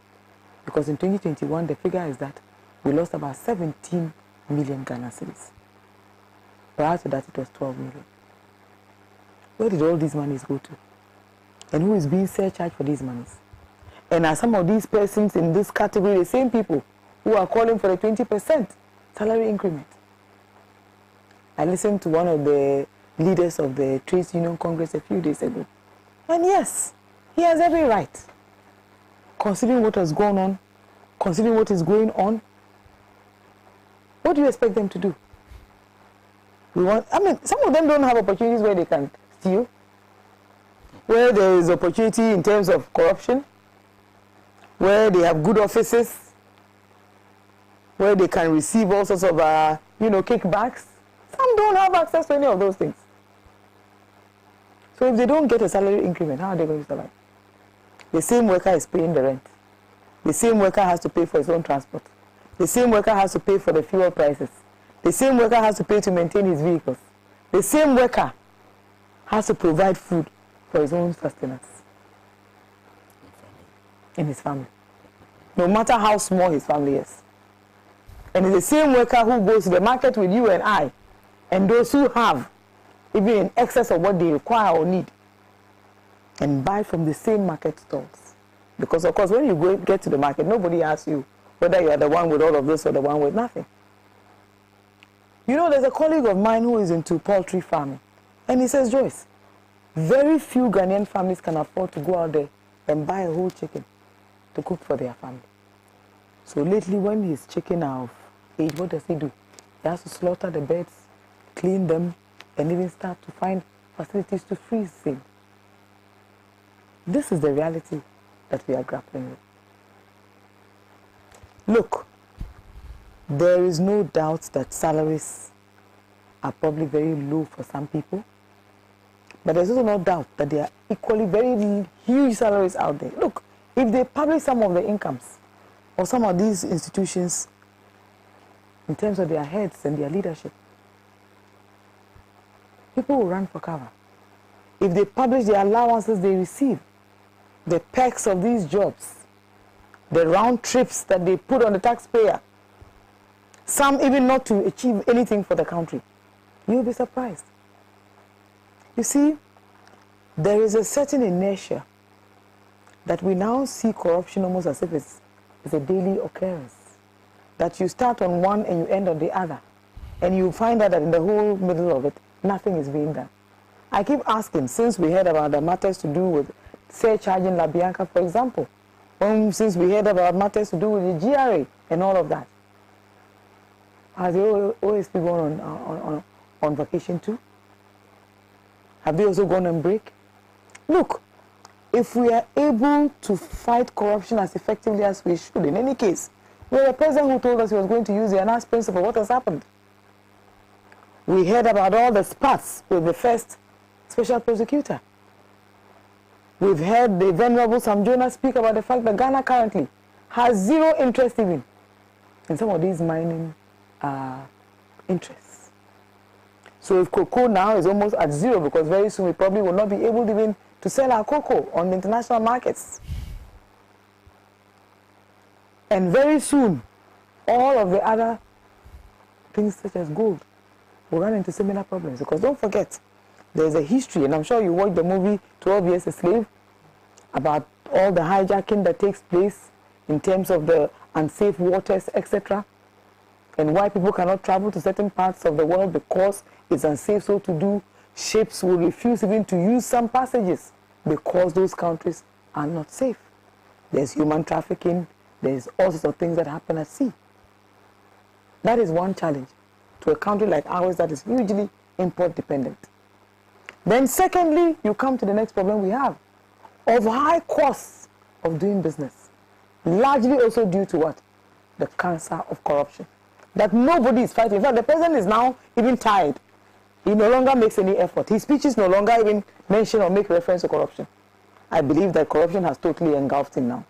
because in 2021 the figure is that we lost about 17 million Ghana cedis. Prior to that it was 12 million. Where did all these monies go to? And who is being surcharged for these monies? And are some of these persons in this category the same people who are calling for a 20% salary increment? I listened to one of the leaders of the Trades Union Congress a few days ago. And yes, he has every right. Considering what has gone on, considering what is going on, what do you expect them to do? Some of them don't have opportunities where they can steal, where there is opportunity in terms of corruption, where they have good offices, where they can receive all sorts of, kickbacks. Some don't have access to any of those things. So if they don't get a salary increment, how are they going to survive? The same worker is paying the rent. The same worker has to pay for his own transport. The same worker has to pay for the fuel prices. The same worker has to pay to maintain his vehicles. The same worker has to provide food for his own sustenance in his family, no matter how small his family is. And it's the same worker who goes to the market with you and I, and those who have even in excess of what they require or need, and buy from the same market stalls. Because of course when you get to the market, nobody asks you whether you are the one with all of this or the one with nothing. You know, there's a colleague of mine who is into poultry farming, and he says, Joyce, very few Ghanaian families can afford to go out there and buy a whole chicken to cook for their family. So lately when his chicken are of age, what does he do? He has to slaughter the birds, clean them, and even start to find facilities to freeze them. This is the reality that we are grappling with. Look, there is no doubt that salaries are probably very low for some people, but there's also no doubt that there are equally very huge salaries out there. Look, if they publish some of the incomes of some of these institutions in terms of their heads and their leadership, people will run for cover. If they publish the allowances they receive, the perks of these jobs, the round trips that they put on the taxpayer, some even not to achieve anything for the country, you'll be surprised. You see, there is a certain inertia that we now see corruption almost as if it's a daily occurrence. That you start on one and you end on the other. And you find out that in the whole middle of it, nothing is being done. I keep asking, since we heard about the matters to do with surcharging La Bianca, for example, since we heard about matters to do with the GRA and all of that, has the OSP gone on vacation too? Have they also gone on break? Look, if we are able to fight corruption as effectively as we should, in any case, we have a president who told us he was going to use the Analyst principle. What has happened? We heard about all the spats with the first special prosecutor. We've heard the Venerable Sam Jonah speak about the fact that Ghana currently has zero interest even in some of these mining interests. So if cocoa now is almost at zero, because very soon we probably will not be able even to sell our cocoa on the international markets. And very soon, all of the other things such as gold will run into similar problems. Because don't forget, there's a history, and I'm sure you watched the movie 12 Years a Slave, about all the hijacking that takes place in terms of the unsafe waters, etc., and why people cannot travel to certain parts of the world because it's unsafe so to do. Ships will refuse even to use some passages because those countries are not safe. There's human trafficking, there's all sorts of things that happen at sea. That is one challenge to a country like ours that is hugely import dependent. Then secondly, you come to the next problem we have of high costs of doing business. largely also due to what? The cancer of corruption. That nobody is fighting. In fact, the president is now even tired. He no longer makes any effort. His speeches no longer even mention or make reference to corruption. I believe that corruption has totally engulfed him now.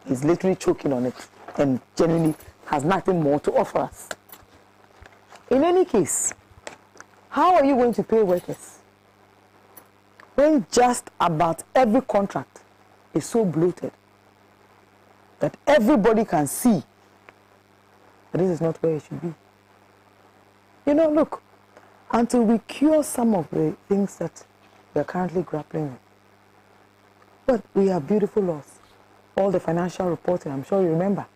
He's literally choking on it and genuinely has nothing more to offer us. In any case, how are you going to pay workers when just about every contract is so bloated that everybody can see that this is not where it should be? You know, look, until we cure some of the things that we are currently grappling with, but we have beautiful laws. All the financial reporting, I'm sure you remember,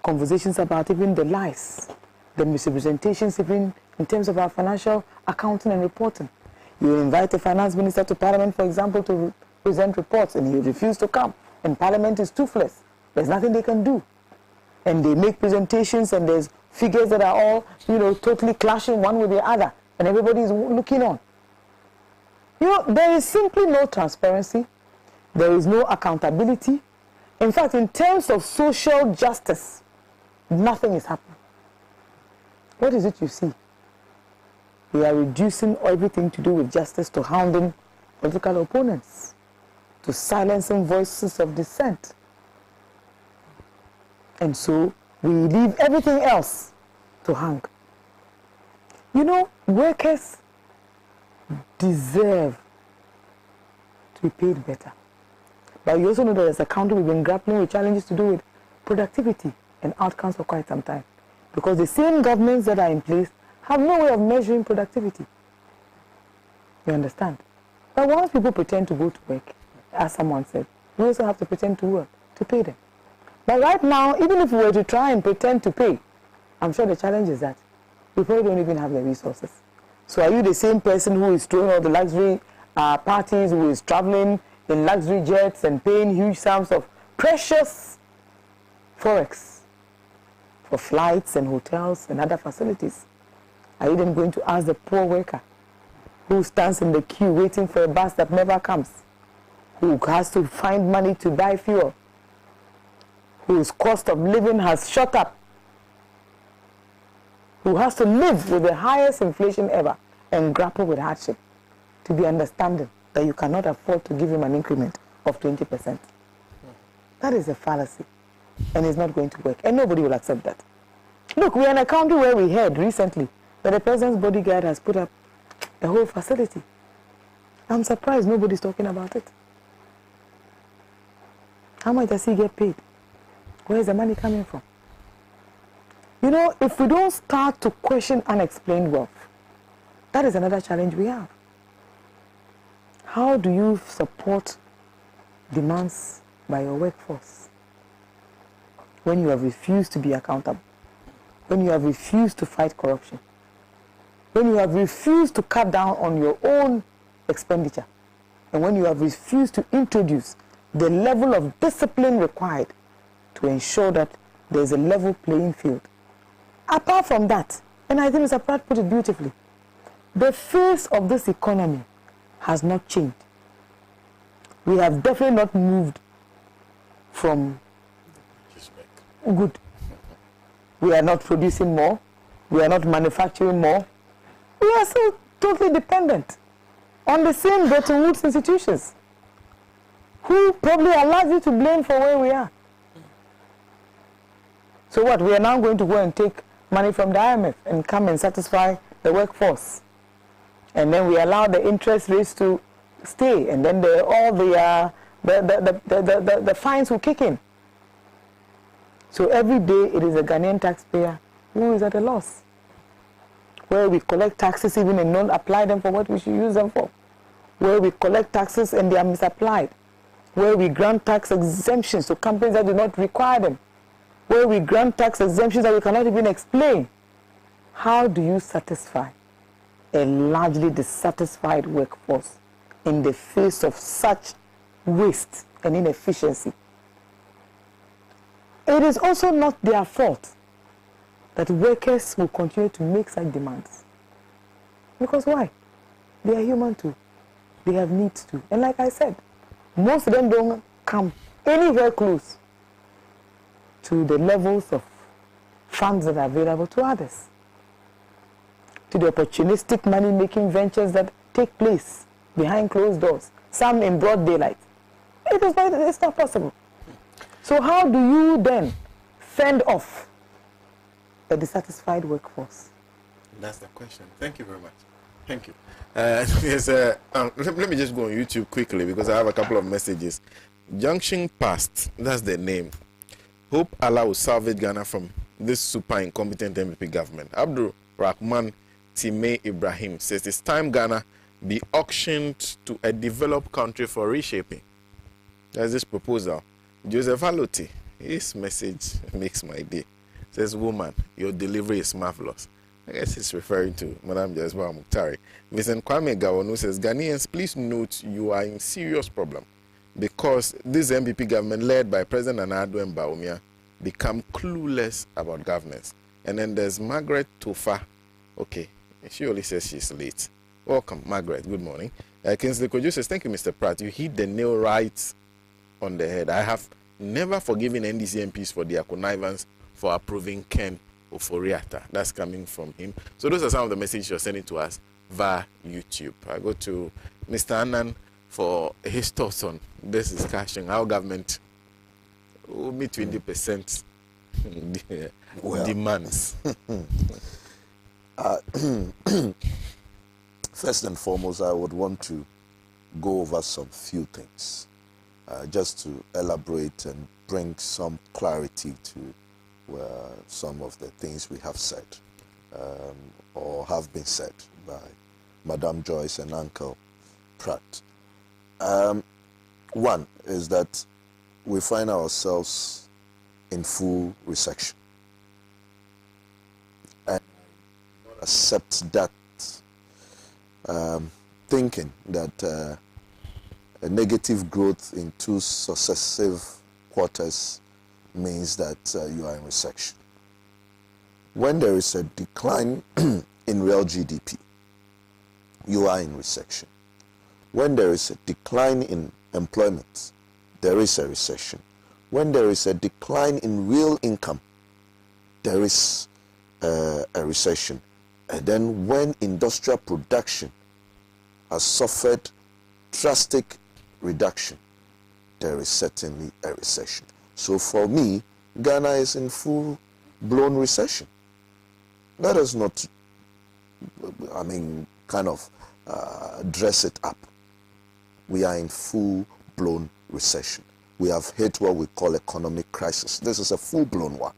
conversations about even the lies, the misrepresentations even in terms of our financial accounting and reporting. You invite the finance minister to parliament, for example, to present reports, and he refused to come. And parliament is toothless. There's nothing they can do. And they make presentations, and there's figures that are all, totally clashing one with the other, and everybody is looking on. There is simply no transparency. There is no accountability. In fact, in terms of social justice, nothing is happening. What is it you see? We are reducing everything to do with justice to hounding political opponents, to silencing voices of dissent. And so we leave everything else to hang. Workers deserve to be paid better. But you also know that as a country we've been grappling with challenges to do with productivity and outcomes for quite some time. Because the same governments that are in place have no way of measuring productivity. You understand? But once people pretend to go to work, as someone said, we also have to pretend to work, to pay them. But right now, even if we were to try and pretend to pay, I'm sure the challenge is that we probably don't even have the resources. So are you the same person who is throwing all the luxury parties, who is traveling in luxury jets and paying huge sums of precious forex for flights and hotels and other facilities? Are you then going to ask the poor worker who stands in the queue waiting for a bus that never comes, who has to find money to buy fuel, whose cost of living has shot up, who has to live with the highest inflation ever and grapple with hardship, to be understanding that you cannot afford to give him an increment of 20%? That is a fallacy, and it's not going to work, and nobody will accept that. Look, we are in a country where we heard recently that the president's bodyguard has put up a whole facility. I'm surprised nobody's talking about it. How much does he get paid? Where is the money coming from? If we don't start to question unexplained wealth, that is another challenge we have. How do you support demands by your workforce when you have refused to be accountable, when you have refused to fight corruption, when you have refused to cut down on your own expenditure, and when you have refused to introduce the level of discipline required to ensure that there is a level playing field? Apart from that, and I think Mr. Pratt put it beautifully, the face of this economy has not changed. We have definitely not moved from good. We are not producing more. We are not manufacturing more. We are still totally dependent on the same Bretton Woods institutions, who probably are largely to blame for where we are. So what? We are now going to go and take money from the IMF and come and satisfy the workforce, and then we allow the interest rates to stay, and then all the fines will kick in. So every day it is a Ghanaian taxpayer who is at a loss, where we collect taxes even and don't apply them for what we should use them for, where we collect taxes and they are misapplied, where we grant tax exemptions to companies that do not require them, where we grant tax exemptions that we cannot even explain. How do you satisfy a largely dissatisfied workforce in the face of such waste and inefficiency? It is also not their fault that workers will continue to make such demands. Because why? They are human too. They have needs too. And like I said, most of them don't come anywhere close to the levels of funds that are available to others, to the opportunistic money-making ventures that take place behind closed doors, some in broad daylight. It's not possible. So how do you then fend off a dissatisfied workforce? That's the question. Thank you very much. Thank you. Yes, let me just go on YouTube quickly because I have a couple of messages. Junction Past, that's the name. Hope Allah will salvage Ghana from this super incompetent MPP government. Abdul Rahman Time Ibrahim says it's time Ghana be auctioned to a developed country for reshaping. There's this proposal. Joseph Aloti, his message makes my day. Says, woman, your delivery is marvelous. I guess he's referring to Madam Jaswa Muktari. Vincent Kwame Gawonu says, Ghanaians, please note you are in serious problem because this MPP government led by President Nana Addo Baumia become clueless about governance. And then there's Margaret Tofa. Okay, she only says she's late. Welcome, Margaret. Good morning. Kingsley Kojo says, thank you, Mr. Pratt. You hit the nail right on the head. I have never forgiven NDC MPs for their connivance for approving Ken Oforiata. That's coming from him. So those are some of the messages you're sending to us via YouTube. I go to Mr. Annan for his thoughts on this discussion. Our government will meet 20% demands. First and foremost, I would want to go over some few things, just to elaborate and bring some clarity to some of the things we have said or have been said by Madam Joyce and Uncle Pratt. One is that we find ourselves in full recession. And accept that thinking that a negative growth in 2 successive quarters means that you are in recession. When there is a decline in real GDP, you are in recession. When there is a decline in employment, there is a recession. When there is a decline in real income, there is a recession. And then when industrial production has suffered drastic reduction, there is certainly a recession. So for me, Ghana is in full-blown recession. Let us not, dress it up. We are in full-blown recession. We have hit what we call economic crisis. This is a full-blown one.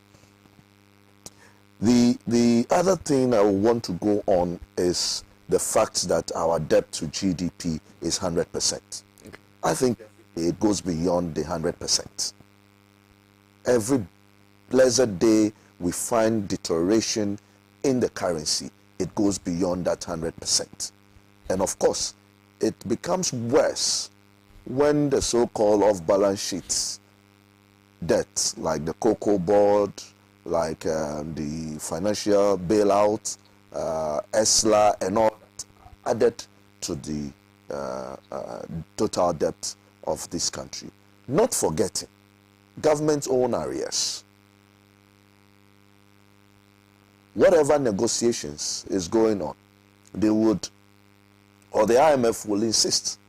The other thing I want to go on is the fact that our debt to GDP is 100%. I think it goes beyond the 100%. Every blessed day we find deterioration in the currency. It goes beyond that 100%. And of course, it becomes worse when the so-called off-balance sheets debts, like the Cocoa Board, like the financial bailout, ESLA, and all that, added to the total debt of this country. Not forgetting government's own arrears. Whatever negotiations is going on, they would, or the IMF will insist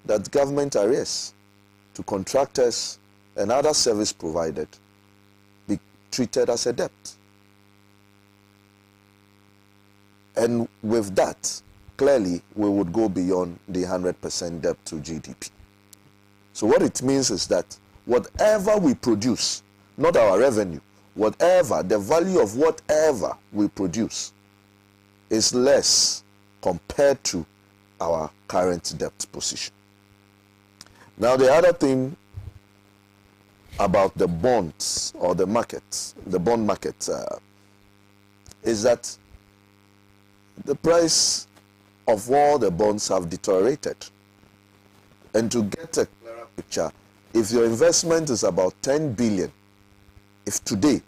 that government arrears to contractors and other service provided be treated as a debt. And with that, clearly, we would go beyond the 100% debt to GDP. So what it means is that whatever we produce, not our revenue, whatever, the value of whatever we produce is less compared to our current debt position. Now, the other thing about the bonds or the market, the bond market, is that the price of all the bonds have deteriorated. And to get a clearer picture, if your investment is about 10 billion, if today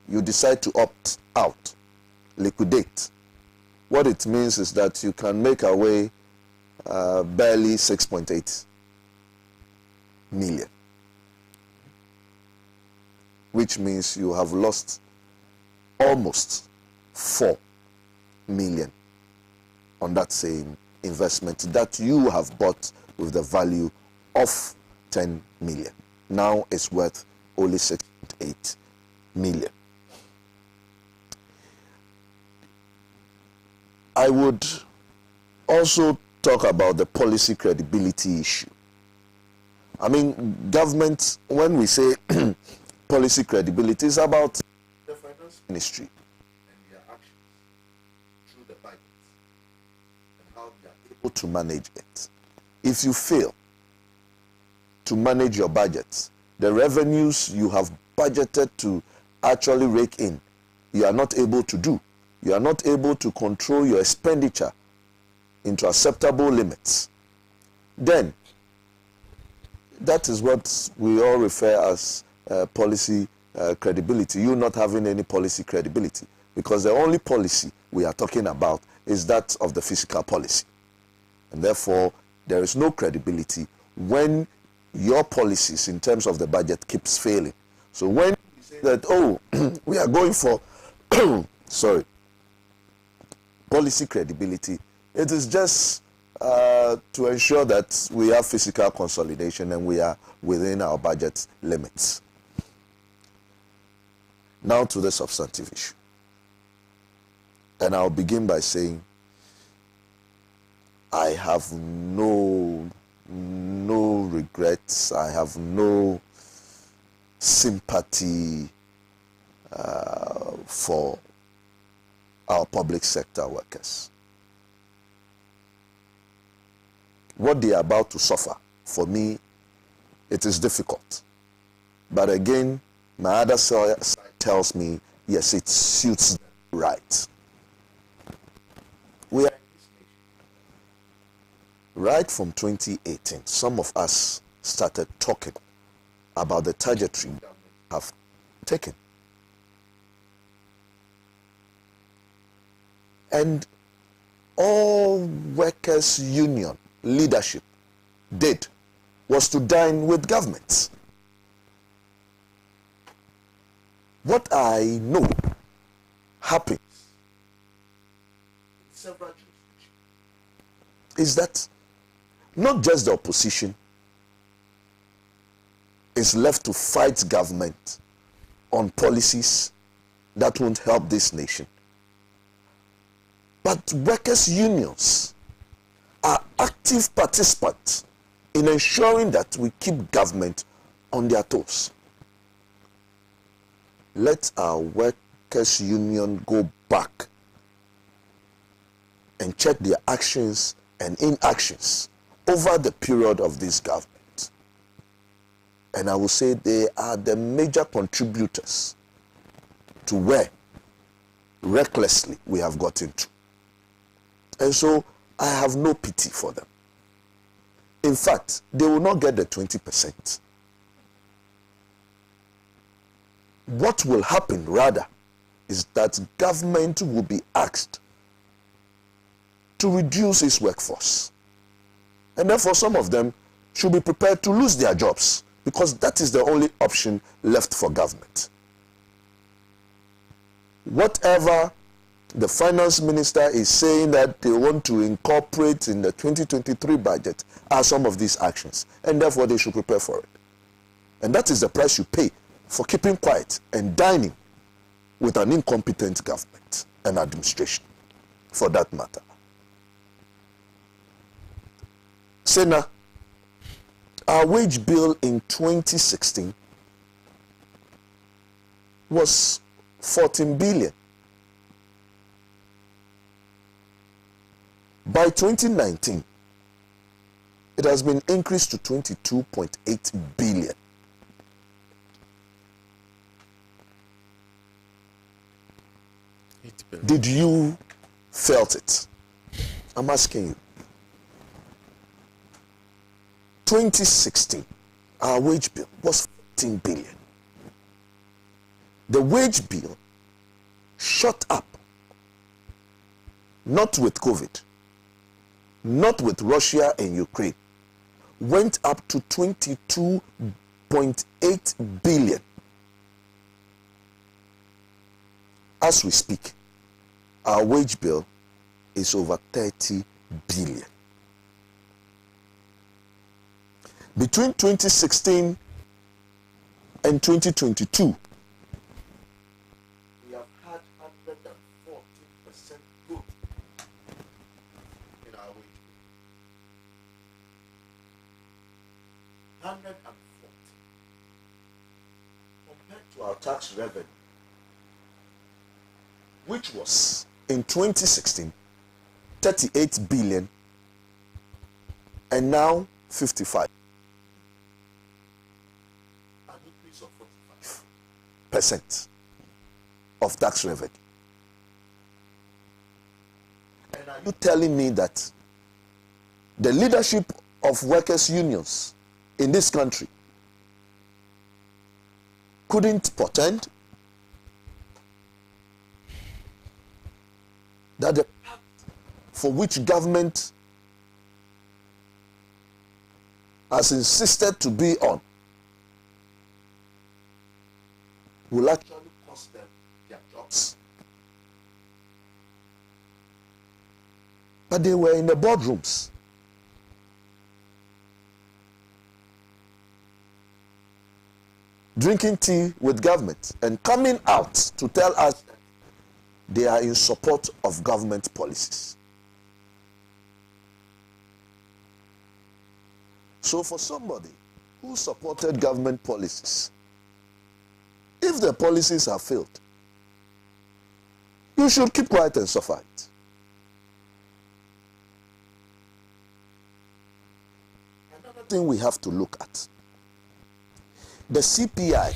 you decide to opt out, liquidate, what it means is that you can make away barely 6.8 million. which means you have lost almost 4 million on that same investment that you have bought with the value of 10 million. Now it's worth only 6.8 million. I would also talk about the policy credibility issue. I mean, government, when we say policy credibility, is about the finance ministry and their actions through the budget and how they are able to manage it. If you fail to manage your budget, the revenues you have budgeted to actually rake in, you are not able to do. You are not able to control your expenditure into acceptable limits. Then, that is what we all refer as policy credibility. You not having any policy credibility, because the only policy we are talking about is that of the fiscal policy. And therefore, there is no credibility when your policies in terms of the budget keeps failing. So when you say that, oh, we are going for, policy credibility, it is just to ensure that we have fiscal consolidation and we are within our budget limits. Now to the substantive issue. And I'll begin by saying I have no regrets, I have no sympathy for our public sector workers. What they are about to suffer, for me, it is difficult. But again, my other side tells me, yes, it suits them right. We are right from 2018, some of us started talking about the trajectory that we have taken. And all workers' union leadership did was to dine with governments. What I know happens in several jurisdictions is that not just the opposition is left to fight government on policies that won't help this nation, but workers' unions are active participants in ensuring that we keep government on their toes. Let our workers' union go back and check their actions and inactions over the period of this government. And I will say they are the major contributors to where recklessly we have gotten to. And so I have no pity for them. In fact, they will not get the 20%. What will happen rather is that government will be asked to reduce its workforce. And therefore some of them should be prepared to lose their jobs, because that is the only option left for government. Whatever the finance minister is saying that they want to incorporate in the 2023 budget are some of these actions, and therefore they should prepare for it. And that is the price you pay for keeping quiet and dining with an incompetent government and administration, for that matter. Sena, our wage bill in 2016 was 14 billion. By 2019, it has been increased to 22.8 billion. Did you felt it? I'm asking you. 2016, our wage bill was 15 billion. The wage bill shot up, not with COVID, not with Russia and Ukraine, went up to 22.8 billion as we speak, our wage bill is over 30 billion. Between 2016 and 2022, we have had 114% growth in our wage bill. 140 compared to our tax revenue, which was in 2016 38 billion and now 55. An increase of 45% of tax revenue. And are you telling me that the leadership of workers' unions in this country couldn't portend that the path for which government has insisted to be on will actually cost them their jobs? But they were in the boardrooms. Drinking tea with government and coming out to tell us that they are in support of government policies. So for somebody who supported government policies, if the policies have failed, you should keep quiet and suffer it. Another thing we have to look at, the CPI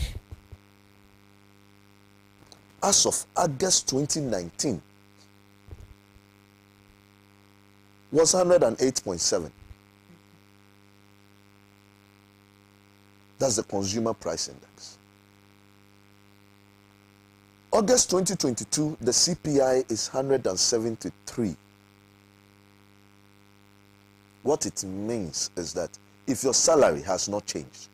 as of August 2019 was 108.7. That's the consumer price index. August 2022, the CPI is 173. What it means is that if your salary has not changed,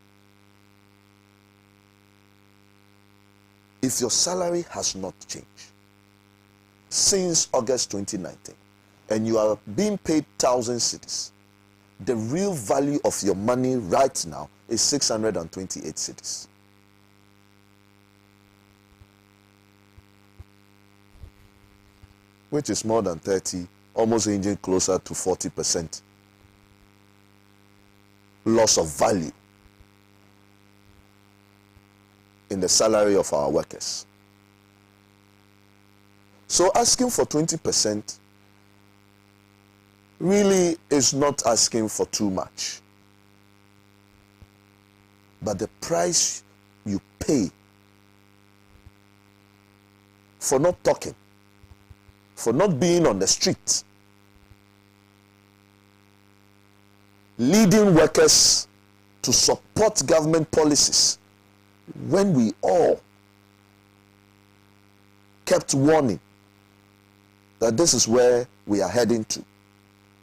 if your salary has not changed since August 2019 and you are being paid 1,000 cedis, the real value of your money right now is 628 cedis. Which is more than 30, almost ranging closer to 40% loss of value in the salary of our workers. So asking for 20% really is not asking for too much. But the price you pay for not talking, for not being on the street, leading workers to support government policies when we all kept warning that this is where we are heading to.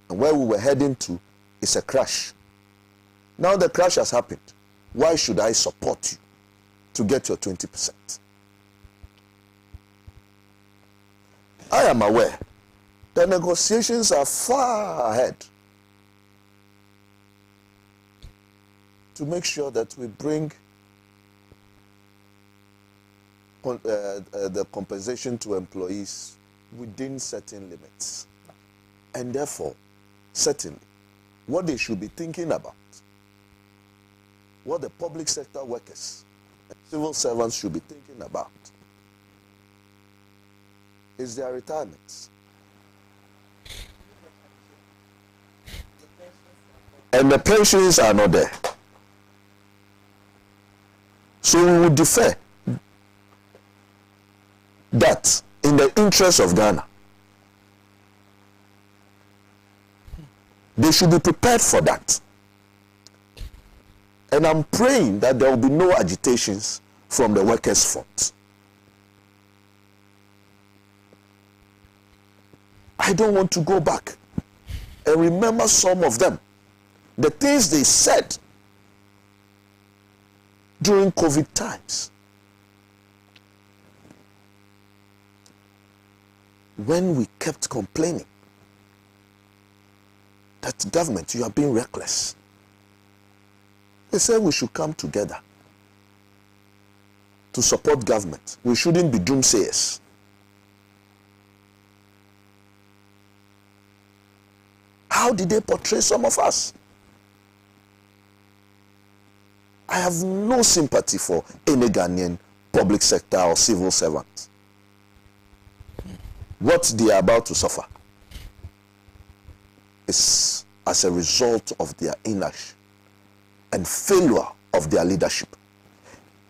And where we were heading to is a crash. Now the crash has happened. Why should I support you to get your 20%? I am aware the negotiations are far ahead to make sure that we bring the compensation to employees within certain limits. And therefore, certainly, what they should be thinking about, what the public sector workers and civil servants should be thinking about, is their retirements. And the pensions are not there. So we would defer that in the interest of Ghana, they should be prepared for that. And I'm praying that there will be no agitations from the workers' front. I don't want to go back and remember some of them. The things they said during COVID times. when we kept complaining that government, you are being reckless. They said we should come together to support government. We shouldn't be doomsayers. How did they portray some of us? I have no sympathy for any Ghanaian public sector or civil servant. What they are about to suffer is as a result of their inaction and failure of their leadership.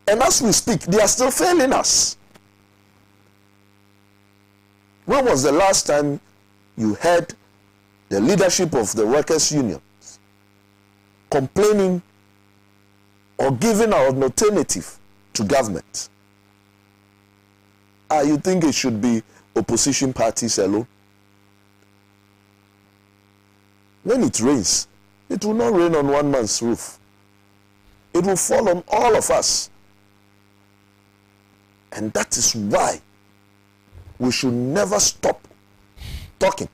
And as we speak, they are still failing us. When was the last time you heard the leadership of the workers' unions complaining or giving an alternative to government? You think it should be opposition parties alone? When it rains, it will not rain on one man's roof. It will fall on all of us. And that is why we should never stop talking,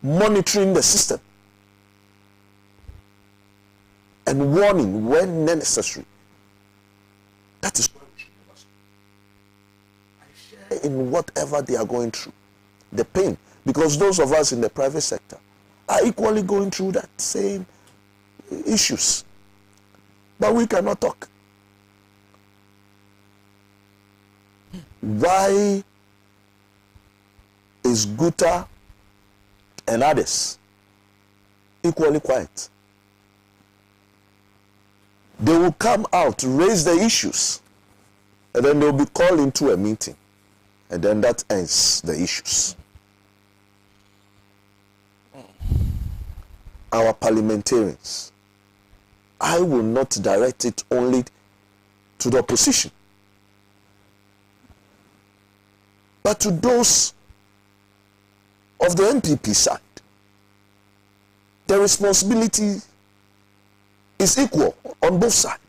monitoring the system, and warning when necessary. That is why we should never stop. I share in whatever they are going through, the pain, because those of us in the private sector are equally going through that same issues. But we cannot talk. Why is Guta and others equally quiet? They will come out to raise the issues, and then they will be called into a meeting, and then that ends the issues. Our parliamentarians, I will not direct it only to the opposition, but to those of the MPP side. The responsibility is equal on both sides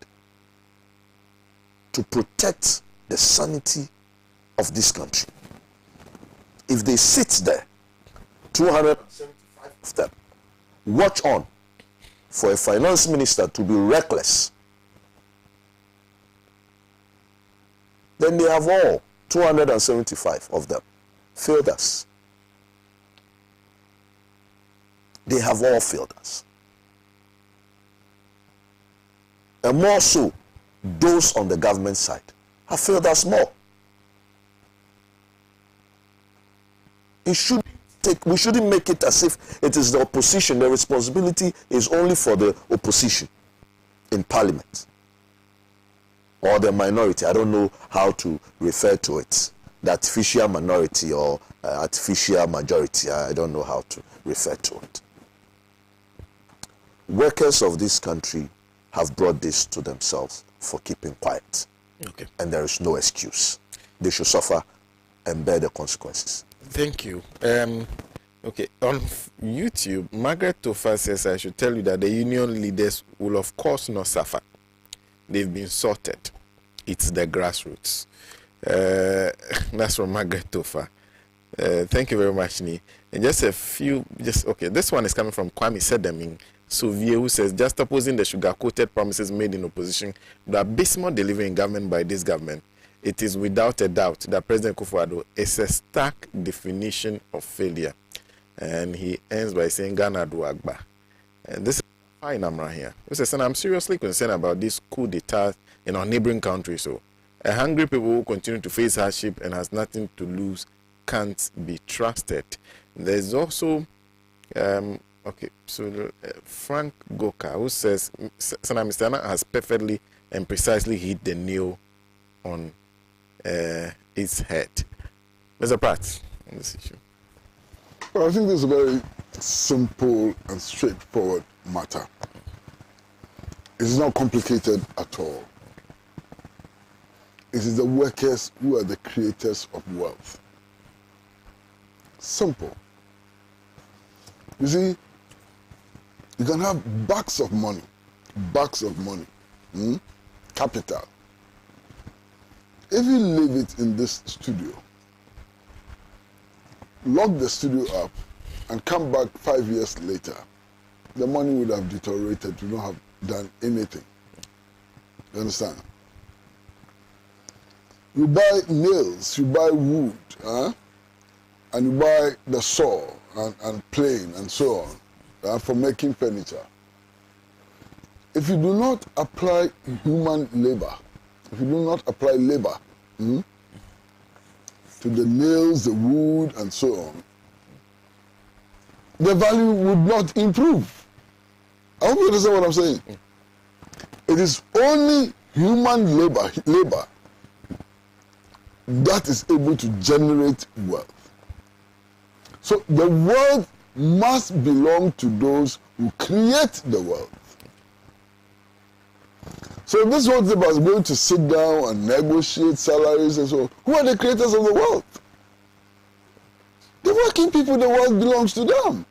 to protect the sanity of this country. If they sit there, 275 of them, watch on for a finance minister to be reckless, then they have all 275 of them failed us. They have all failed us. And more so, those on the government side have failed us more. We shouldn't make it as if it is the opposition. The responsibility is only for the opposition in parliament or the minority. I don't know how to refer to it. The artificial minority or artificial majority. I don't know how to refer to it. Workers of this country have brought this to themselves for keeping quiet. Okay. And there is no excuse. They should suffer and bear the consequences. Thank you. Okay, on YouTube, Margaret Tofa says I should tell you that the union leaders will of course not suffer. They've been sorted. It's the grassroots. That's from Margaret Tofa. Thank you very much, Nii. And just a few, okay, this one is coming from Kwame Sedeming Sovie, who says, just opposing the sugar-coated promises made in opposition, the abysmal delivery in government by this government, it is without a doubt that President Kufuor is a stark definition of failure. And he ends by saying, Ghana do Agba. And this is fine, Amra here. He says, and I'm seriously concerned about this coup d'etat in our neighboring countries. So, a hungry people who continue to face hardship and has nothing to lose can't be trusted. There's also, okay, so Frank Goka, who says, Sana Mr. Annan has perfectly and precisely hit the nail on its head. Mr. Pratt, on this issue. Well, I think this is a very simple and straightforward matter. It is not complicated at all. It is the workers who are the creators of wealth. Simple. You see, you can have bags of money, capital. If you leave it in this studio lock the studio up and come back 5 years later, the money would have deteriorated to not have done anything. You understand? You buy nails, you buy wood, and you buy the saw and plane and so on for making furniture. If you do not apply human labor, if you do not apply labor to the nails, the wood, and so on, the value would not improve. I hope you understand what I'm saying. It is only human labor that is able to generate wealth. So the wealth must belong to those who create the wealth. So if this world is going to sit down and negotiate salaries and so on, who are the creators of the wealth? The working people, the wealth belongs to them.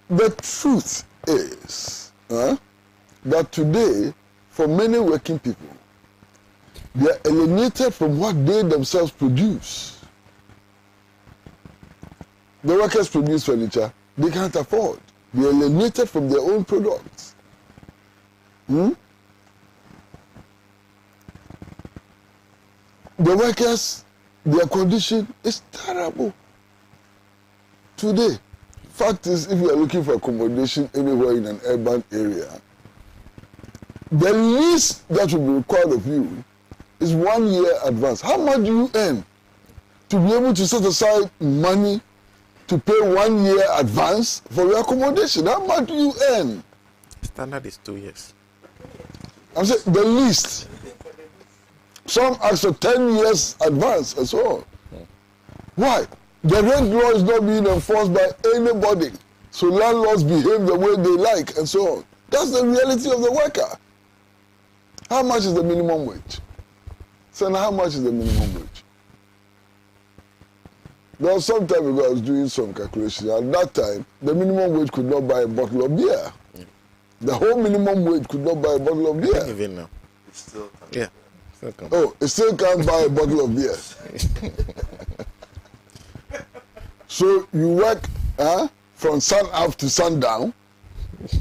The truth is that today, for many working people, they are alienated from what they themselves produce. The workers produce furniture they can't afford. They are alienated from their own products. The workers, their condition is terrible. Today, fact is, if you are looking for accommodation anywhere in an urban area, the least that will be required of you is 1 year advance. How much do you earn to be able to set aside money to pay 1 year advance for your accommodation? How much do you earn? Standard is 2 years. I'm saying the least. Some ask for 10 years advance and so on. Why? The rent law is not being enforced by anybody. So landlords behave the way they like and so on. That's the reality of the worker. How much is the minimum wage? Sena, how much is the minimum wage? There was some time ago I was doing some calculation. At that time, the minimum wage could not buy a bottle of beer. The whole minimum wage could not buy a bottle of beer. Even now. It's still yeah. Oh, it still can't buy a bottle of beer. So you work from sun up to sundown,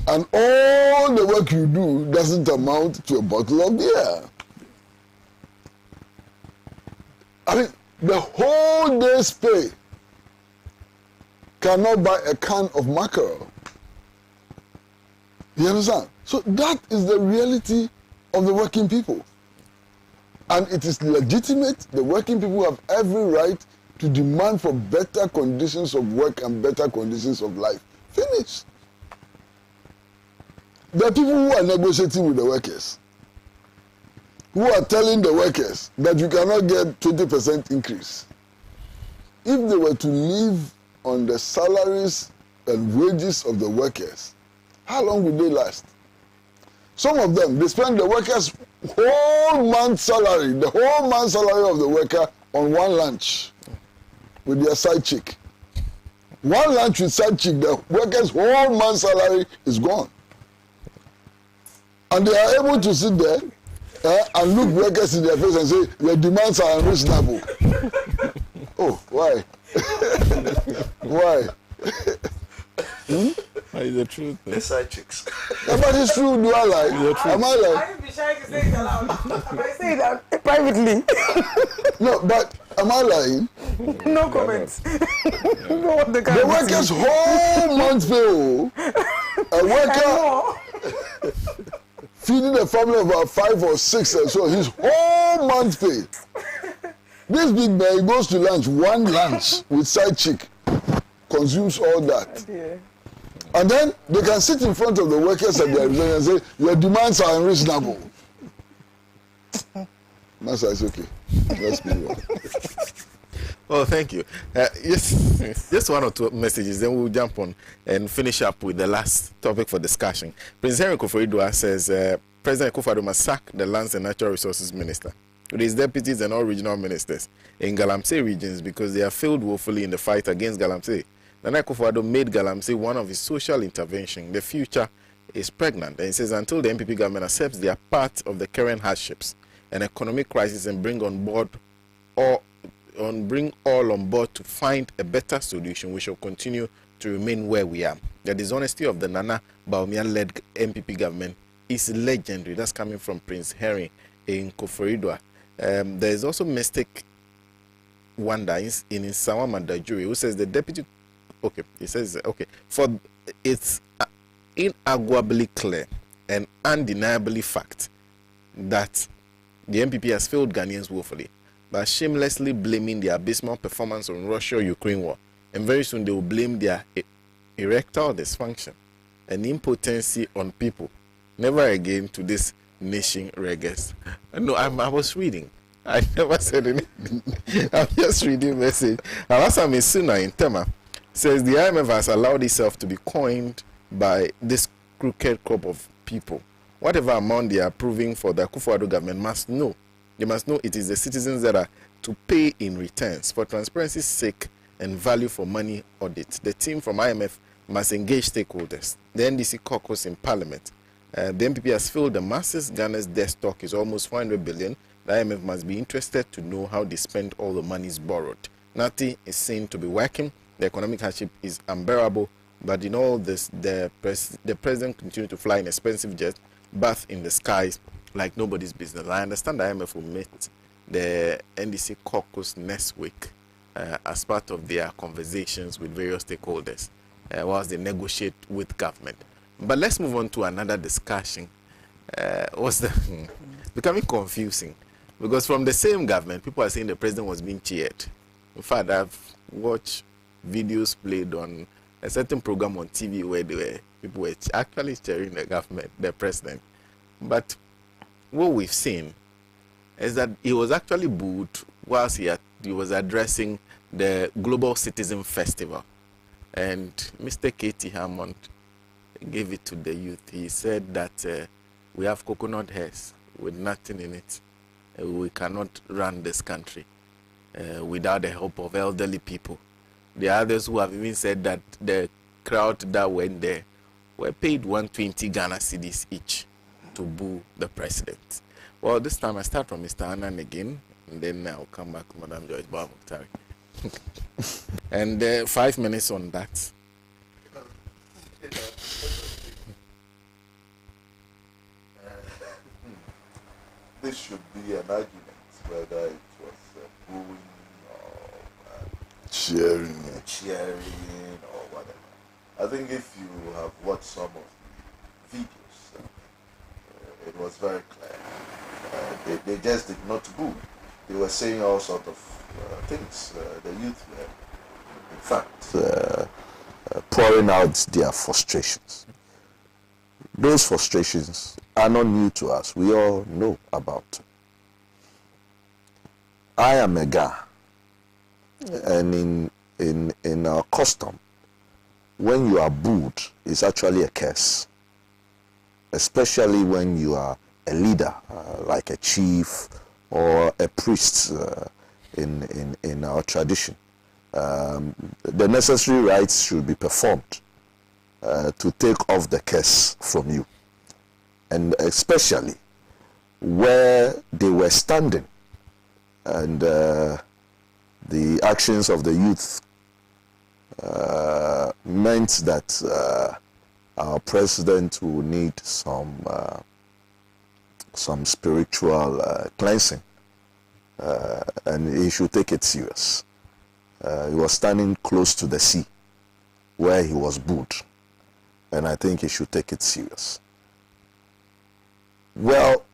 and all the work you do doesn't amount to a bottle of beer. I mean, the whole day's pay cannot buy a can of mackerel. You understand? So that is the reality of the working people. And it is legitimate. The working people have every right to demand for better conditions of work and better conditions of life. Finish. There are people who are negotiating with the workers, who are telling the workers that you cannot get 20% increase. If they were to live on the salaries and wages of the workers, how long would they last? Some of them, they spend the workers' whole month's salary, the whole month's salary of the worker on one lunch with their side chick. One lunch with side chick, the workers' whole month's salary is gone. And they are able to sit there and look workers in their face and say, your demands are unreasonable. Oh, why? Why? Is the truth? The side chicks. Yeah, but it's true, do I lie? Am I lying? I would be shy to say it aloud. I say that privately. No, but am I lying? No comments. No, the worker's whole month's pay. A worker feeding a family of about 5 or 6 and so his whole month's pay. This big man goes to lunch, one lunch with side chick, consumes all that. And then they can sit in front of the workers at their resign and say, your demands are unreasonable. Master, it's okay. Let's move on. Well, thank you. Yes, just one or two messages, then we'll jump on and finish up with the last topic for discussion. Prince Henry Koforidua says President Akufo-Addo must sack the Lands and Natural Resources Minister with his deputies and all regional ministers in Galamsey regions because they have failed woefully in the fight against Galamsey. Nana Akufo-Addo made Galamsey one of his social interventions. The future is pregnant. And he says until the MPP government accepts their part of the current hardships and economic crisis and bring on board all on board to find a better solution, we shall continue to remain where we are. The dishonesty of the Nana Bawumia-led MPP government is legendary. That's coming from Prince Henry in Koforidua. There is also Mystic Wanda in Sawama Dajuri, who says the deputy. Okay, he says okay. For it's inarguably clear and undeniably fact that the MPP has failed Ghanaians woefully by shamelessly blaming the abysmal performance on Russia-Ukraine war, and very soon they will blame their erectile dysfunction and impotency on people. Never again to this nation regrets. No, I was reading. I never said anything. I'm just reading message. Alasa Sena in Tema says the IMF has allowed itself to be coined by this crooked crop of people. Whatever amount they are approving for the Akufo-Addo government must know. They must know it is the citizens that are to pay in returns for transparency's sake and value for money audit. The team from IMF must engage stakeholders. The NDC caucus in Parliament. The MPP has filled the masses. Ghana's debt stock is almost 400 billion. The IMF must be interested to know how they spend all the monies borrowed. Nothing is seen to be working. The economic hardship is unbearable. But in all this, the president continues to fly in expensive jets, bath in the skies like nobody's business. I understand the IMF will meet the NDC caucus next week as part of their conversations with various stakeholders whilst they negotiate with government. But let's move on to another discussion. Becoming confusing because from the same government, people are saying the president was being cheered. In fact, I've watched videos played on a certain program on TV where people were actually cheering the government, the president. But what we've seen is that he was actually booed whilst he was addressing the Global Citizen Festival. And Mr. Katie Hammond gave it to the youth. He said that we have coconut hairs with nothing in it. We cannot run this country without the help of elderly people. There are others who have even said that the crowd that went there were paid 120 Ghana cedis each to boo the president. Well, this time I start from Mr. Annan again, and then I'll come back to Madam Joyce Bamuktari. And 5 minutes on that. This should be an argument, whether it was booing or cheering or whatever. I think if you have watched some of the videos, it was very clear. They just did not boo. They were saying all sorts of things. The youth were, in fact, pouring out their frustrations. Those frustrations are not new to us. We all know about them. I am a Ga, and in our custom, when you are booed, it's actually a curse, especially when you are a leader, like a chief or a priest in our tradition. The necessary rites should be performed to take off the curse from you. And especially where they were standing and the actions of the youth meant that our president will need some spiritual cleansing, and he should take it serious. He was standing close to the sea where he was booed, and I think he should take it serious. Well,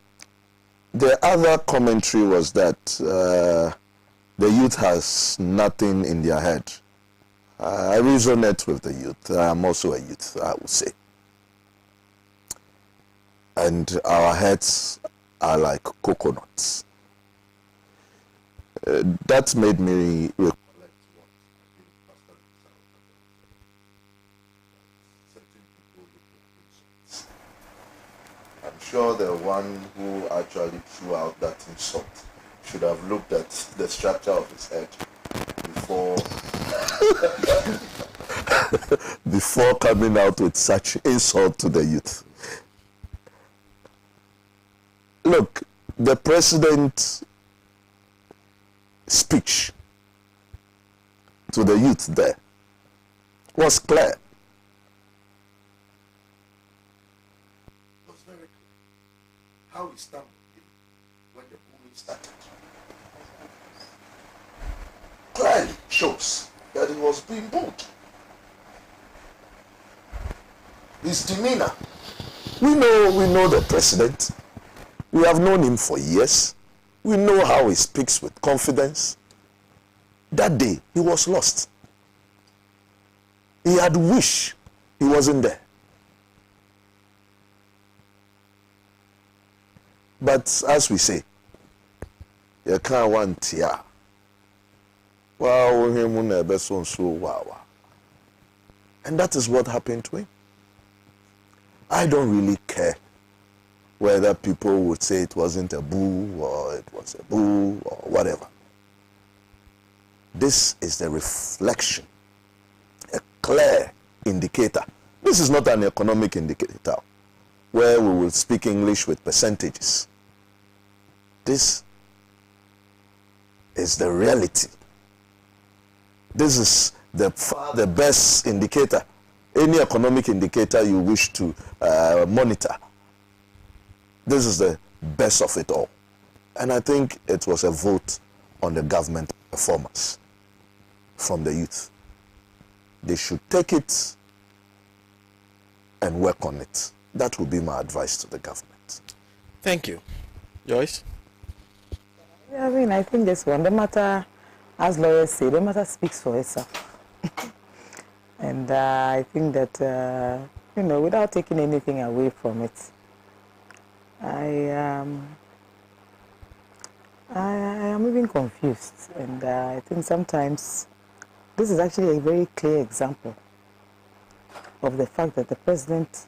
the other commentary was that the youth has nothing in their head. I resonate with the youth. I am also a youth, I would say. And our heads are like coconuts. That made me recollect I'm sure the one who actually threw out that insult should have looked at the structure of his head before coming out with such insult to the youth. Look, the president speech to the youth there was clear. It was very clear how he stand when the polling started. Clearly shows that he was being booed. His demeanor. We know the president. We have known him for years. We know how he speaks with confidence. That day, he was lost. He had wished he wasn't there. But as we say, you can't want to. And that is what happened to him. I don't really care whether people would say it wasn't a boo or it was a boo or whatever. This is the reflection, a clear indicator. This is not an economic indicator where we will speak English with percentages. This is the reality. This is the best indicator. Any economic indicator you wish to monitor. This is the best of it all. And I think it was a vote on the government performance from the youth. They should take it and work on it. That would be my advice to the government. Thank you. Joyce? Yeah, I mean, I think this one, the matter, as lawyers say, the matter speaks for itself. And I think that, without taking anything away from it, I am even confused. And I think sometimes this is actually a very clear example of the fact that the president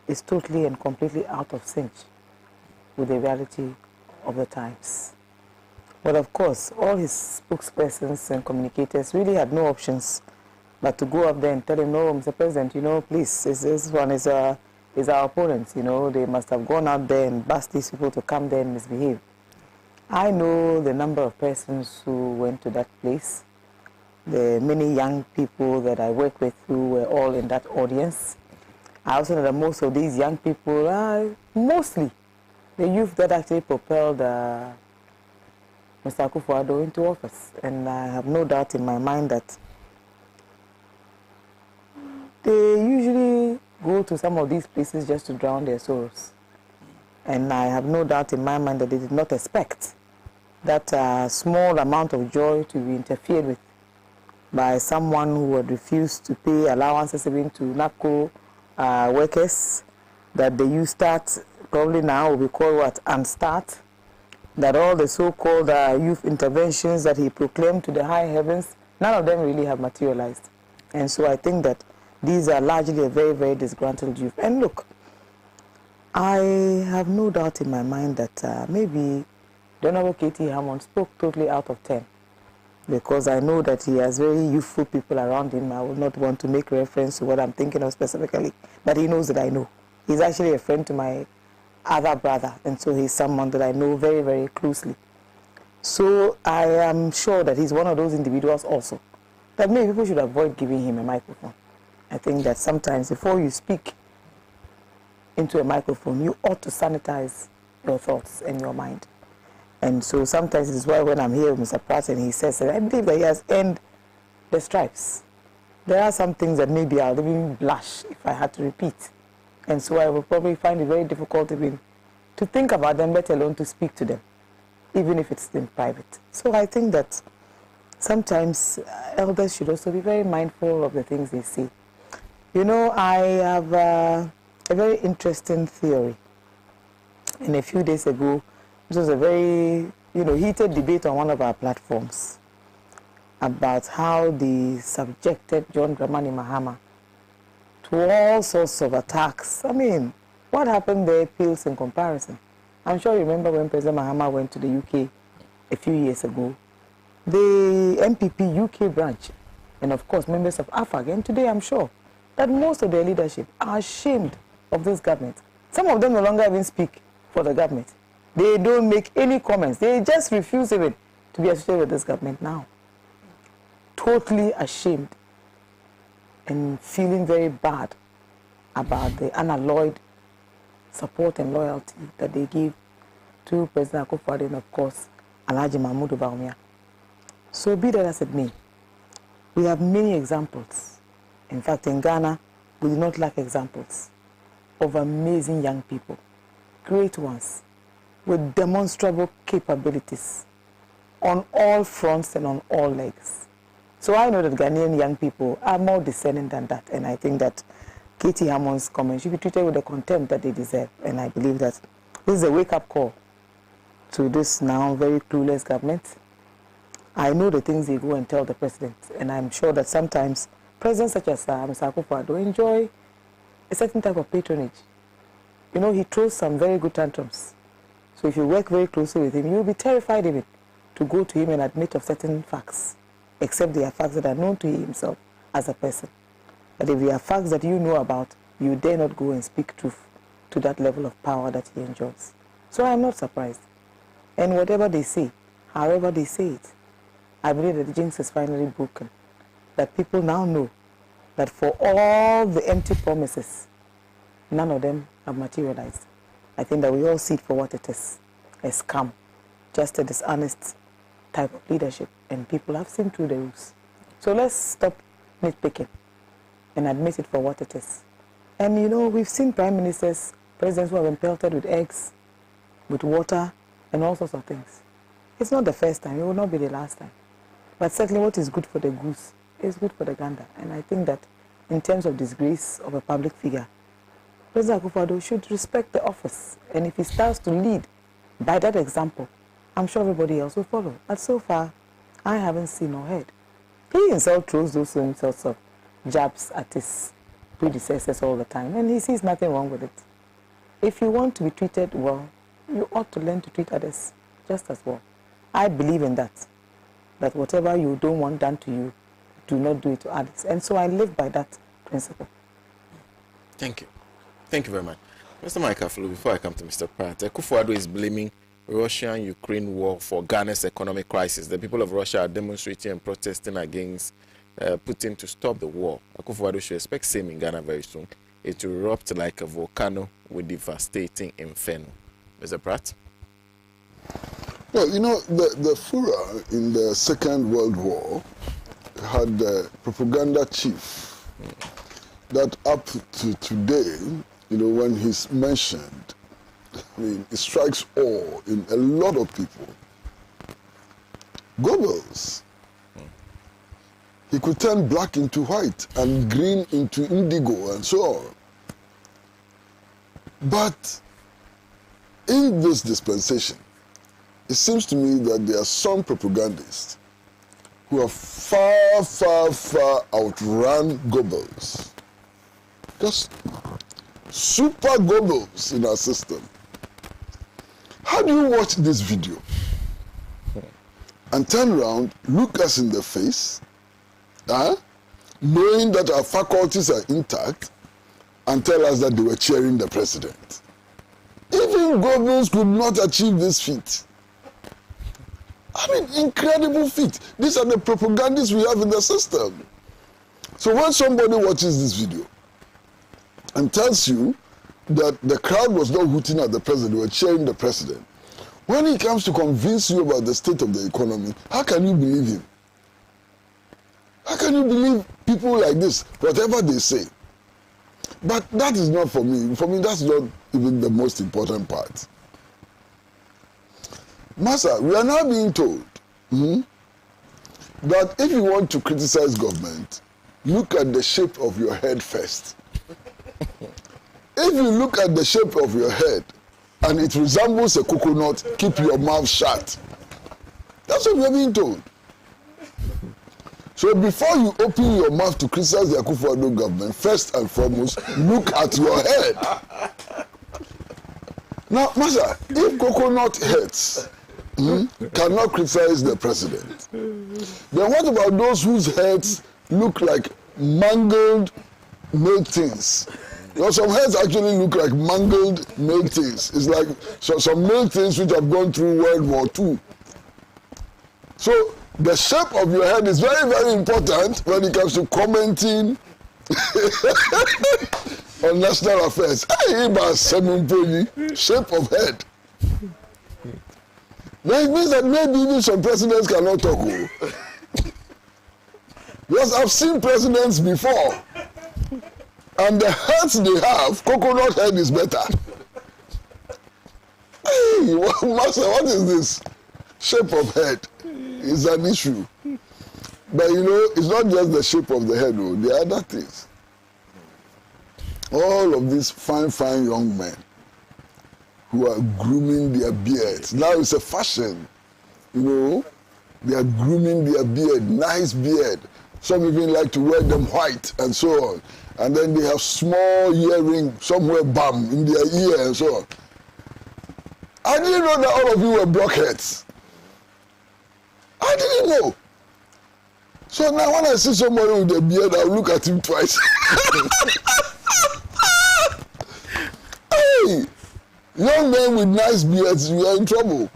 is totally and completely out of sync with the reality of the times. But of course, all his spokespersons and communicators really had no options but to go up there and tell him, no, Mr. President, please, this one is our opponents, they must have gone out there and asked these people to come there and misbehave. I know the number of persons who went to that place, the many young people that I work with who were all in that audience. I also know that most of these young people are mostly the youth that actually propelled Mr. Akufo-Addo into office. And I have no doubt in my mind that they usually go to some of these places just to drown their sorrows. And I have no doubt in my mind that they did not expect that small amount of joy to be interfered with by someone who had refused to pay allowances even to NAPCO workers, that the youth start, probably now will be called what, Unstart, that all the so-called youth interventions that he proclaimed to the high heavens, none of them really have materialized. And so I think that these are largely a very, very disgruntled youth. And look, I have no doubt in my mind that maybe the Honorable K.T. Hammond spoke totally out of 10, because I know that he has very youthful people around him. I would not want to make reference to what I'm thinking of specifically, but he knows that I know. He's actually a friend to my other brother, and so he's someone that I know very, very closely. So I am sure that he's one of those individuals also that maybe people should avoid giving him a microphone. I think that sometimes before you speak into a microphone, you ought to sanitize your thoughts and your mind. And so sometimes it's why when I'm here with Mr. Pratt and he says, I believe that he has earned the stripes. There are some things that maybe I'll even blush if I had to repeat. And so I will probably find it very difficult even to think about them, let alone to speak to them, even if it's in private. So I think that sometimes elders should also be very mindful of the things they say. I have a very interesting theory. And a few days ago, it was a very, heated debate on one of our platforms about how they subjected John Dramani Mahama to all sorts of attacks. I mean, what happened there pales in comparison. I'm sure you remember when President Mahama went to the UK a few years ago. The MPP UK branch, and of course members of AFAG, and today I'm sure that most of their leadership are ashamed of this government. Some of them no longer even speak for the government. They don't make any comments. They just refuse even to be associated with this government now. Totally ashamed and feeling very bad about the unalloyed support and loyalty that they give to President Akufo-Addo and, of course, Alhaji Mahmoud Bawumia. So be that as it may, we have many examples. In fact, in Ghana, we do not lack examples of amazing young people, great ones, with demonstrable capabilities on all fronts and on all legs. So I know that Ghanaian young people are more discerning than that, and I think that Katie Hammond's comments should be treated with the contempt that they deserve, and I believe that this is a wake-up call to this now very clueless government. I know the things they go and tell the president, and I'm sure that sometimes presidents such as Mr. Akufo-Addo enjoy a certain type of patronage. You know, he throws some very good tantrums. So if you work very closely with him, you'll be terrified even to go to him and admit of certain facts, except they are facts that are known to himself as a person. But if they are facts that you know about, you dare not go and speak truth to that level of power that he enjoys. So I'm not surprised. And whatever they say, however they say it, I believe that the jinx is finally broken. That people now know that for all the empty promises, none of them have materialized. I think that we all see it for what it is, a scam, just a dishonest type of leadership, and people have seen through the rules. So let's stop nitpicking and admit it for what it is. And you know, we've seen prime ministers, presidents who have been pelted with eggs, with water, and all sorts of things. It's not the first time, it will not be the last time. But certainly what is good for the goose is good for the gander. And I think that in terms of disgrace of a public figure, President Akufo-Addo should respect the office. And if he starts to lead by that example, I'm sure everybody else will follow. But so far, I haven't seen or heard. He himself throws those same sorts of jabs at his predecessors all the time, and he sees nothing wrong with it. If you want to be treated well, you ought to learn to treat others just as well. I believe in that whatever you don't want done to you, do not do it to others. And so I live by that principle. Thank you. Thank you very much. Mr. Michael Flu, before I come to Mr. Pratt, Akufo-Addo is blaming Russia-Ukraine war for Ghana's economic crisis. The people of Russia are demonstrating and protesting against Putin to stop the war. Akufo-Addo should expect same in Ghana very soon. It will erupt like a volcano with devastating inferno. Mr. Pratt? Well, you know, the Führer in the Second World War had the propaganda chief that up to today, you know, when he's mentioned, I mean, it strikes awe in a lot of people. Goebbels. He could turn black into white and green into indigo and so on. But in this dispensation, it seems to me that there are some propagandists who have far, far, far outrun Goebbels. Just super Goebbels in our system. How do you watch this video and turn around, look us in the face, knowing that our faculties are intact, and tell us that they were cheering the president? Even Goebbels could not achieve this feat. I mean, incredible feat. These are the propagandists we have in the system. So when somebody watches this video and tells you that the crowd was not hooting at the president, they were cheering the president, when he comes to convince you about the state of the economy, how can you believe him? How can you believe people like this, whatever they say? But that is not for me. For me, that's not even the most important part. Master, we are now being told that if you want to criticize government, look at the shape of your head first. If you look at the shape of your head and it resembles a coconut, keep your mouth shut. That's what we are being told. So before you open your mouth to criticize the Akufo-Addo government, first and foremost, look at your head. Now, Master, if coconut heads cannot criticize the president, then what about those whose heads look like mangled milk tins? You know, some heads actually look like mangled milk tins. It's like some milk tins which have gone through World War II. So the shape of your head is very, very important when it comes to commenting on national affairs. Shape of head. That means that maybe even some presidents cannot talk. Because I've seen presidents before, and the heads they have, coconut head is better. Hey, Master, what is this? Shape of head is an issue. But you know, it's not just the shape of the head, though. There are other things. All of these fine, fine young men who are grooming their beards. Now it's a fashion, you know. They are grooming their beard, nice beard. Some even like to wear them white and so on. And then they have small earring somewhere bam in their ear and so on. I didn't know that all of you were blockheads. I didn't know. So now when I see somebody with a beard, I'll look at him twice. Hey, young men with nice beards, you are in trouble.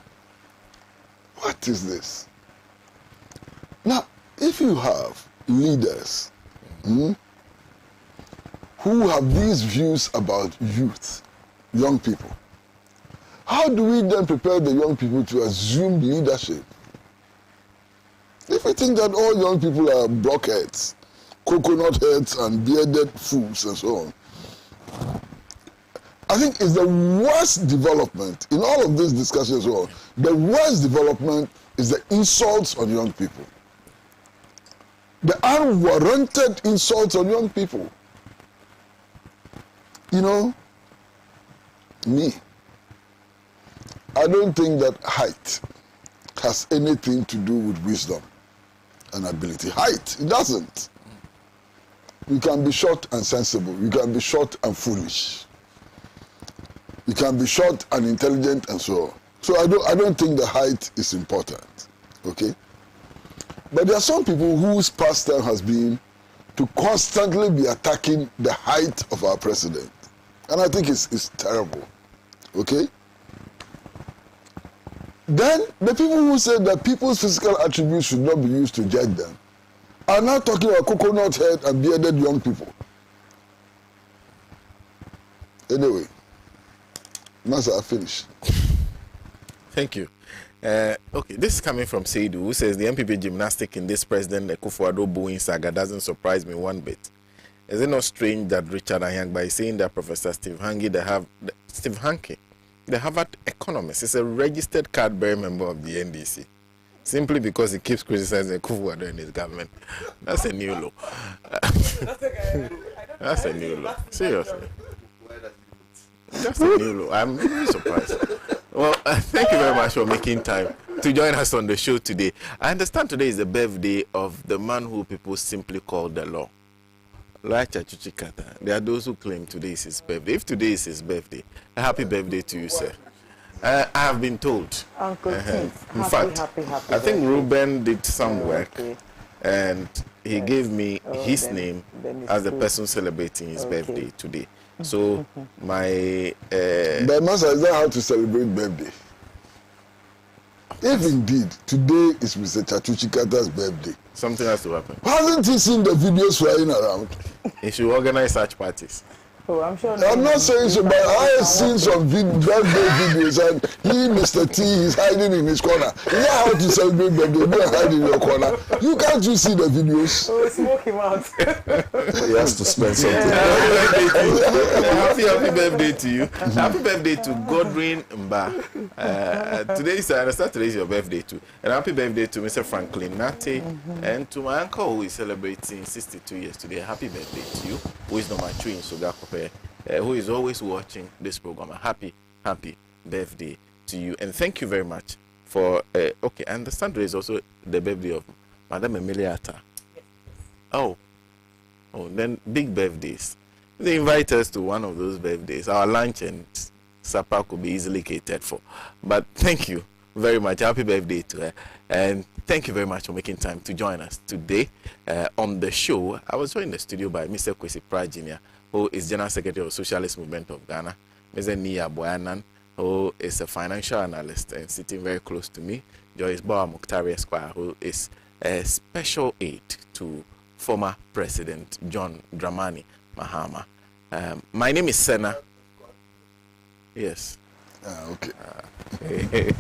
What is this? Now, if you have leaders who have these views about youth, young people, how do we then prepare the young people to assume leadership? If we think that all young people are blockheads, coconut heads and bearded fools and so on, I think it's the worst development in all of this discussion as well. The worst development is the insults on young people. The unwarranted insults on young people. You know, me, I don't think that height has anything to do with wisdom and ability. Height, it doesn't. You can be short and sensible. You can be short and foolish. You can be short and intelligent and so on. So I don't think the height is important. Okay? But there are some people whose pastime has been to constantly be attacking the height of our president. And I think it's terrible. Okay? Then the people who say that people's physical attributes should not be used to judge them are now talking about coconut head and bearded young people. Anyway, Master, I finished. Thank you. Okay, this is coming from Seidu, who says the MPP gymnastic in this President Akufo-Addo booing saga doesn't surprise me one bit. Is it not strange that Richard Anyang, by saying that Professor Steve Hanke, the Harvard economist, is a registered card-bearing member of the NDC, simply because he keeps criticizing Akufo-Addo and his government? That's a new law. That's a new law. Seriously. That's a new law. I'm really surprised. Well, thank you very much for making time to join us on the show today. I understand today is the birthday of the man who people simply call the law. There are those who claim today is his birthday. If today is his birthday, a happy birthday to you, sir. I have been told. Uncle In fact, I think Ruben did some work, and he gave me his name as the person celebrating his birthday today. So my but Master, is that how to celebrate birthday? If indeed today is Mr. Chatuchikata's birthday, something has to happen. Hasn't he seen the videos flying around? He should organize such parties. Oh, I'm sure. I'm not saying so, but I have seen some birthday videos, and he, Mr. T, is hiding in his corner. Is that how to celebrate birthday? Go and hide in your corner. You can't you see the videos? Oh, smoke him out. He has to spend something. Happy birthday to you. Happy birthday to Godwin Mba. Today is, I understand today is your birthday too. And happy birthday to Mr. Franklin Nate, and to my uncle who is celebrating 62 years today. Happy birthday to you, who is number 3 in Sogakope. Who is always watching this program. A happy birthday to you, and thank you very much for okay, I understand today is also the birthday of Madam Emiliata. Oh, then big birthdays. They invite us to one of those birthdays. Our lunch and supper could be easily catered for. But thank you very much. Happy birthday to her, and thank you very much for making time to join us today on the show. I was joined in the studio by Mr. Kwesi Pratt Jnr., who is General Secretary of Socialist Movement of Ghana, Mr. Nii Yarboi Annan, who is a financial analyst and sitting very close to me, Joyce Boa Muktari Esquire, who is a special aide to former President John Dramani Mahama. My name is Sena. Yes. Okay.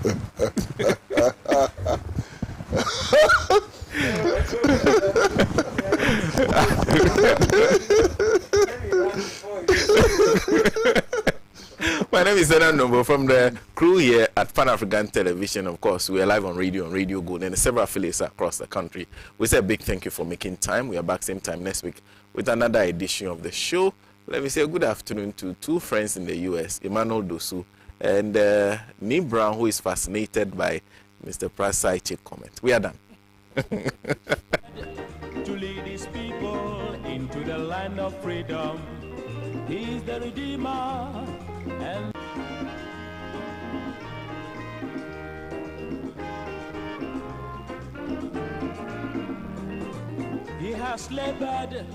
My name is Sena Nombo from the crew here at Pan-African Television. Of course, we are live on Radio Gold and several affiliates across the country. We say a big thank you for making time. We are back same time next week with another edition of the show. Let me say a good afternoon to two friends in the US, Emmanuel Dosu and Nii Brown, who is fascinated by Mr. Pratt's side chick comment. We are done. To lead his people into the land of freedom. He's the Redeemer and he has labored,